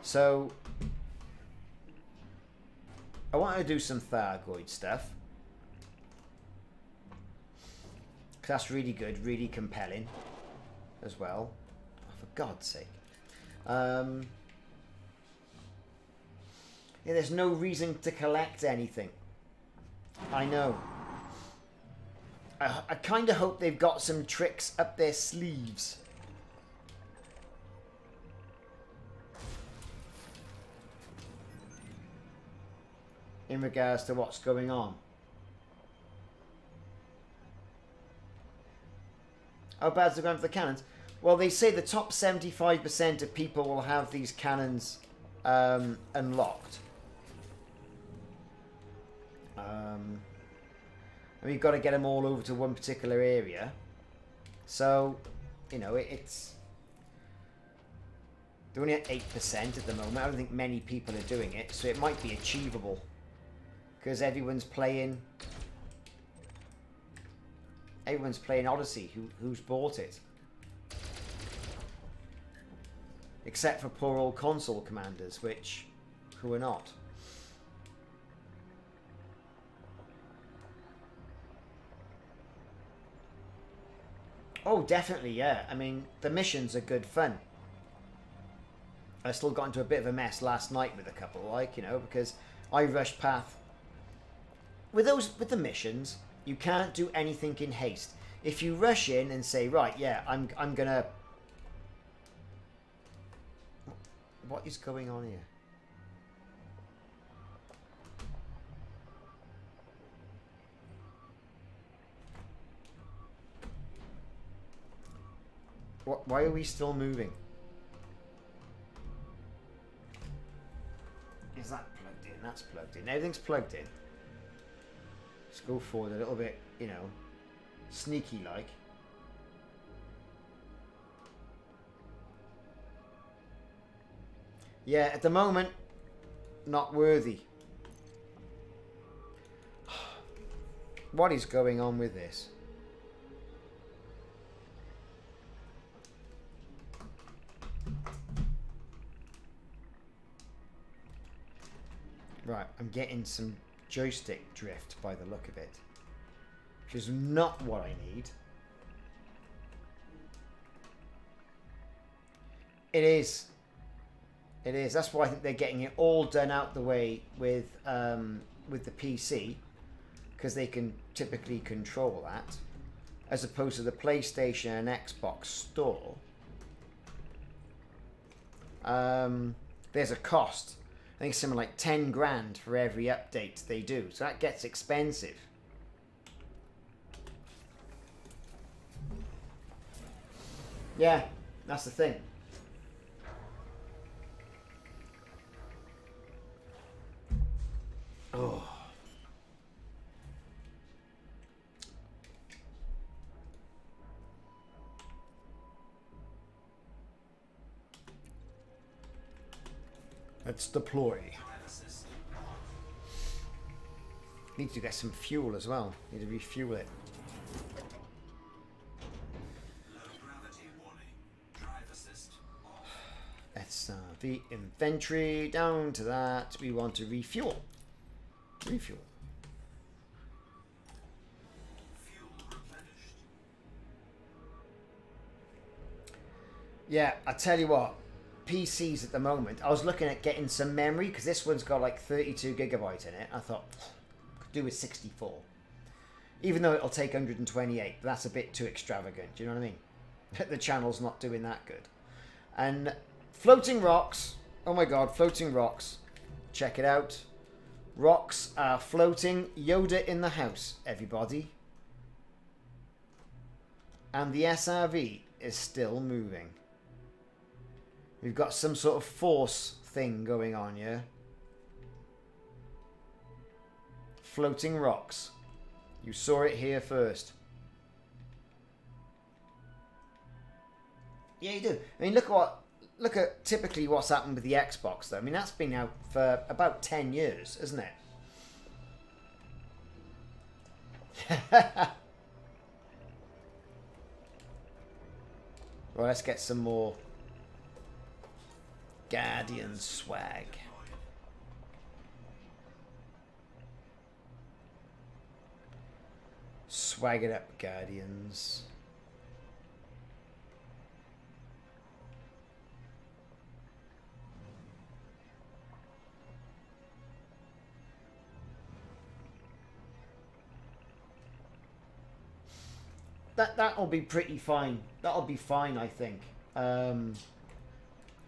So I want to do some Thargoid stuff. That's really good, really compelling as well. Oh, for God's sake. Yeah, there's no reason to collect anything. I know. I kind of hope they've got some tricks up their sleeves. In regards to what's going on. How bad's it going for the cannons? Well, they say the top 75% of people will have these cannons unlocked. And we've got to get them all over to one particular area. So, you know, it's... They're only at 8% at the moment. I don't think many people are doing it. So it might be achievable. Because everyone's playing... Everyone's playing Odyssey. Who's bought it? Except for poor old console commanders, who are not. Oh, definitely, yeah. I mean, the missions are good fun. I still got into a bit of a mess last night with a couple, like, you know, because I rushed past. With the missions, you can't do anything in haste. If you rush in and say, right, yeah, I'm gonna... What is going on here? Why are we still moving? Is that plugged in? That's plugged in. Everything's plugged in. Let's go forward a little bit, you know, sneaky like. Yeah, at the moment, not worthy. What is going on with this? Right, I'm getting some joystick drift by the look of it, which is not what I need. It is. It is. That's why I think they're getting it all done out the way with the PC, because they can typically control that, as opposed to the PlayStation and Xbox store. There's a cost. I think it's something like 10 grand for every update they do, so that gets expensive. Yeah, that's the thing. Oh. Let's deploy. Need to get some fuel as well. Need to refuel it. Low gravity warning. Drive assist off. Let's the inventory down to that. We want to refuel. Refuel. Fuel Yeah, I tell you what, PCs at the moment, I was looking at getting some memory because this one's got like 32 gigabyte in it. I thought, could do with 64. Even though it'll take 128, but that's a bit too extravagant, do you know what I mean? The channel's not doing that good. And floating rocks, oh my god, floating rocks. Check it out. Rocks are floating. Yoda in the house, everybody. And the SRV is still moving. We've got some sort of force thing going on here. Floating rocks. You saw it here first. Yeah, you do. I mean, look at typically what's happened with the Xbox, though. I mean, that's been out for about 10 years, isn't it? Well, let's get some more Guardian swag. Swag it up, Guardians. That'll be pretty fine. That'll be fine, I think.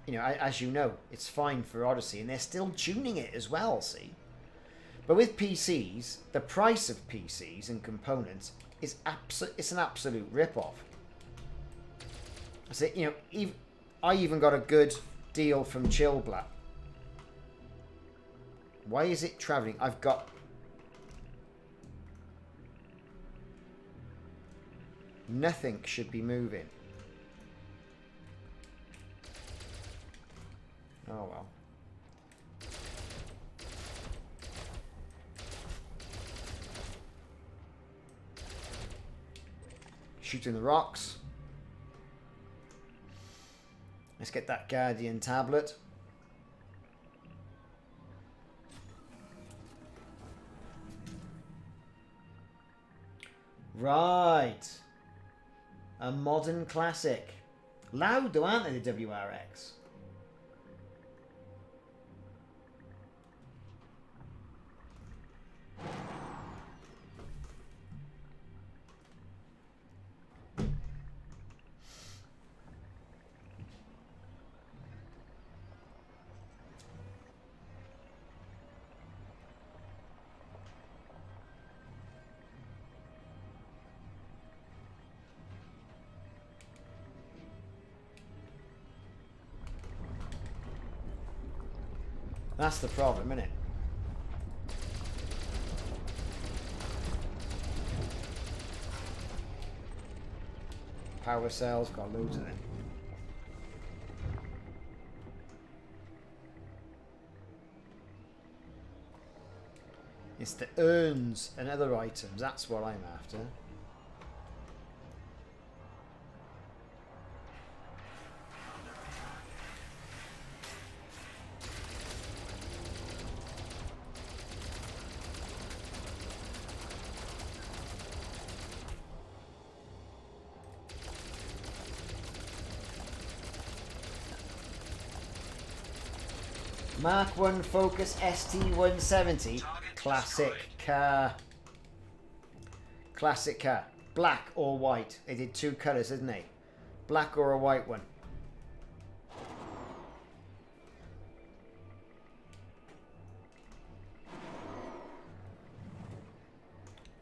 You know, as you know, it's fine for Odyssey, and they're still tuning it as well, see? But with PCs, the price of PCs and components is it's an absolute rip-off. So, you know, I even got a good deal from Chillblack. Why is it traveling? I've got... Nothing should be moving. Oh well. Shooting the rocks. Let's get that Guardian tablet. Right. A modern classic. Loud though, aren't they, the WRX? That's the problem, isn't it? Power cells, got loads of them. It's the urns and other items, that's what I'm after. Mark 1 Focus ST170. Classic car. Classic car. Black or white. They did two colours, didn't they? Black or a white one.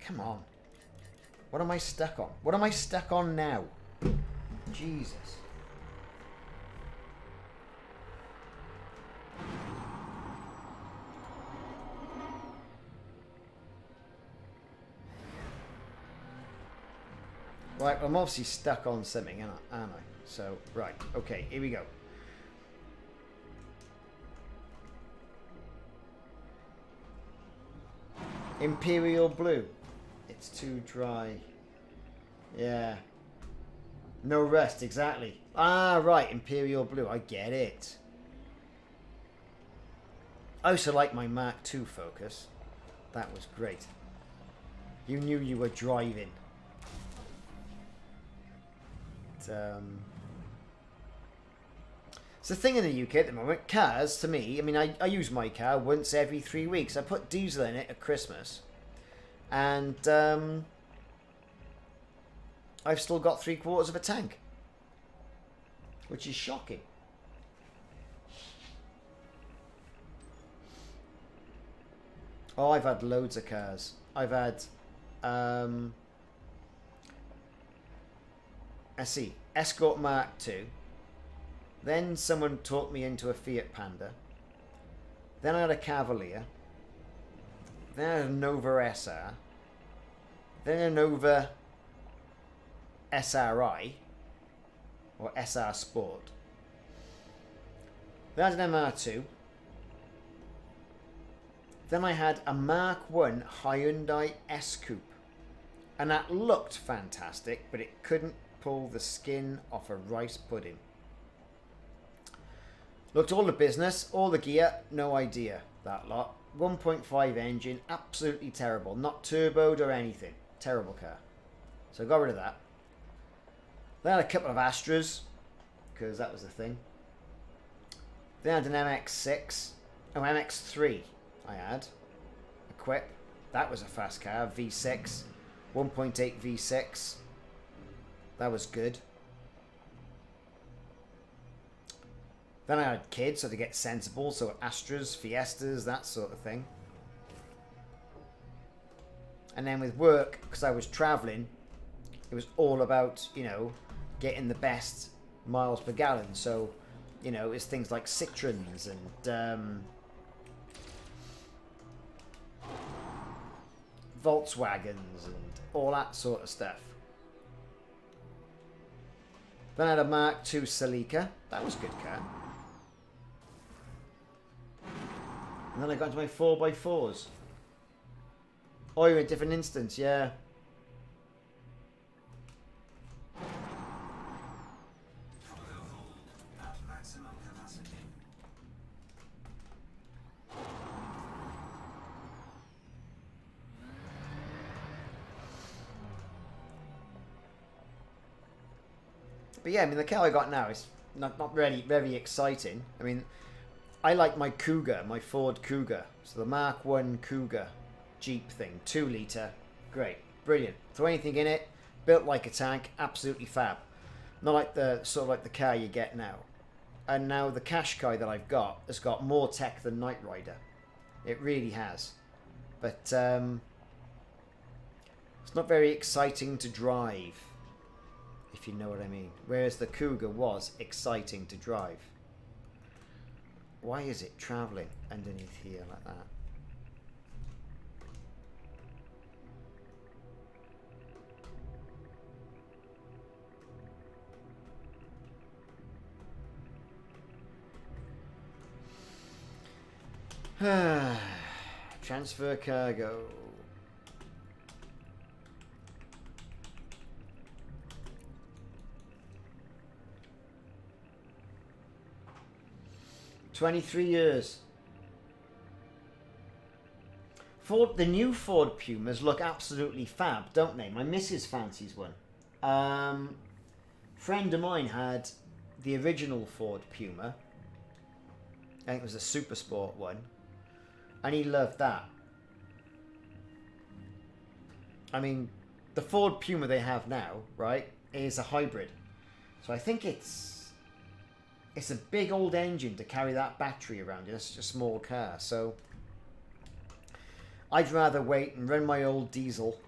Come on. What am I stuck on? What am I stuck on now? Jesus. Right, I'm obviously stuck on something, aren't I? So, right, okay, here we go. Imperial blue. It's too dry. Yeah. No rust, exactly. Ah, right, Imperial blue, I get it. I also like my Mark II Focus. That was great. You knew you were driving. It's the thing in the UK at the moment. Cars, to me, I mean, I use my car once every 3 weeks. I put diesel in it at Christmas. And I've still got 3/4 of a tank. Which is shocking. Oh, I've had loads of cars. I've had, let's see, Escort Mark II. Then someone talked me into a Fiat Panda. Then I had a Cavalier. Then I had a Nova SR. Then a Nova SRI. Or SR Sport. Then I had an MR2. Then I had a Mark I Hyundai S-Coupe. And that looked fantastic, but it couldn't pull the skin off a rice pudding. Looked all the business, all the gear, no idea, that lot. 1.5 engine, absolutely terrible. Not turboed or anything. Terrible car. So I got rid of that. Then I had a couple of Astras, because that was the thing. Then I had an MX-6. Oh, MX-3 I had. Equip. That was a fast car. V6. 1.8 V6. That was good. Then I had kids, so to get sensible. So Astras, Fiestas, that sort of thing. And then with work, because I was travelling, it was all about, you know, getting the best miles per gallon. So, you know, it's things like Citroens and Volkswagens and all that sort of stuff. Then I had a Mark II Celica. That was a good car. And then I got into my 4x4s. Oh, you're in a different instance, yeah. At maximum capacity. But yeah, I mean, the car I got now is not really very exciting. I mean, I like my Cougar, my Ford Cougar. So the Mark I Cougar Jeep thing, 2 litre, great, brilliant. Throw anything in it, built like a tank, absolutely fab. Not like the sort of like the car you get now. And now the Qashqai that I've got has got more tech than Knight Rider. It really has. But it's not very exciting to drive, if you know what I mean. Whereas the Cougar was exciting to drive. Why is it travelling underneath here like that? Transfer cargo. "23 years. Ford, the new Ford Pumas look absolutely fab, don't they? My missus fancies one. Friend of mine had the original Ford Puma. I think it was a Super Sport one. And he loved that. I mean, the Ford Puma they have now, right, is a hybrid. So I think it's a big old engine to carry that battery around in such a small car. So I'd rather wait and run my old diesel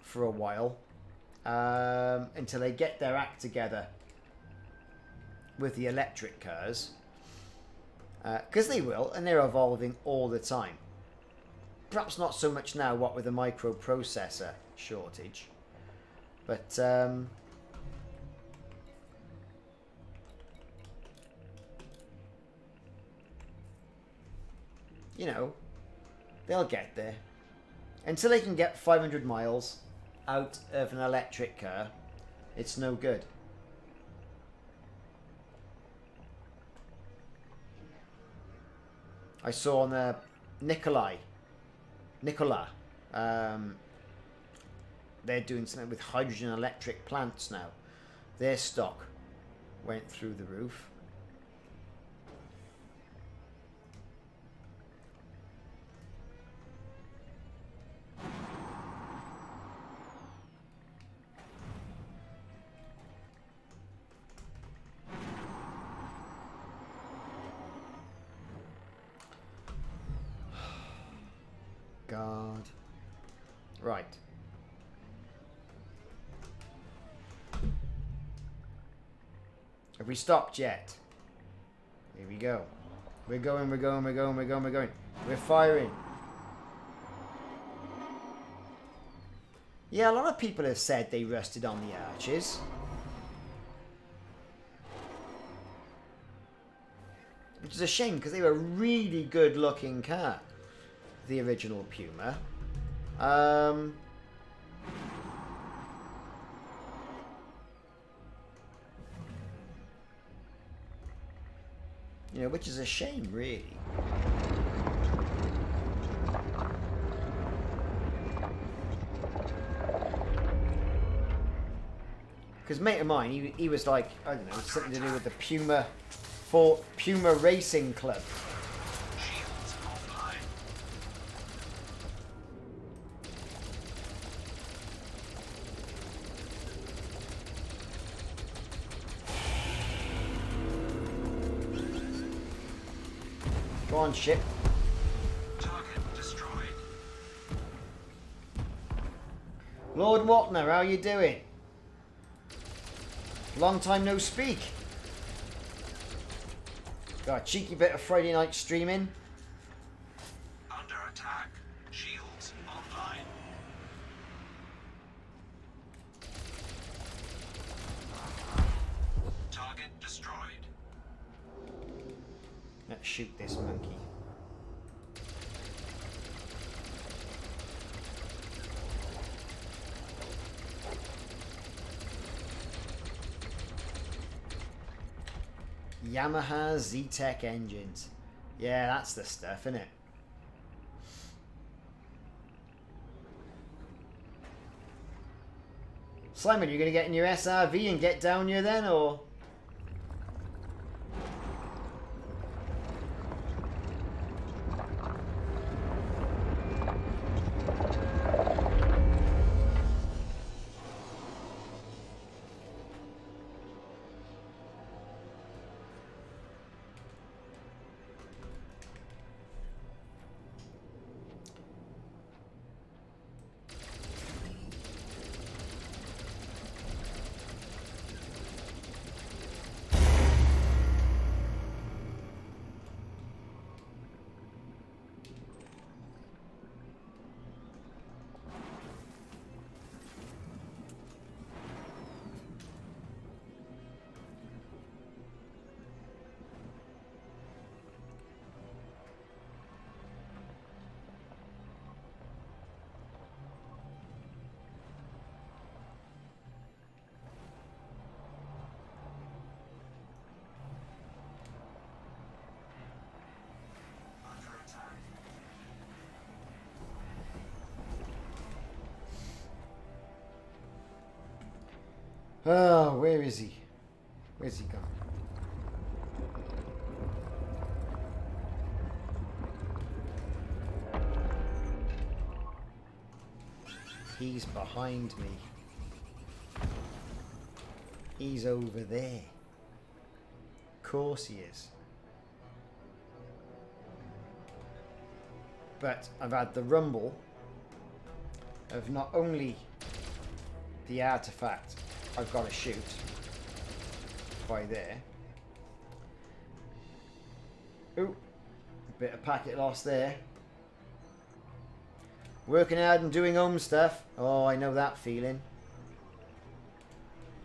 for a while until they get their act together with the electric cars. Because they will, and they're evolving all the time. Perhaps not so much now, what with the microprocessor shortage. But you know, they'll get there. Until they can get 500 miles out of an electric car, it's no good. I saw on the Nikola, they're doing something with hydrogen electric plants now. Their stock went through the roof. Right. Have we stopped yet? Here we go. We're going, we're going, we're going, we're going, we're going. We're firing. Yeah, a lot of people have said they rested on the arches. Which is a shame, because they were a really good looking car. The original Puma. You know, which is a shame, really. Because mate of mine, he was like, I don't know, something to do with the Puma Racing Club. Shields online. Go on, ship. Target destroyed. Lord Watner, how you doing? Long time no speak. Got a cheeky bit of Friday night streaming. Under attack. Shields online. Target destroyed. Let's shoot this monkey. Yamaha Z-Tech engines. Yeah, that's the stuff, isn't it? Simon, you going to get in your SRV and get down here then, or...? Oh, where is he? Where's he gone? He's behind me. He's over there. Of course he is. But I've had the rumble of not only the artifact I've got to shoot by there. Ooh, a bit of packet loss there. Working hard and doing home stuff. Oh, I know that feeling.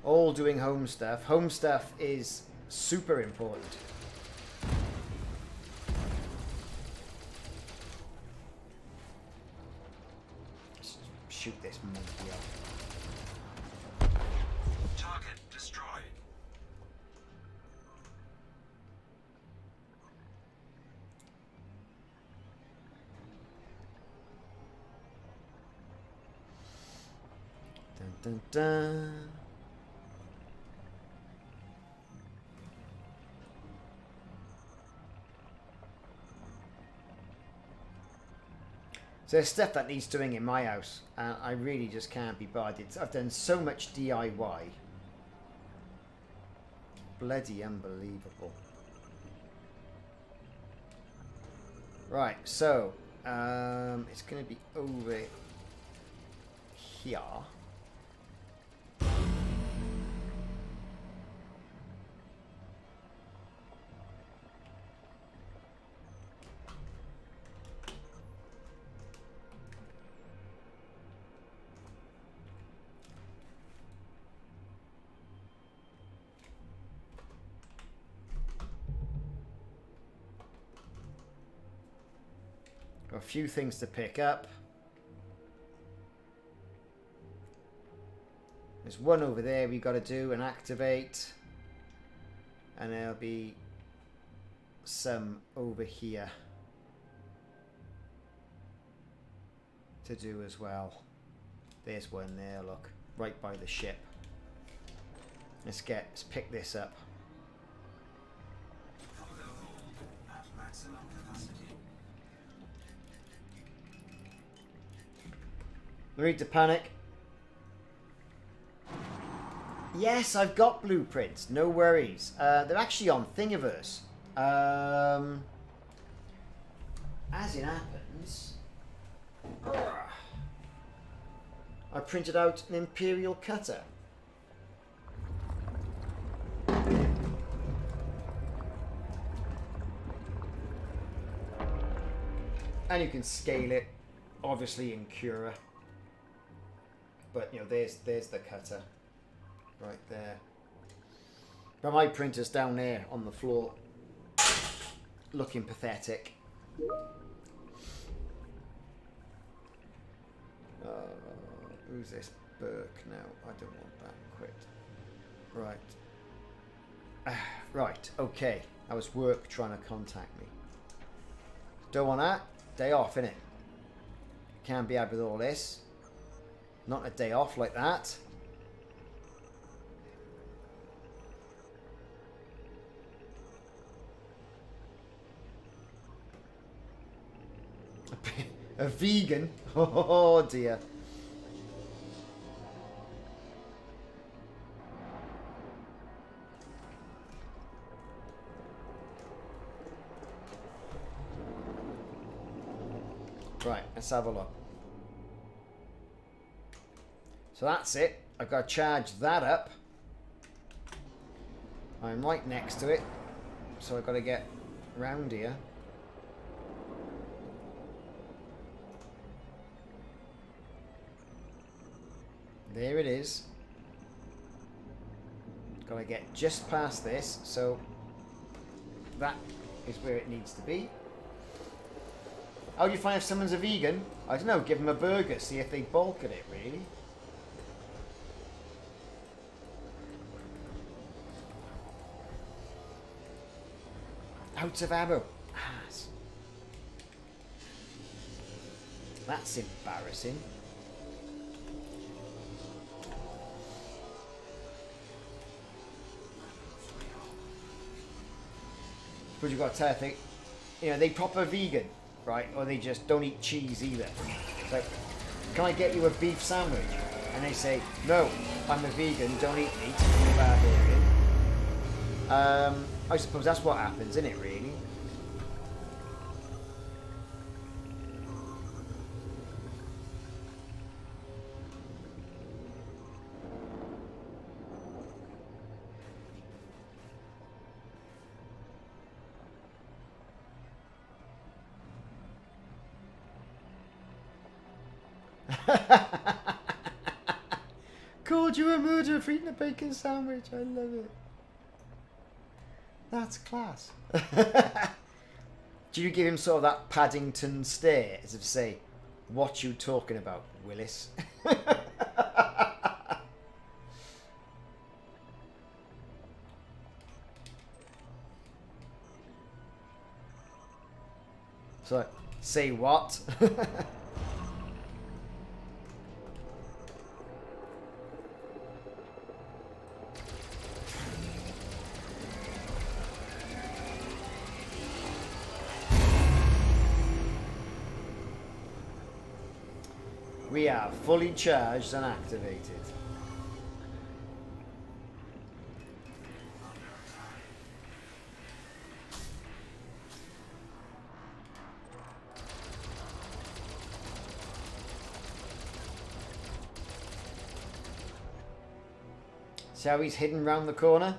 All doing home stuff. Home stuff is super important. Just shoot this monkey up. Target destroyed. Dun dun dun. So there's stuff that needs doing in my house, and I really just can't be bothered. I've done so much DIY. Bloody unbelievable. Right, so it's going to be over here. Got a few things to pick up. There's one over there we've got to do and activate. And there'll be some over here to do as well. There's one there, look, right by the ship. Let's pick this up. Cargo hold at maximum capacity. No need to panic. Yes, I've got blueprints. No worries. They're actually on Thingiverse. As it happens, I printed out an Imperial cutter. And you can scale it, obviously in Cura. But, you know, there's the cutter. Right there. But my printer's down there on the floor. Looking pathetic. Who's this Burke now? I don't want that. Quit. Right. Right, okay. That was work trying to contact me. Don't want that. Day off, innit? Can't be out with all this. Not a day off like that. A vegan? Oh dear. Right, let's have a look. So that's it. I've got to charge that up. I'm right next to it. So I've got to get round here. There it is. Got to get just past this. So that is where it needs to be. How do you find if someone's a vegan? I don't know, give them a burger, see if they balk at it, really. Out of ammo. Ass. That's embarrassing. But you've got to think, you know, they proper vegan, right? Or they just don't eat cheese either. It's like, can I get you a beef sandwich? And they say, no, I'm a vegan, don't eat meat, I'm a barbarian. I suppose that's what happens, isn't it, really? Called you a murderer for eating a bacon sandwich. I love it. That's class. Do you give him sort of that Paddington stare as if to say, what you talking about, Willis? So, say what? We are fully charged and activated. See how he's hidden round the corner?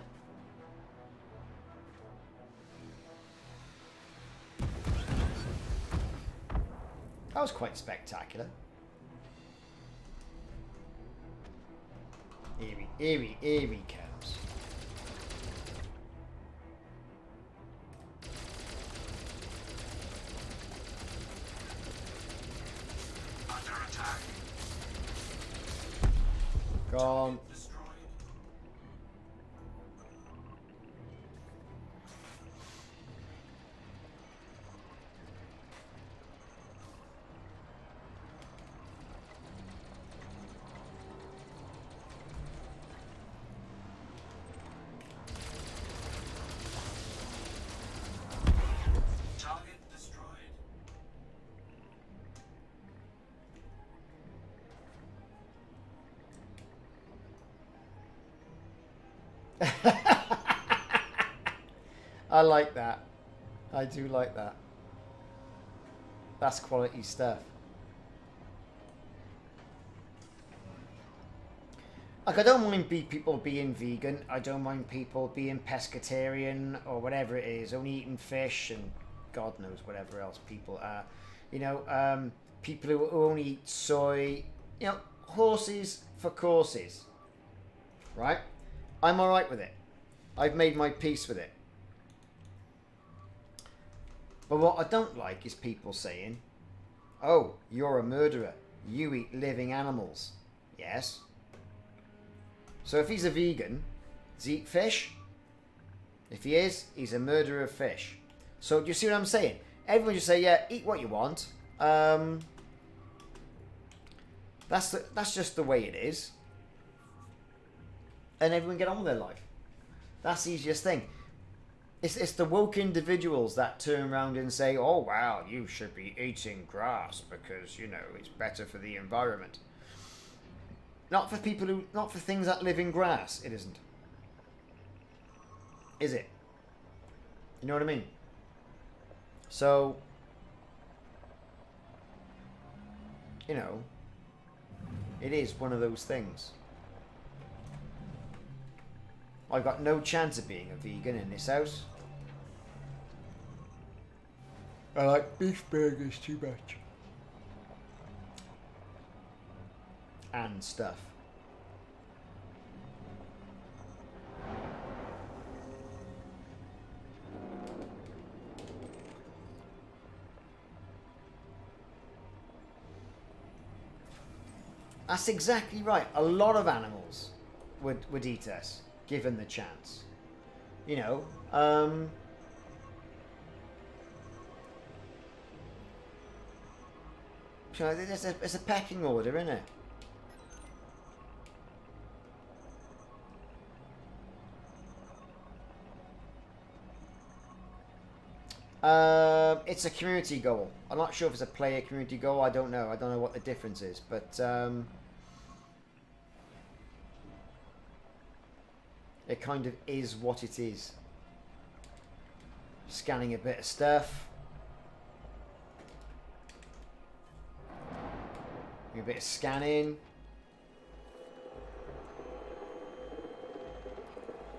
That was quite spectacular. Here he comes. Under attack. Gone. Destroyed. Target destroyed. I like that. I do like that. That's quality stuff. Like, I don't mind people being vegan. I don't mind people being pescatarian or whatever it is, only eating fish and God knows whatever else people are. You know, people who only eat soy. You know, horses for courses. Right? I'm alright with it. I've made my peace with it. But what I don't like is people saying, oh, you're a murderer. You eat living animals. Yes. So if he's a vegan, does he eat fish? If he is, he's a murderer of fish. So do you see what I'm saying? Everyone just say, yeah, eat what you want. That's just the way it is. And everyone get on with their life. That's the easiest thing. It's the woke individuals that turn around and say, oh, wow, you should be eating grass because, you know, it's better for the environment. Not for things that live in grass, it isn't. Is it? You know what I mean? So, you know, it is one of those things. I've got no chance of being a vegan in this house. I like beef burgers too much. And stuff. That's exactly right. A lot of animals would eat us, given the chance. You know, so there's a pecking order, isn't it? It's a community goal. I'm not sure if it's a player community goal. I don't know. I don't know what the difference is, but it kind of is what it is. Scanning a bit of stuff. A bit of scanning.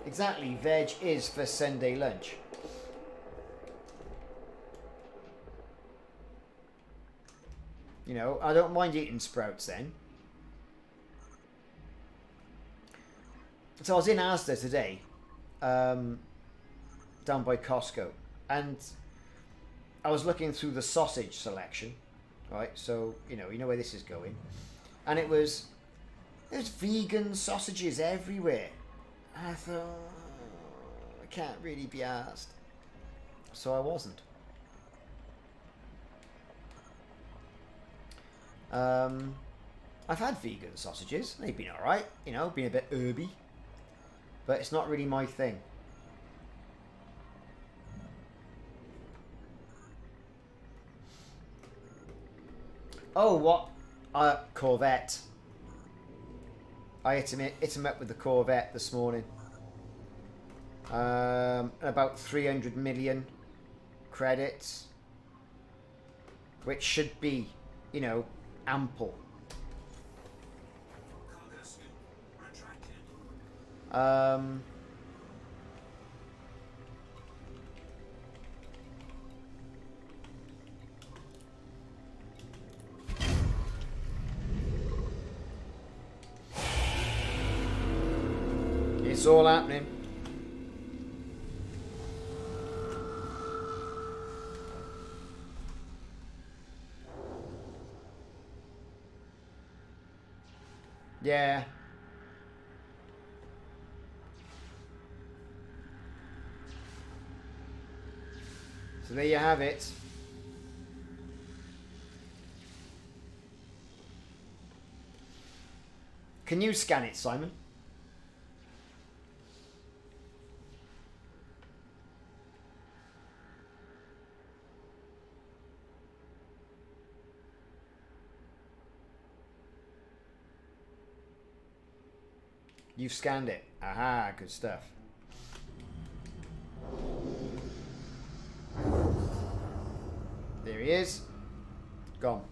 Exactly, veg is for Sunday lunch. You know, I don't mind eating sprouts then. So I was in Asda today, down by Costco, and I was looking through the sausage selection, right? So, you know where this is going. And there's vegan sausages everywhere. And I thought, I can't really be arsed. So I wasn't. I've had vegan sausages. They've been alright, you know, been a bit herby. But it's not really my thing. Oh, what? Corvette. I hit him up with the Corvette this morning. About 300 million credits. Which should be, you know, ample. It's all happening. Yeah. So there you have it. Can you scan it, Simon? You've scanned it. Aha, good stuff. There he is. Gone.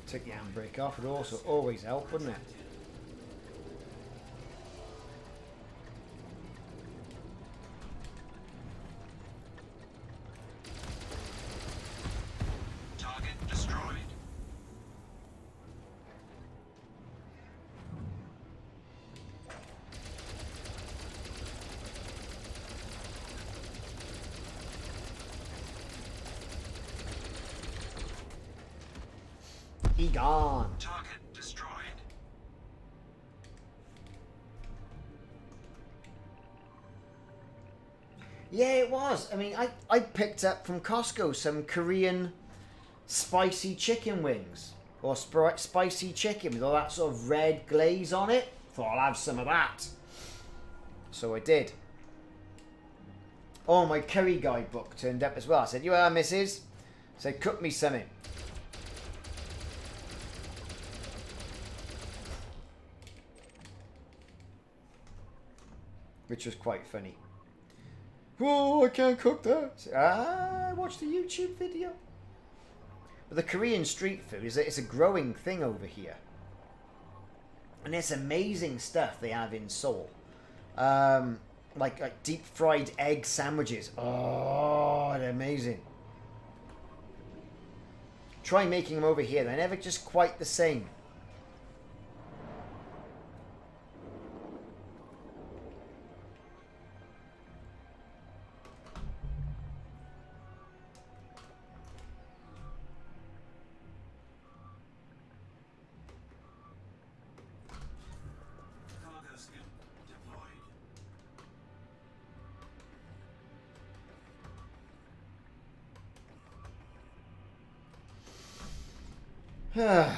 Take the handbrake off would also always help, wouldn't it? Target destroyed. Gone. Target destroyed. Yeah, it was. I mean, I picked up from Costco some Korean spicy chicken wings. Or spicy chicken with all that sort of red glaze on it. Thought I'll have some of that. So I did. Oh, my curry guidebook turned up as well. I said, you are, missus? I said, cook me something. Which was quite funny. Oh, I can't cook that. I watched a YouTube video. But the Korean street food it's a growing thing over here. And it's amazing stuff they have in Seoul. Like deep fried egg sandwiches. Oh, they're amazing. Try making them over here. They're never just quite the same. Cargo skip deployed. Huh.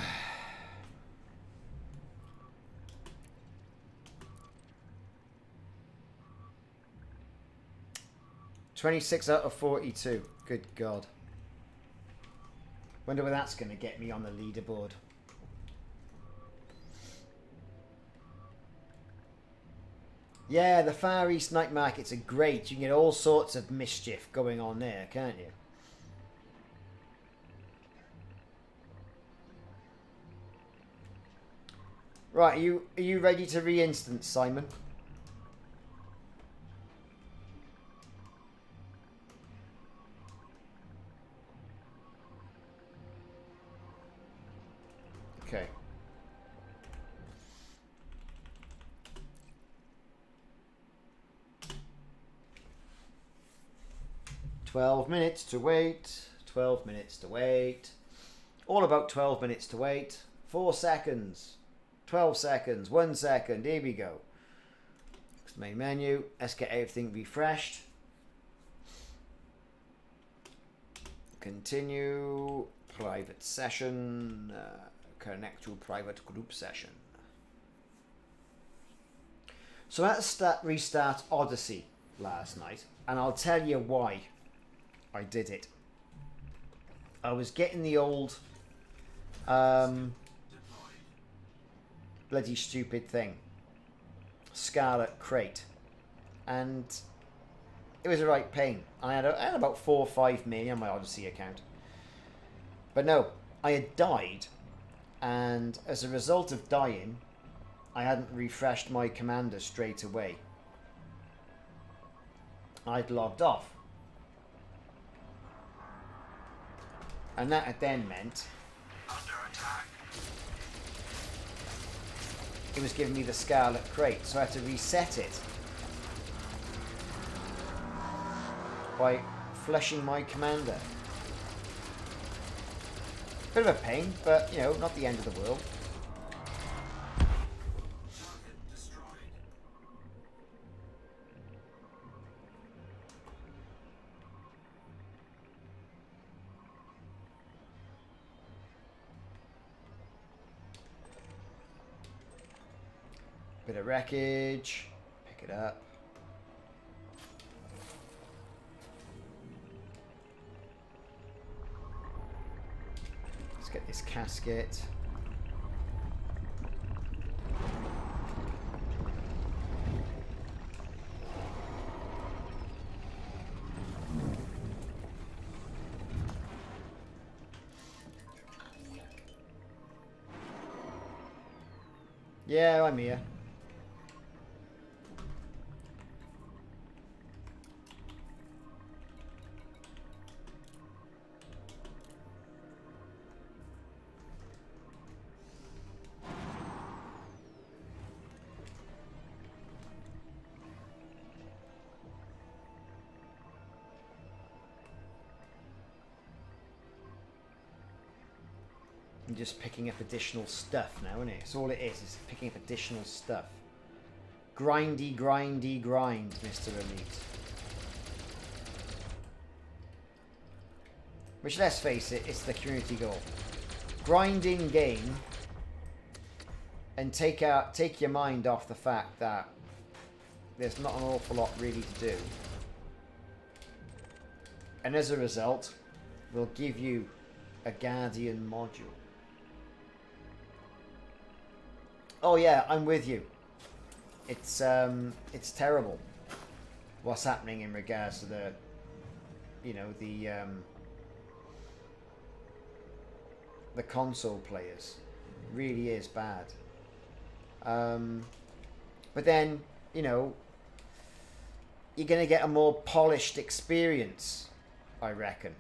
26 out of 42. Good God. Wonder where that's going to get me on the leaderboard. Yeah, the Far East night markets are great. You can get all sorts of mischief going on there, can't you? Right, are you ready to re-instance, Simon? Okay. "12 minutes to wait, 12 minutes to wait." All about 12 minutes to wait. 4 seconds. 12 seconds. 1 second. Here we go. Next main menu. Let's get everything refreshed. Continue. Private session. Connect to private group session. So let's restart Odyssey. last night, and I'll tell you why I did it. I was getting the old bloody stupid thing, Scarlet Crate, and it was a right pain. I had about 4 or 5 million on my Odyssey account, but no, I had died, and as a result of dying, I hadn't refreshed my commander straight away. I'd logged off, and that had then meant Under attack. it was giving me the Scarlet Crate, so I had to reset it by flushing my commander. Bit of a pain, but you know, not the end of the world. Target destroyed. Bit of wreckage. Pick it up. Let's get this casket. Yeah, I'm here. I'm just picking up additional stuff now, isn't it? It's all it is picking up additional stuff. Grindy, grindy, grind, Mr. Elite. Which, let's face it, it's the community goal. Grind in game and take your mind off the fact that there's not an awful lot really to do. And as a result, we'll give you a Guardian module. Oh yeah, I'm with you. It's terrible what's happening in regards to the, you know, the console players. Really is bad. But then, you know, you're gonna get a more polished experience, I reckon.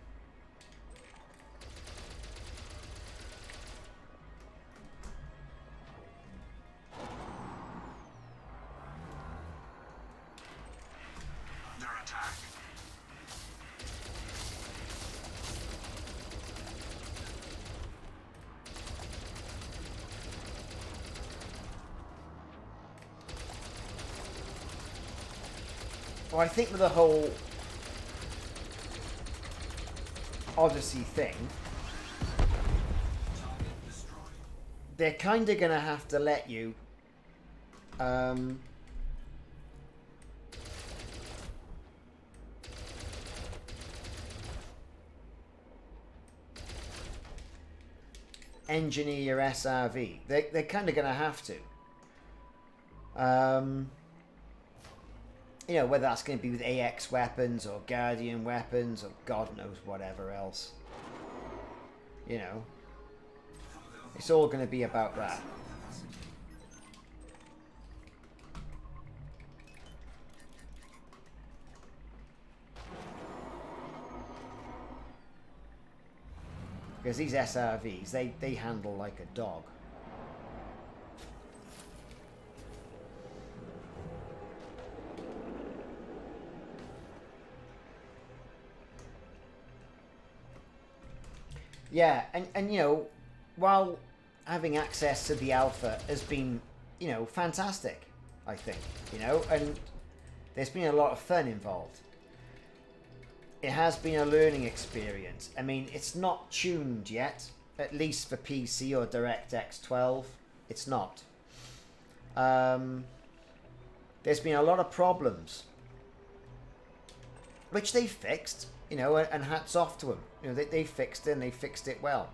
Well, I think with the whole Odyssey thing, they're kind of going to have to let you engineer your SRV. They're kind of going to have to. You know, whether that's going to be with AX weapons or Guardian weapons or God knows whatever else. You know, it's all going to be about that. Because these SRVs, they handle like a dog. Yeah, and you know, while having access to the alpha has been, you know, fantastic, I think, you know, and there's been a lot of fun involved. It has been a learning experience. I mean, it's not tuned yet, at least for PC or DirectX 12. It's not. There's been a lot of problems which they fixed, you know, and hats off to them. You know, they fixed it and they fixed it well.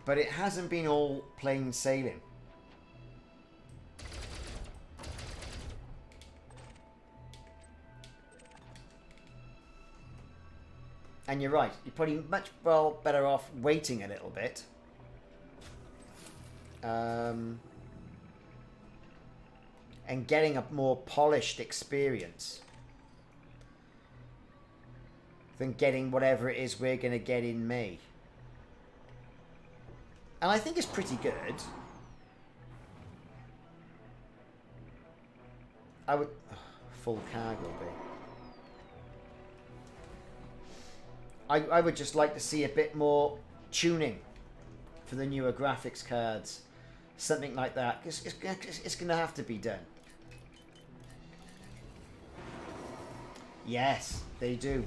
But it hasn't been all plain sailing. And you're right, you're probably much better off waiting a little bit. And getting a more polished experience than getting whatever it is we're going to get in May. And I think it's pretty good. I would... full cargo bay. I would just like to see a bit more tuning for the newer graphics cards. Something like that. It's going to have to be done. Yes, they do.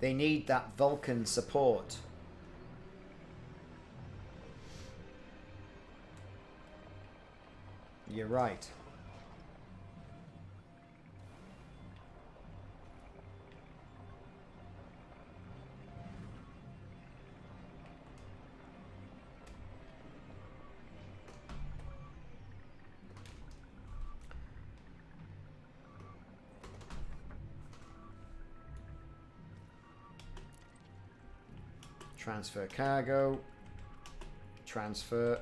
They need that Vulcan support. You're right. Transfer cargo. Transfer.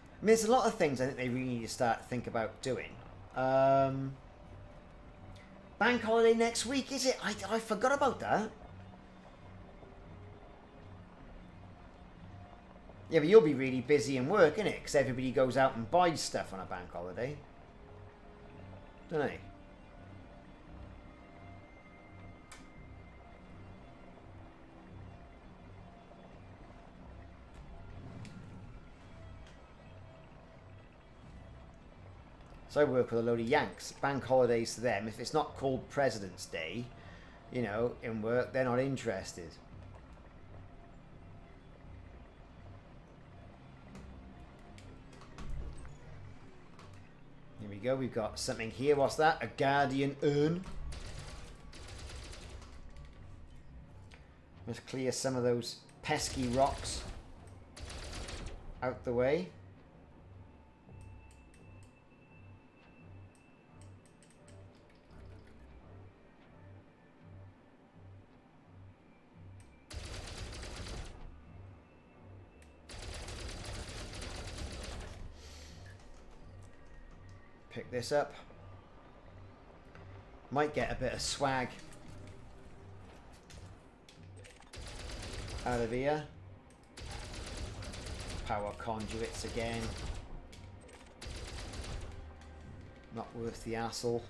I mean, there's a lot of things I think they really need to start to think about doing. Bank holiday next week, is it? I forgot about that. Yeah, but you'll be really busy in work, innit? Because everybody goes out and buys stuff on a bank holiday. Don't they? So I work with a load of Yanks. Bank holidays to them. If it's not called President's Day, you know, in work, they're not interested. Here we go. We've got something here. What's that? A Guardian urn. Let's clear some of those pesky rocks out the way. Pick this up. Might get a bit of swag out of here. Power conduits again. Not worth the hassle.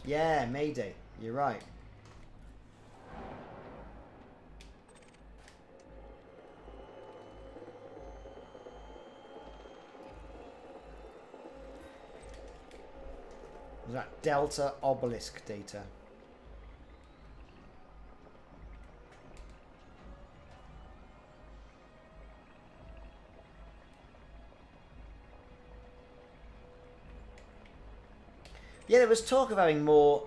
Yeah, Mayday. You're right. Was that Delta Obelisk data? Yeah, there was talk of having more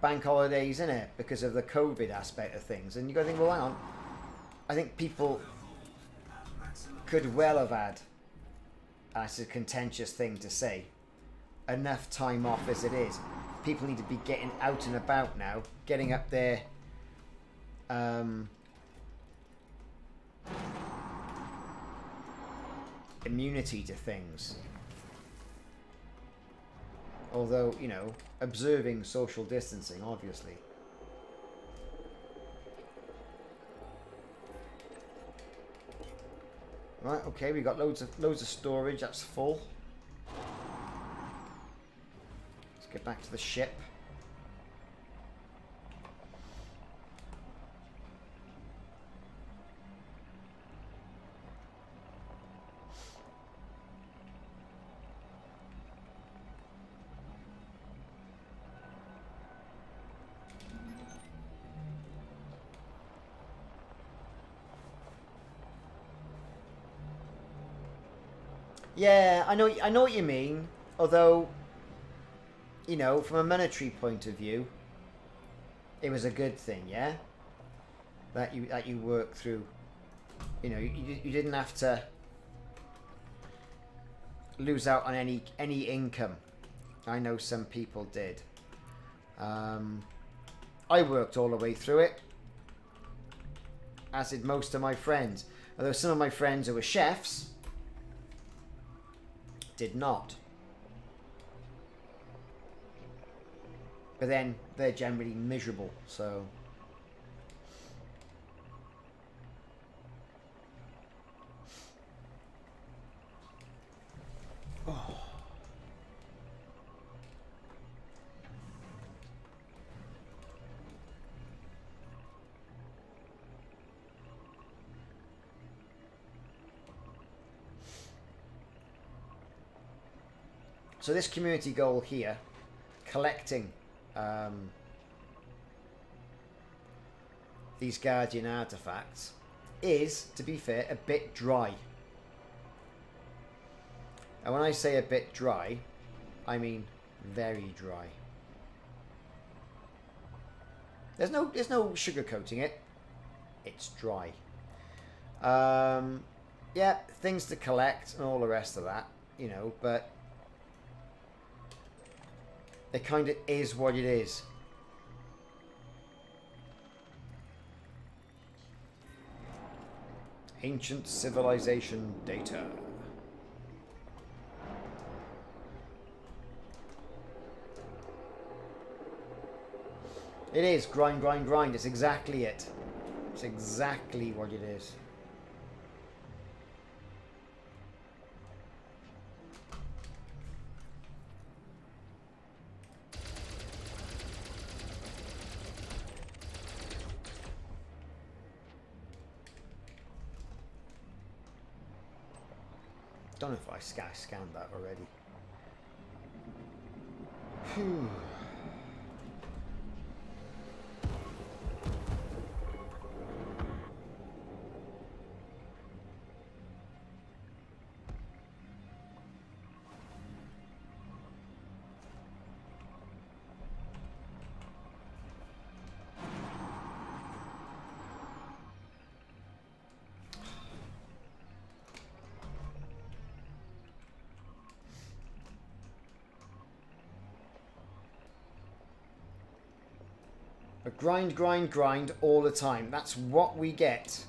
bank holidays in it because of the COVID aspect of things. And you got to think, well, hang on. I think people could well have had, and it's a contentious thing to say, enough time off as it is. People need to be getting out and about now, getting up there, immunity to things. Although, you know, observing social distancing, obviously. Right, okay, we got loads of storage. That's full. Let's get back to the ship. Yeah, I know what you mean. Although, you know, from a monetary point of view, it was a good thing, yeah. That you work through. You know, you didn't have to lose out on any income. I know some people did. I worked all the way through it, as did most of my friends. Although some of my friends who were chefs did not. But then they're generally miserable, so. Oh. So this community goal here, collecting these Guardian artifacts, is, to be fair, a bit dry. And when I say a bit dry, I mean very dry. There's no sugarcoating it. It's dry. Yeah, things to collect and all the rest of that, you know, but it kind of is what it is. Ancient civilization data. It is grind, grind, grind. It's exactly it. It's exactly what it is. Don't know if I scanned that already. Phew. But grind, grind, grind all the time. That's what we get.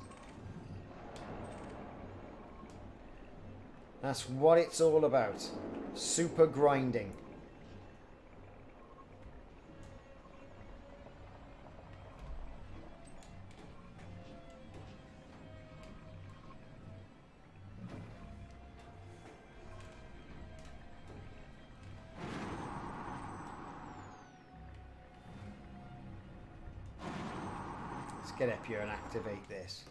That's what it's all about. Super grinding. Get up here and activate this.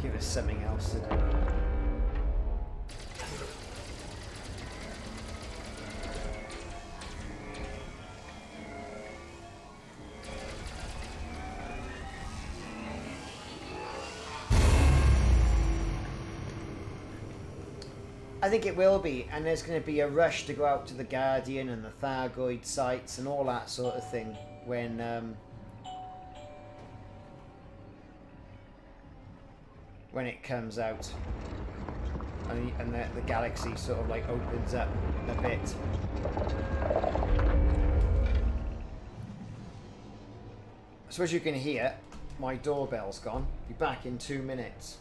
Give us something else to do. I think it will be, and there's going to be a rush to go out to the Guardian and the Thargoid sites and all that sort of thing when it comes out, and the galaxy sort of like opens up a bit. So as you can hear, my doorbell's gone. Be back in 2 minutes.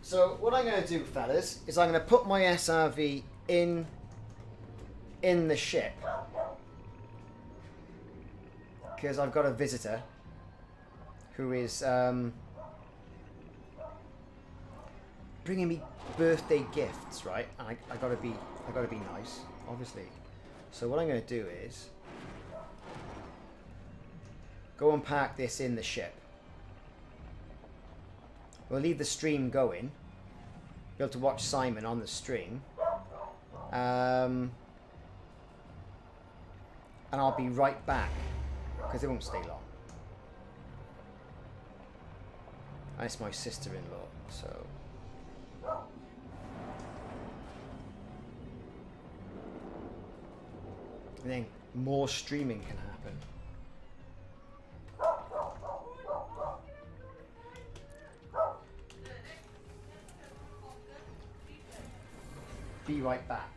So what I'm going to do, fellas, is I'm going to put my SRV in the ship, because I've got a visitor who is bringing me birthday gifts, right? And I gotta be nice, obviously. So what I'm going to do is go and park this in the ship. We'll leave the stream going. Be able to watch Simon on the stream. And I'll be right back, because it won't stay long. And it's my sister-in-law, so... And then more streaming can happen. Be right back.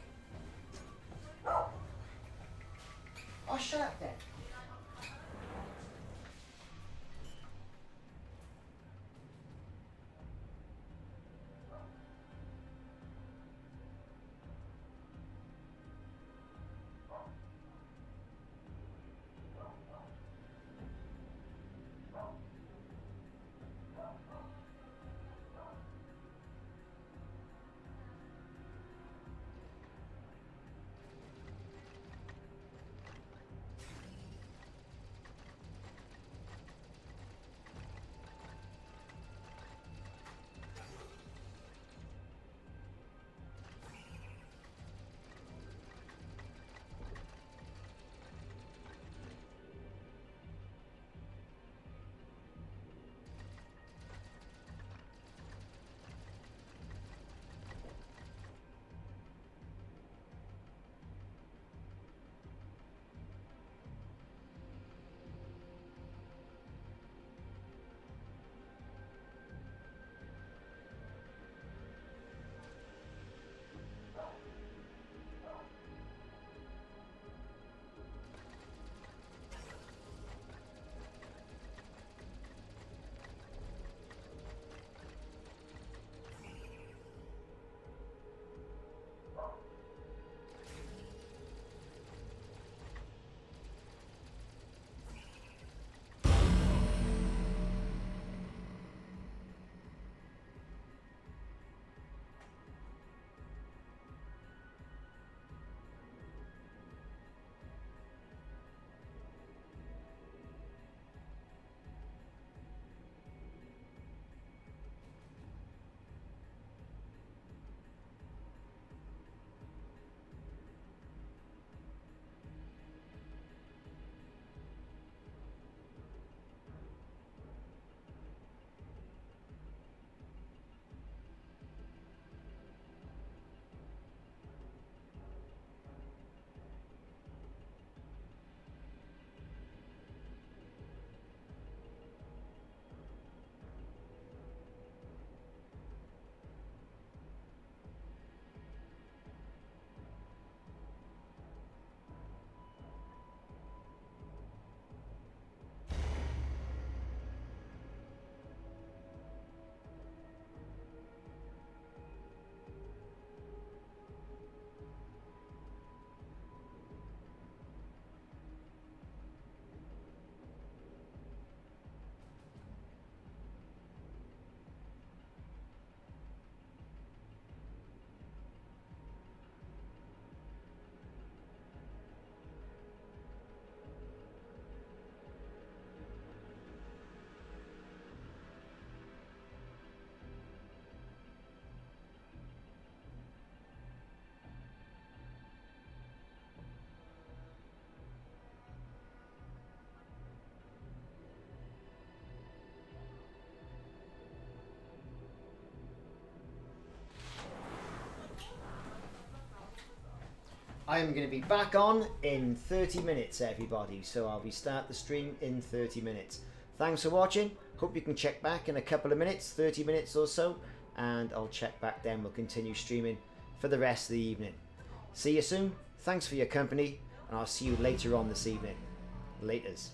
Oh, shut up then. I am going to be back on in 30 minutes, everybody. So I'll be start the stream in 30 minutes. Thanks for watching. Hope you can check back in a couple of minutes, 30 minutes or so. And I'll check back then. We'll continue streaming for the rest of the evening. See you soon. Thanks for your company. And I'll see you later on this evening. Laters.